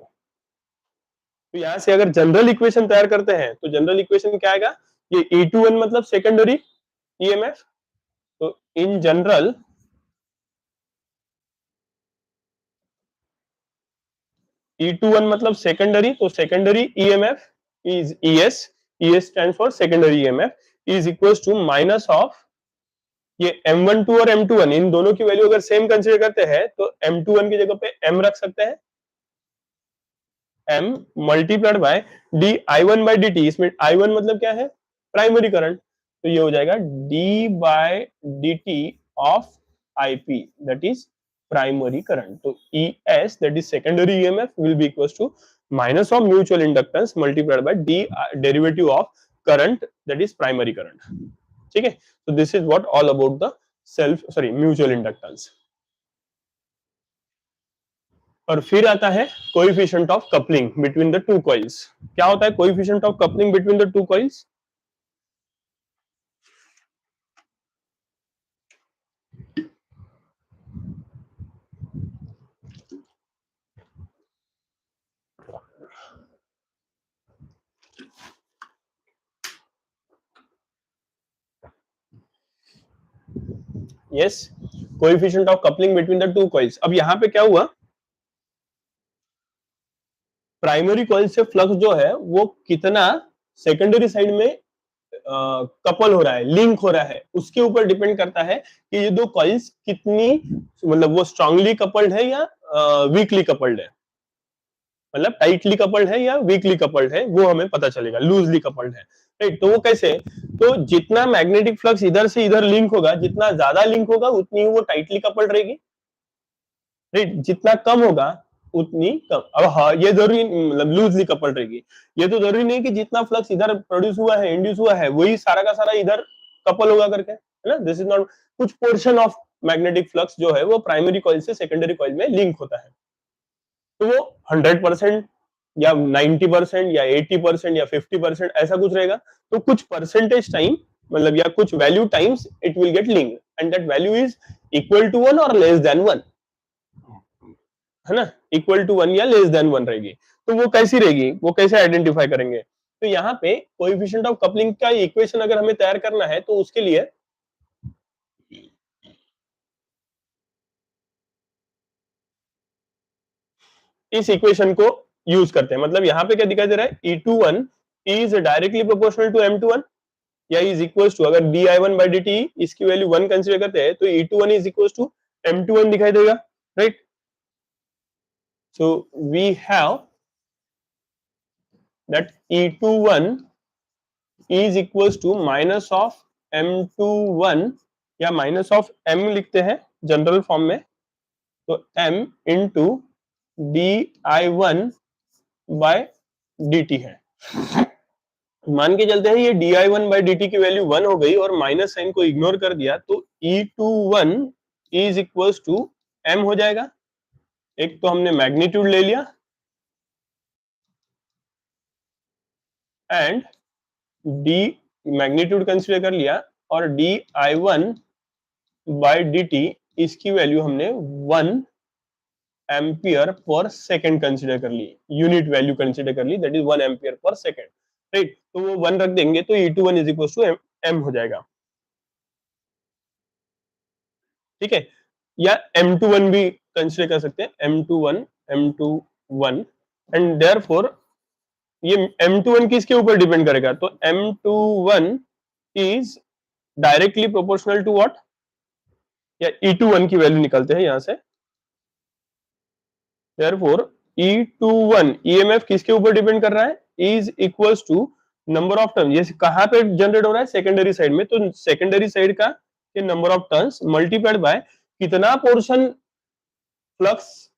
तो यहाँ से अगर general equation तैयार करते हैं तो general equation क्या आएगा, ये E21 मतलब सेकेंडरी ईएमएफ, तो इन जनरल E21 मतलब सेकेंडरी, तो secondary EMF is ES stands for secondary EMF, is equals to minus of ये M12 और M21, इन दोनों की वैल्यू अगर सेम कंसीडर करते हैं तो M21 की जगह पे M रख सकते हैं, M multiplied by di1 by dt, इसमें I1 मतलब क्या है, प्राइमरी करंट, तो ये हो जाएगा d bye dt of IP that is primary current. तो ES that is secondary EMF will be equals to minus of mutual inductance multiplied by d derivative of current that is primary current, ठीक है। तो this is what all about the mutual inductance. और फिर आता है coefficient of coupling between the two coils. क्या होता है coefficient of coupling between the two coils? Yes, coefficient of coupling between the two coils. अब यहां पे क्या हुआ, प्राइमरी कॉइल से फ्लक्स जो है वो कितना सेकेंडरी साइड में कपल हो रहा है, लिंक हो रहा है, उसके ऊपर डिपेंड करता है कि ये दो कॉइल्स कितनी, मतलब वो स्ट्रांगली कपल्ड है या वीकली कपल्ड है, मतलब टाइटली कपल्ड है या वीकली कपल्ड है, वो हमें पता चलेगा, लूजली कपल्ड है, राइट। तो वो कैसे, तो जितना मैग्नेटिक फ्लक्स इधर से इधर लिंक होगा, जितना ज्यादा लिंक होगा उतनी वो टाइटली कपल्ड रहेगी, राइट, जितना कम होगा उतनी कम। अब हाँ, ये जरूरी मतलब लूजली कपल्ड रहेगी, ये तो जरूरी नहीं कि जितना फ्लक्स इधर प्रोड्यूस हुआ है, इंड्यूस हुआ है, वही सारा का सारा इधर कपल होगा करके, है ना। दिस इज नॉट, कुछ पोर्शन ऑफ मैग्नेटिक फ्लक्स जो है वो प्राइमरी कॉइल से सेकेंडरी कॉइल में लिंक होता है, तो वो 100% या 90% या 80% या 50% ऐसा कुछ रहेगा। तो कुछ परसेंटेज टाइम मतलब या कुछ value times it will get link and that value is equal to 1 और लेस देन 1, है ना, इक्वल टू 1 या लेस देन 1 रहेगी। तो वो कैसी रहेगी, वो कैसे आइडेंटिफाई करेंगे? तो यहाँ पे कोएफिशिएंट ऑफ कपलिंग का इक्वेशन अगर हमें तैयार करना है तो उसके लिए इस इक्वेशन को यूज करते हैं। मतलब यहाँ पे क्या दिखाई दे रहा है, E21 is directly proportional to M21 या इज इक्वल टू, अगर di1 बाई dt इसकी वैल्यू 1 कंसीडर करते हैं तो E21 is equal to M21 दिखाई देगा, right. So we have that E21 is equal to minus of M21 या minus of M लिखते हैं जनरल फॉर्म में, तो M into di1 by dt है। मान के चलते हैं ये di1 बाई dt की वैल्यू 1 हो गई और माइनस साइन को इग्नोर कर दिया तो E21 is equal to m हो जाएगा। एक तो हमने मैग्नीट्यूड ले लिया एंड d मैग्नीट्यूड कंसीडर कर लिया और di1 बाई dt इसकी वैल्यू हमने 1 एम्पियर पर सेकेंड कंसीडर कर ली, यूनिट वैल्यू कंसीडर कर ली, that is 1 ampere per second, right. तो वो 1 रख देंगे तो E21 is equal to m हो जाएगा, ठीक है। या M21 भी कंसीडर कर सकते हैं, M21 एंड देयरफॉर ये M21 किसके ऊपर डिपेंड करेगा, तो M21 is directly proportional to what, या E21 की वैल्यू निकालते हैं यहां से। Therefore, E21 EMF किसके ऊपर डिपेंड कर रहा है, is equals to number of turn, ये कहां पे जनरेट हो रहा है, सेकेंडरी साइड में, तो सेकेंडरी साइड का ये number of turns multiplied by कितना पोर्शन फ्लक्स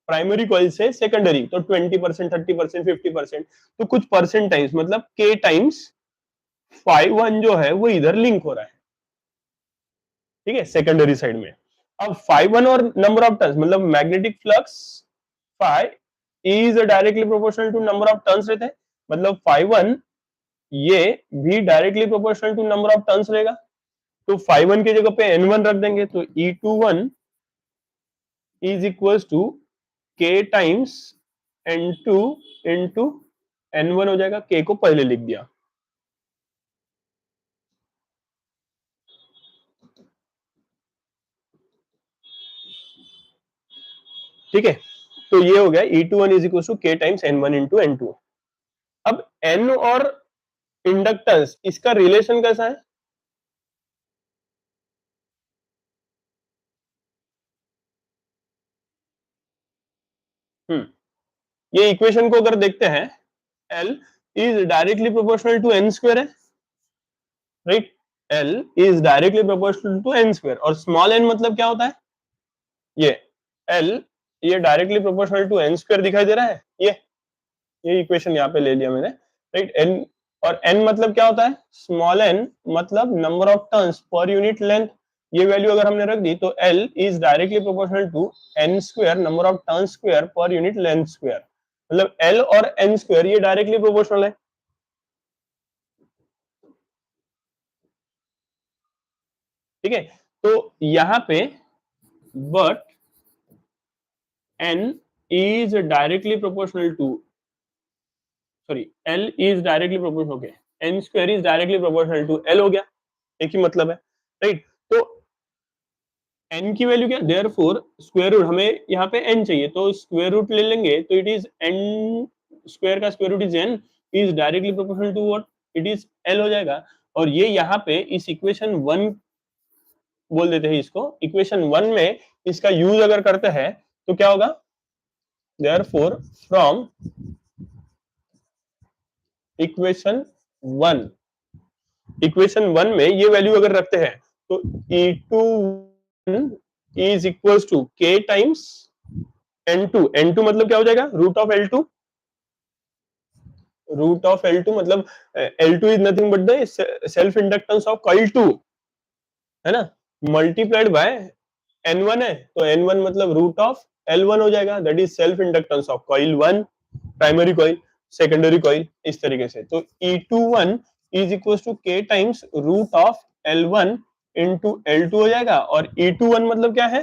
प्राइमरी कॉइल से सेकेंडरी, तो 20%, 30%, 50%, तो कुछ परसेंट टाइम्स, मतलब k टाइम्स 5-1 जो है वो इधर लिंक हो रहा है, ठीक है, सेकेंडरी साइड में। अब 5-1 और नंबर ऑफ टर्न्स, मतलब magnetic flux phi is directly proportional to number of turns रहते हैं, मतलब 5-1 ये भी directly proportional to number of turns रहेगा, तो 5-1 की जगह पे N1 रख देंगे तो E21 is equals to K times N2 into N1 हो जाएगा, K को पहले लिख दिया, ठीक है। तो ये हो गया E21 is equal to K times N1 into N2। अब N और इंडक्टेंस इसका रिलेशन कैसा है, ये इक्वेशन को अगर देखते हैं, L is directly proportional to n square है, right. L is directly proportional to n square और स्मॉल n मतलब क्या होता है, ये L ये directly proportional to n square दिखाई दे रहा है, ये इक्वेशन यहाँ पे ले लिया मैंने, राइट। n और n मतलब क्या होता है, स्मॉल n मतलब नंबर ऑफ टर्न्स पर यूनिट लेंथ, ये वैल्यू अगर हमने रख दी तो L is directly proportional to n square number of turn square पर यूनिट लेंथ स्क्वायर, मतलब L और n स्क्वायर ये डायरेक्टली प्रोपोर्शनल है, ठीक है। तो यहाँ पे but n is directly proportional to, sorry L is directly proportional, okay, n square is directly proportional to L हो गया, एक ही मतलब है, राइट। तो n की वैल्यू क्या, देयरफॉर स्क्वायर रूट, हमें यहाँ पे n चाहिए तो स्क्वायर रूट ले लेंगे तो इट इज n स्क्वायर का square root is n is directly proportional to what, it is L हो जाएगा। और ये यहाँ पे इस इक्वेशन 1 बोल देते हैं इसको, इक्वेशन 1 में इसका यूज अगर करते हैं तो क्या होगा, देयरफॉर फ्रॉम इक्वेशन 1 में ये वैल्यू अगर रखते हैं तो E21 is equals to K times N2 मतलब क्या हो जाएगा, रूट ऑफ L2 मतलब L2 is nothing but the self inductance of coil 2, है ना, मल्टीप्लाइड बाय N1 है, तो N1 मतलब रूट ऑफ L1 हो जाएगा, that is self inductance of coil 1 primary coil, secondary coil, इस तरीके से। तो E21 is equal to K times root of L1 into L2 हो जाएगा, और E21 मतलब क्या है,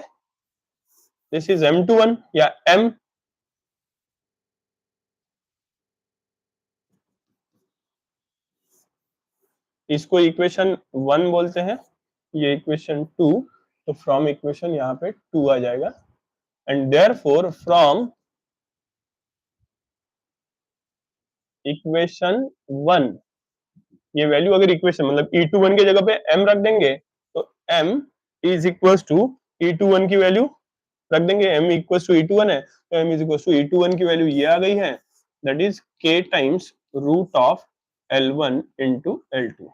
दिस इज M21 या M, इसको इक्वेशन 1 बोलते हैं, ये इक्वेशन 2, तो फ्रॉम इक्वेशन यहाँ पे 2 आ जाएगा, एंड देयरफॉर फ्रॉम इक्वेशन 1, ये वैल्यू अगर इक्वेशन मतलब E21 की जगह पे M रख देंगे, तो M is equal to E21 की वैल्यू रख देंगे, M इक्वल टू E21 है, तो M is equal to E21 की वैल्यू ये आ गई है, that is K times root of L1 into L2।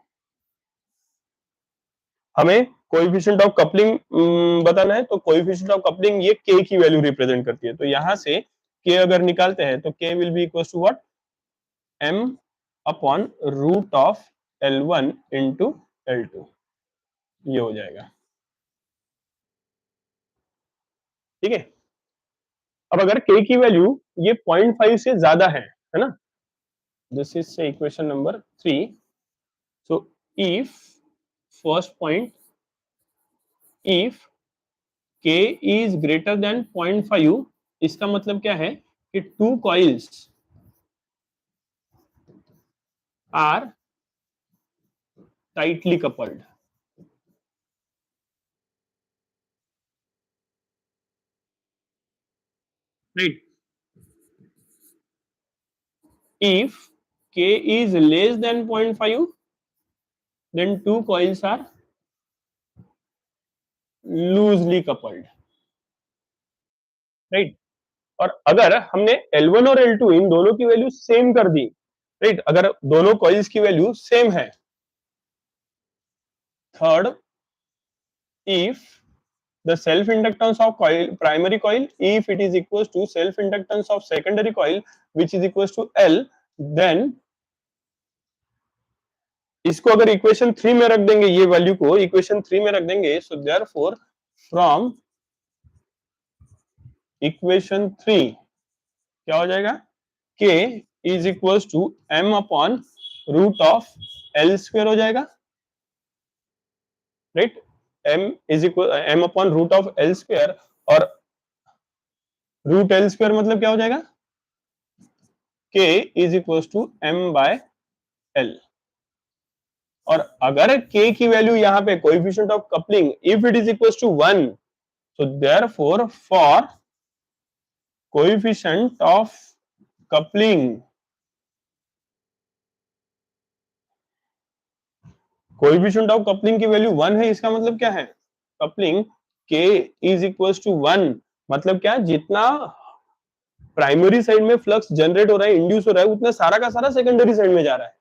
हमें कोएफिशिएंट ऑफ कपलिंग बताना है, तो कोएफिशिएंट ऑफ कपलिंग ये K की वैल्यू रिप्रेजेंट करती है, तो यहां से K अगर निकालते हैं तो K will be equal to what, M upon root of L1 into L2, ये हो जाएगा, ठीक है। अब अगर K की वैल्यू ये 0.5 से ज्यादा है ना, दिस इज से equation number 3, so if first point, if K is greater than 0.5, इसका मतलब क्या है कि two coils are tightly coupled, right. If K is less than 0.5, then two coils are loosely coupled, right? और अगर हमने L1 और L2 इन दोनों की वैल्यू सेम कर दी, राइट, अगर दोनों कॉइल्स की वैल्यू सेम है, third, if the self inductance of coil primary coil, if it is equals to self inductance of secondary coil which is equals to L, then इसको अगर equation 3 में रख देंगे, ये वैल्यू को इक्वेशन 3 में रख देंगे, सो देयरफॉर फ्रॉम इक्वेशन 3 क्या हो जाएगा, K is equal to M upon root of L square हो जाएगा, राइट। M is equal M upon root of L square, और रूट L स्क्वायर मतलब क्या हो जाएगा, K is equal to M by L। और अगर K की वैल्यू यहाँ पे coefficient of coupling if it is equal to 1, so therefore for coefficient of coupling, coefficient of coupling की वैल्यू 1 है, इसका मतलब क्या है, coupling K is equal to 1, मतलब क्या, जितना प्राइमरी साइड में फ्लक्स जनरेट हो रहा है, इंड्यूस हो रहा है, उतना सारा का सारा सेकेंडरी साइड में जा रहा है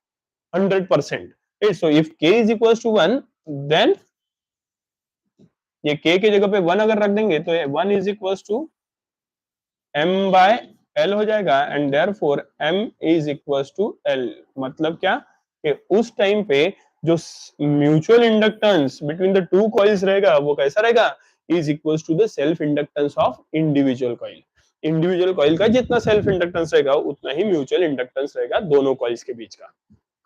100%। So if K is equal to 1, then ये K की जगह पे 1 अगर रख देंगे तो 1 is equal to M by L हो जाएगा, and therefore M is equal to L, मतलब क्या कि उस टाइम पे जो mutual inductance between the two coils रहेगा वो कैसा रहेगा, is equal to the self inductance of individual coil. Individual coil का जितना सेल्फ इंडक्टेंस रहेगा उतना ही म्यूचुअल इंडक्टेंस रहेगा दोनों कॉइल्स के बीच का,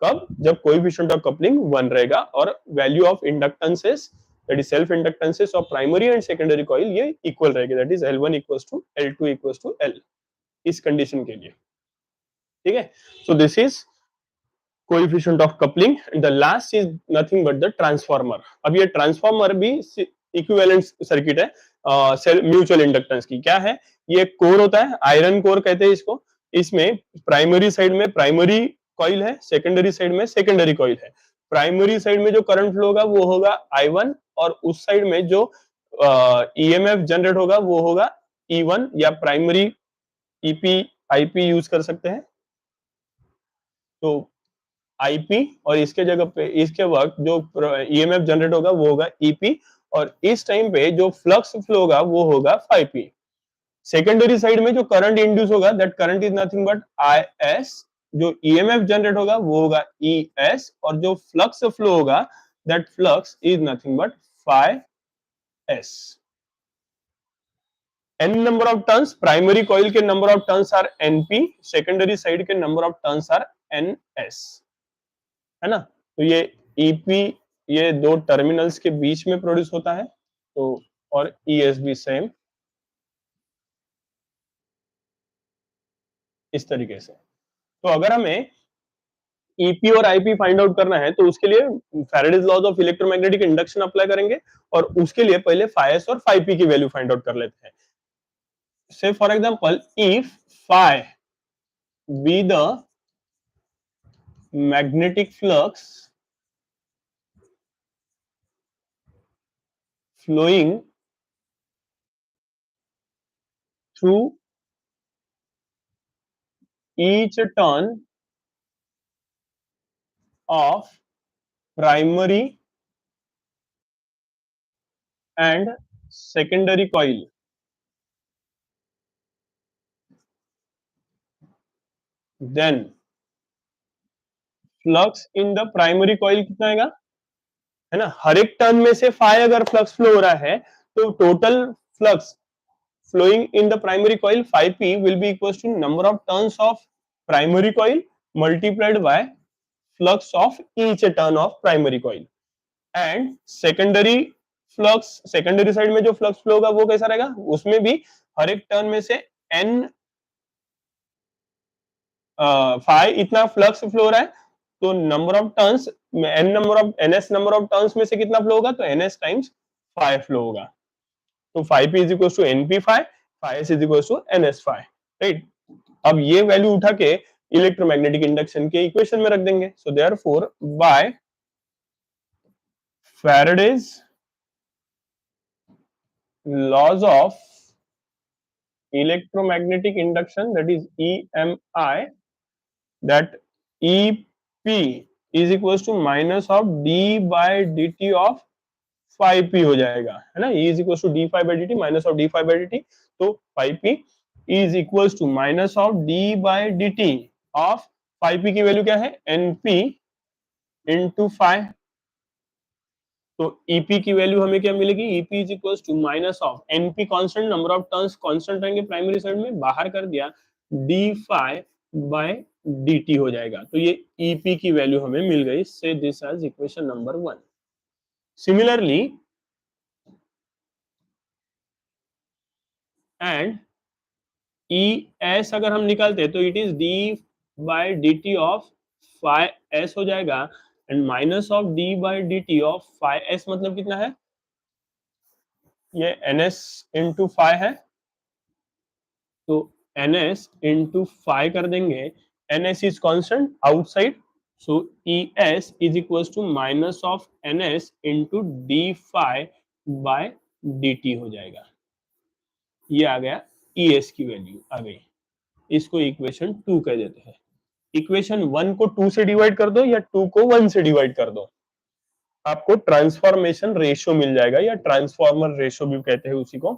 कब, जब कोएफिशिएंट ऑफ कपलिंग 1 रहेगा और value of inductances, that is self inductances of primary and secondary coil ये इक्वल रहेगी, that is L1 equals to L2 equals to L, इस कंडीशन के लिए, ठीक है। So this is coefficient of coupling, and the last is nothing but the transformer. अब ये ट्रांसफार्मर भी इक्विवेलेंट सर्किट है म्यूचुअल इंडक्टेंस की। क्या है, ये कोर होता है, आयरन कोर कहते हैं इसको, इसमें प्राइमरी साइड में प्राइमरी कॉइल है, सेकेंडरी साइड में सेकेंडरी कॉइल है। प्राइमरी साइड में जो करंट फ्लो होगा वो होगा I1, और उस साइड में जो ईएमएफ जनरेट होगा वो होगा E1, या प्राइमरी ईपी आईपी यूज कर सकते हैं, तो आईपी, और इसके जगह पे इसके वक्त जो ईएमएफ जनरेट होगा वो होगा ईपी, और इस टाइम पे जो फ्लक्स फ्लो होगा वो होगा 5p। सेकेंडरी साइड में जो करंट इंड्यूस होगा that current is nothing but IS, जो ईएमएफ जनरेट होगा वो होगा ES, और जो फ्लक्स फ्लो होगा that flux is nothing but phi S। n number of turns, primary coil के number of turns are NP, secondary side के number of turns are NS, है ना। तो ये ईपी ये दो टर्मिनल्स के बीच में प्रोड्यूस होता है, तो और ईएस भी सेम इस तरीके से। तो अगर हमें ईपी और आईपी फाइंड आउट करना है तो उसके लिए Faraday's laws of electromagnetic induction apply करेंगे और उसके लिए पहले फाइस और फाई पी की वैल्यू फाइंड आउट कर लेते हैं। Say for example if phi be the magnetic flux flowing through each turn of primary and secondary coil, then flux in the primary coil कितना आएगा, है ना, हर एक टर्न में से फाई अगर फ्लक्स फ्लो हो रहा है तो total flux flowing in the primary coil phi p will be equals to number of turns of primary coil multiplied by flux of each turn of primary coil and secondary flux secondary side में जो flux flow होगा वो कैसा रहेगा, उसमें भी हर एक turn में से n फाई इतना फ्लक्स फ्लो हो रहा है तो number of turns n number of ns number of turns में से कितना फ्लो होगा, तो ns टाइम्स फाई फ्लो होगा। तो phi P is equal to NP phi, phi S is equal to NS phi, right. अब ये वैल्यू उठा के इलेक्ट्रोमैग्नेटिक इंडक्शन के इक्वेशन में रख देंगे। सो therefore by Faraday's laws of electromagnetic induction, that is EMI, that EP is equals to minus of d by dt of phi p हो जाएगा, है ना, E is equals to d phi by dt minus of d phi by dt, तो phi p is equals to minus of d by dt of phi p की value क्या है, np into phi। तो EP की value हमें क्या मिलेगी, EP is equal to minus of NP constant, number of turns constant रहेंगे primary side में, बाहर कर दिया डी फाई बाय dt हो जाएगा। तो ये ईपी की वैल्यू हमें मिल गई, say this as equation number 1। Similarly and E S अगर हम निकालते हैं तो it is D by dt of phi S हो जाएगा and minus of D by dt of phi S मतलब कितना है, ये ns इंटू फाई है, तो ns इंटू फाई कर देंगे, ns is constant outside, so es is equal to minus of ns into D phi by dt हो जाएगा। ये आ गया es की वैल्यू आ गई, इसको इक्वेशन 2 कह देते हैं। इक्वेशन 1 को 2 से डिवाइड कर दो या 2 को 1 से डिवाइड कर दो, आपको ट्रांसफॉर्मेशन रेशियो मिल जाएगा, या ट्रांसफॉर्मर रेशियो भी कहते हैं उसी को।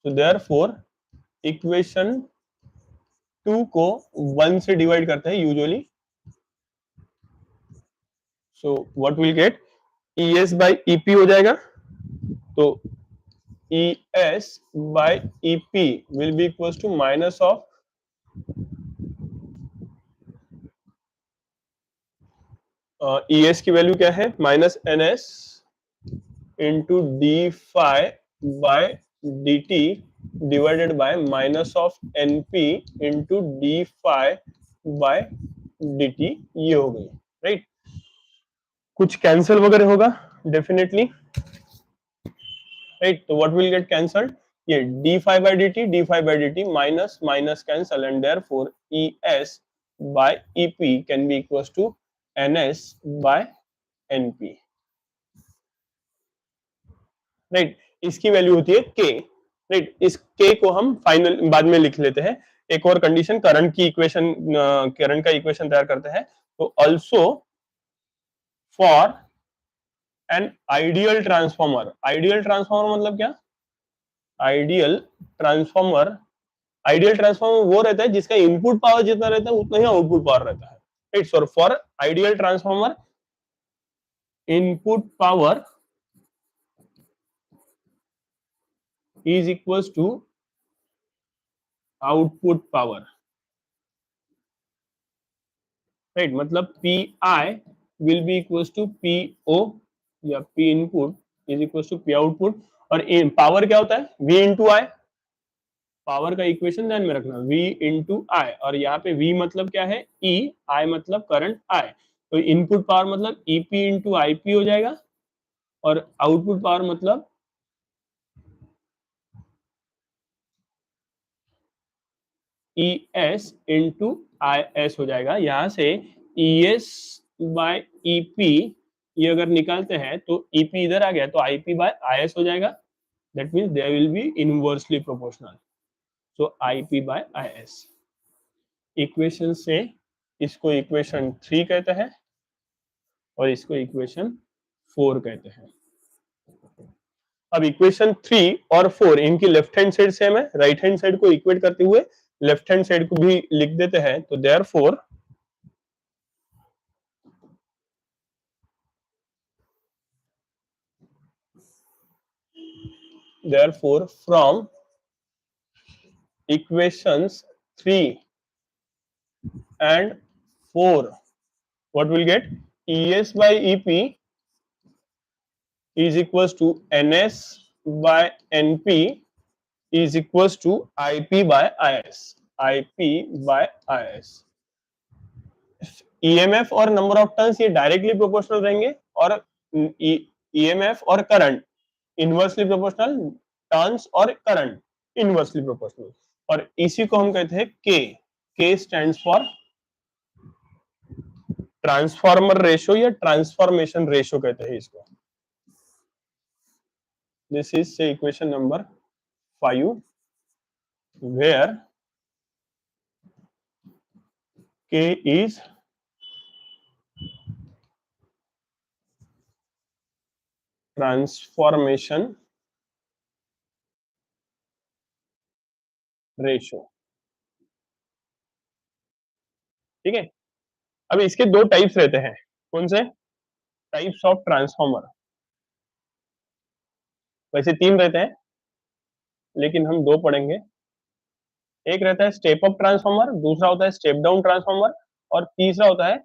तो देयरफॉर इक्वेशन 2 को 1 से डिवाइड करते हैं usually, so what will get, ES by EP हो जाएगा, तो ES by EP will be equals to minus of ES की वैल्यू क्या है, minus NS into D phi by dt divided by minus of NP into D phi by dt, ये हो गई, right. कुछ कैंसिल वगैरह होगा डेफिनेटली, राइट। तो व्हाट विल गेट कैंसल्ड, ये D phi by dt minus minus cancel and therefore ES by EP can be equals to NS by NP, right. इसकी value होती है K, राइट। इस K को हम फाइनल बाद में लिख लेते हैं। एक और कंडीशन करंट की इक्वेशन, करंट का इक्वेशन तैयार करते हैं, तो also for an ideal transformer, ideal transformer मतलब क्या, आइडियल ट्रांसफॉर्मर, आइडियल ट्रांसफॉर्मर वो रहता है जिसका इनपुट पावर जितना रहता है उतना ही आउटपुट पावर रहता है, right. So for ideal transformer input power is equals to output power, right, मतलब P I will be equals to P O या P input is equals to P output, और power क्या होता है, V into I. Power का equation ध्यान में रखना, V इंटू आई, और यहाँ पे V मतलब क्या है, E, I मतलब करंट I, तो इनपुट पावर मतलब EP इंटू IP हो जाएगा, और आउटपुट पावर मतलब ES इंटू IS हो जाएगा। यहाँ से ES बाय EP ये अगर निकालते हैं तो EP इधर आ गया तो IP बाय IS हो जाएगा, that means they will be inversely proportional, so IP by IS। Equation से इसको इक्वेशन 3 कहते हैं और इसको इक्वेशन 4 कहते हैं। अब इक्वेशन 3 और 4 इनकी लेफ्ट हैंड साइड सेम है, राइट हैंड साइड को इक्वेट करते हुए लेफ्ट हैंड साइड को भी लिख देते हैं, तो therefore from equations 3 and 4 what we'll get, ES by EP is equals to NS by NP is equals to IP by IS, IP by IS। EMF और नंबर ऑफ टर्न्स ये directly proportional रहेंगे, और EMF और current inversely proportional, turns और current inversely proportional, और इसी को हम कहते हैं के स्टैंड्स फॉर ट्रांसफॉर्मर रेशो या ट्रांसफॉर्मेशन रेशो कहते हैं इसको। दिस इज से इक्वेशन नंबर 5 वेयर के इज ट्रांसफॉर्मेशन रेशो। ठीक है, अब इसके दो टाइप्स रहते हैं, कौन से टाइप्स ऑफ ट्रांसफॉर्मर, वैसे तीन रहते हैं लेकिन हम दो पढ़ेंगे। एक रहता है स्टेप अप ट्रांसफॉर्मर, दूसरा होता है स्टेप डाउन ट्रांसफॉर्मर, और तीसरा होता है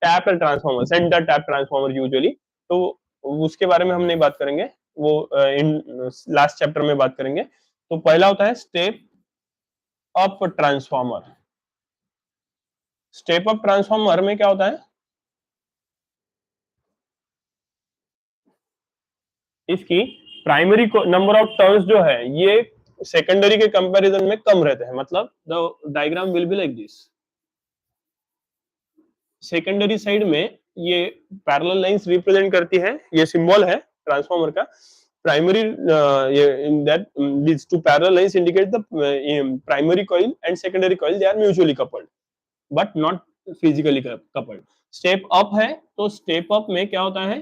tap transformer, centre tap transformer usually. तो उसके बारे में हम नहीं बात करेंगे, वो इन लास्ट चैप्टर में बात करेंगे। तो पहला होता है step up transformer. Step up transformer में क्या होता है, इसकी प्राइमरी नंबर ऑफ टर्न्स जो है ये सेकेंडरी के कंपैरिजन में कम रहते हैं, मतलब the diagram will be like this. Secondary side में ये पैरेलल लाइंस रिप्रेजेंट करती है, ये सिंबल है ट्रांसफार्मर का। Primary in that these two parallel lines indicate the primary coil and secondary coil, they are mutually coupled but not physically coupled। Step up है तो step up में क्या होता है,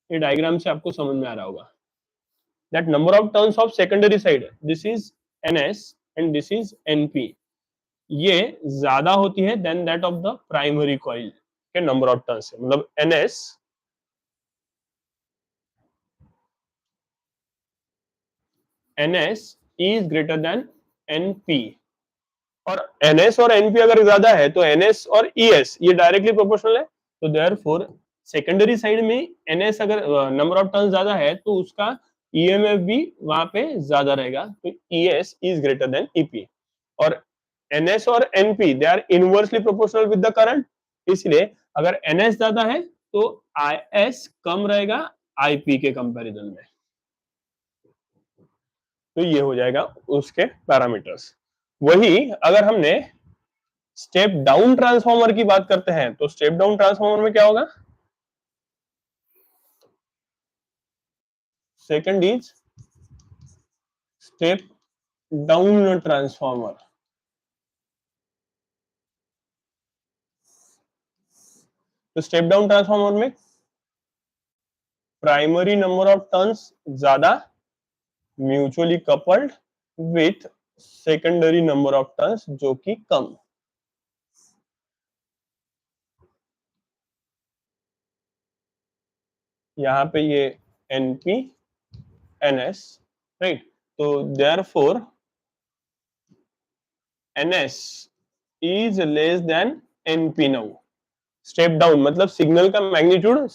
ये डायग्राम से आपको समझ में आ रहा होगा, that number of turns of secondary side, this is NS and this is NP, ये ज्यादा होती है then that of the primary coil के नंबर ऑफ टर्न्स से, मतलब NS is greater than NP, और NS और NP अगर ज्यादा है तो NS और ES ये डायरेक्टली प्रोपोर्शनल है, तो देयरफॉर सेकेंडरी साइड में NS अगर नंबर ऑफ टर्न्स ज्यादा है तो उसका EMF भी वहां पे ज्यादा रहेगा, तो ES is greater than EP। और NS और NP they are inversely proportional with the current, इसलिए अगर NS ज्यादा है तो IS कम रहेगा IP के कंपैरिजन में। तो ये हो जाएगा उसके पैरामीटर्स। वही अगर हमने स्टेप डाउन ट्रांसफॉर्मर की बात करते हैं तो स्टेप डाउन ट्रांसफॉर्मर में क्या होगा, second is step down transformer. तो स्टेप डाउन ट्रांसफॉर्मर में प्राइमरी नंबर ऑफ टर्न्स ज्यादा, mutually coupled with secondary number of turns जो कि कम। यहाँ पे ये NP NS, राइट, तो therefore NS is less than NP now. Step down मतलब सिग्नल का मैग्नीट्यूड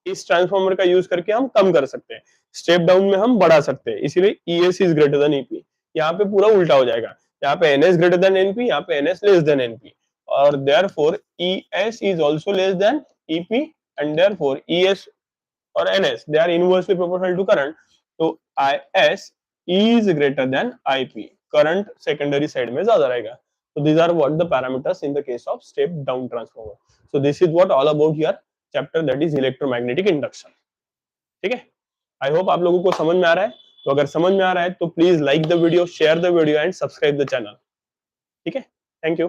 इस ट्रांसफॉर्मर का यूज करके हम कम कर सकते हैं, स्टेप डाउन में हम बढ़ा सकते हैं, इसीलिए ES is greater than EP. यहाँ पे पूरा उल्टा हो जाएगा, यहाँ पे एनएस ग्रेटर देन एनपी, यहाँ पे एनएस लेस देन एनपी, और therefore ES is also less than EP, and therefore ES और NS they are inversely proportional to current, तो IS is greater than IP, current secondary side में ज्यादा रहेगा। So these are what the parameters in the case of step down transformer. So this is what all about your chapter, that is electromagnetic induction. ठीक है, I hope आप लोगों को समझ में आ रहा है। तो अगर समझ में आ रहा है तो please like the video, share the video and subscribe the channel. ठीक है, थैंक यू।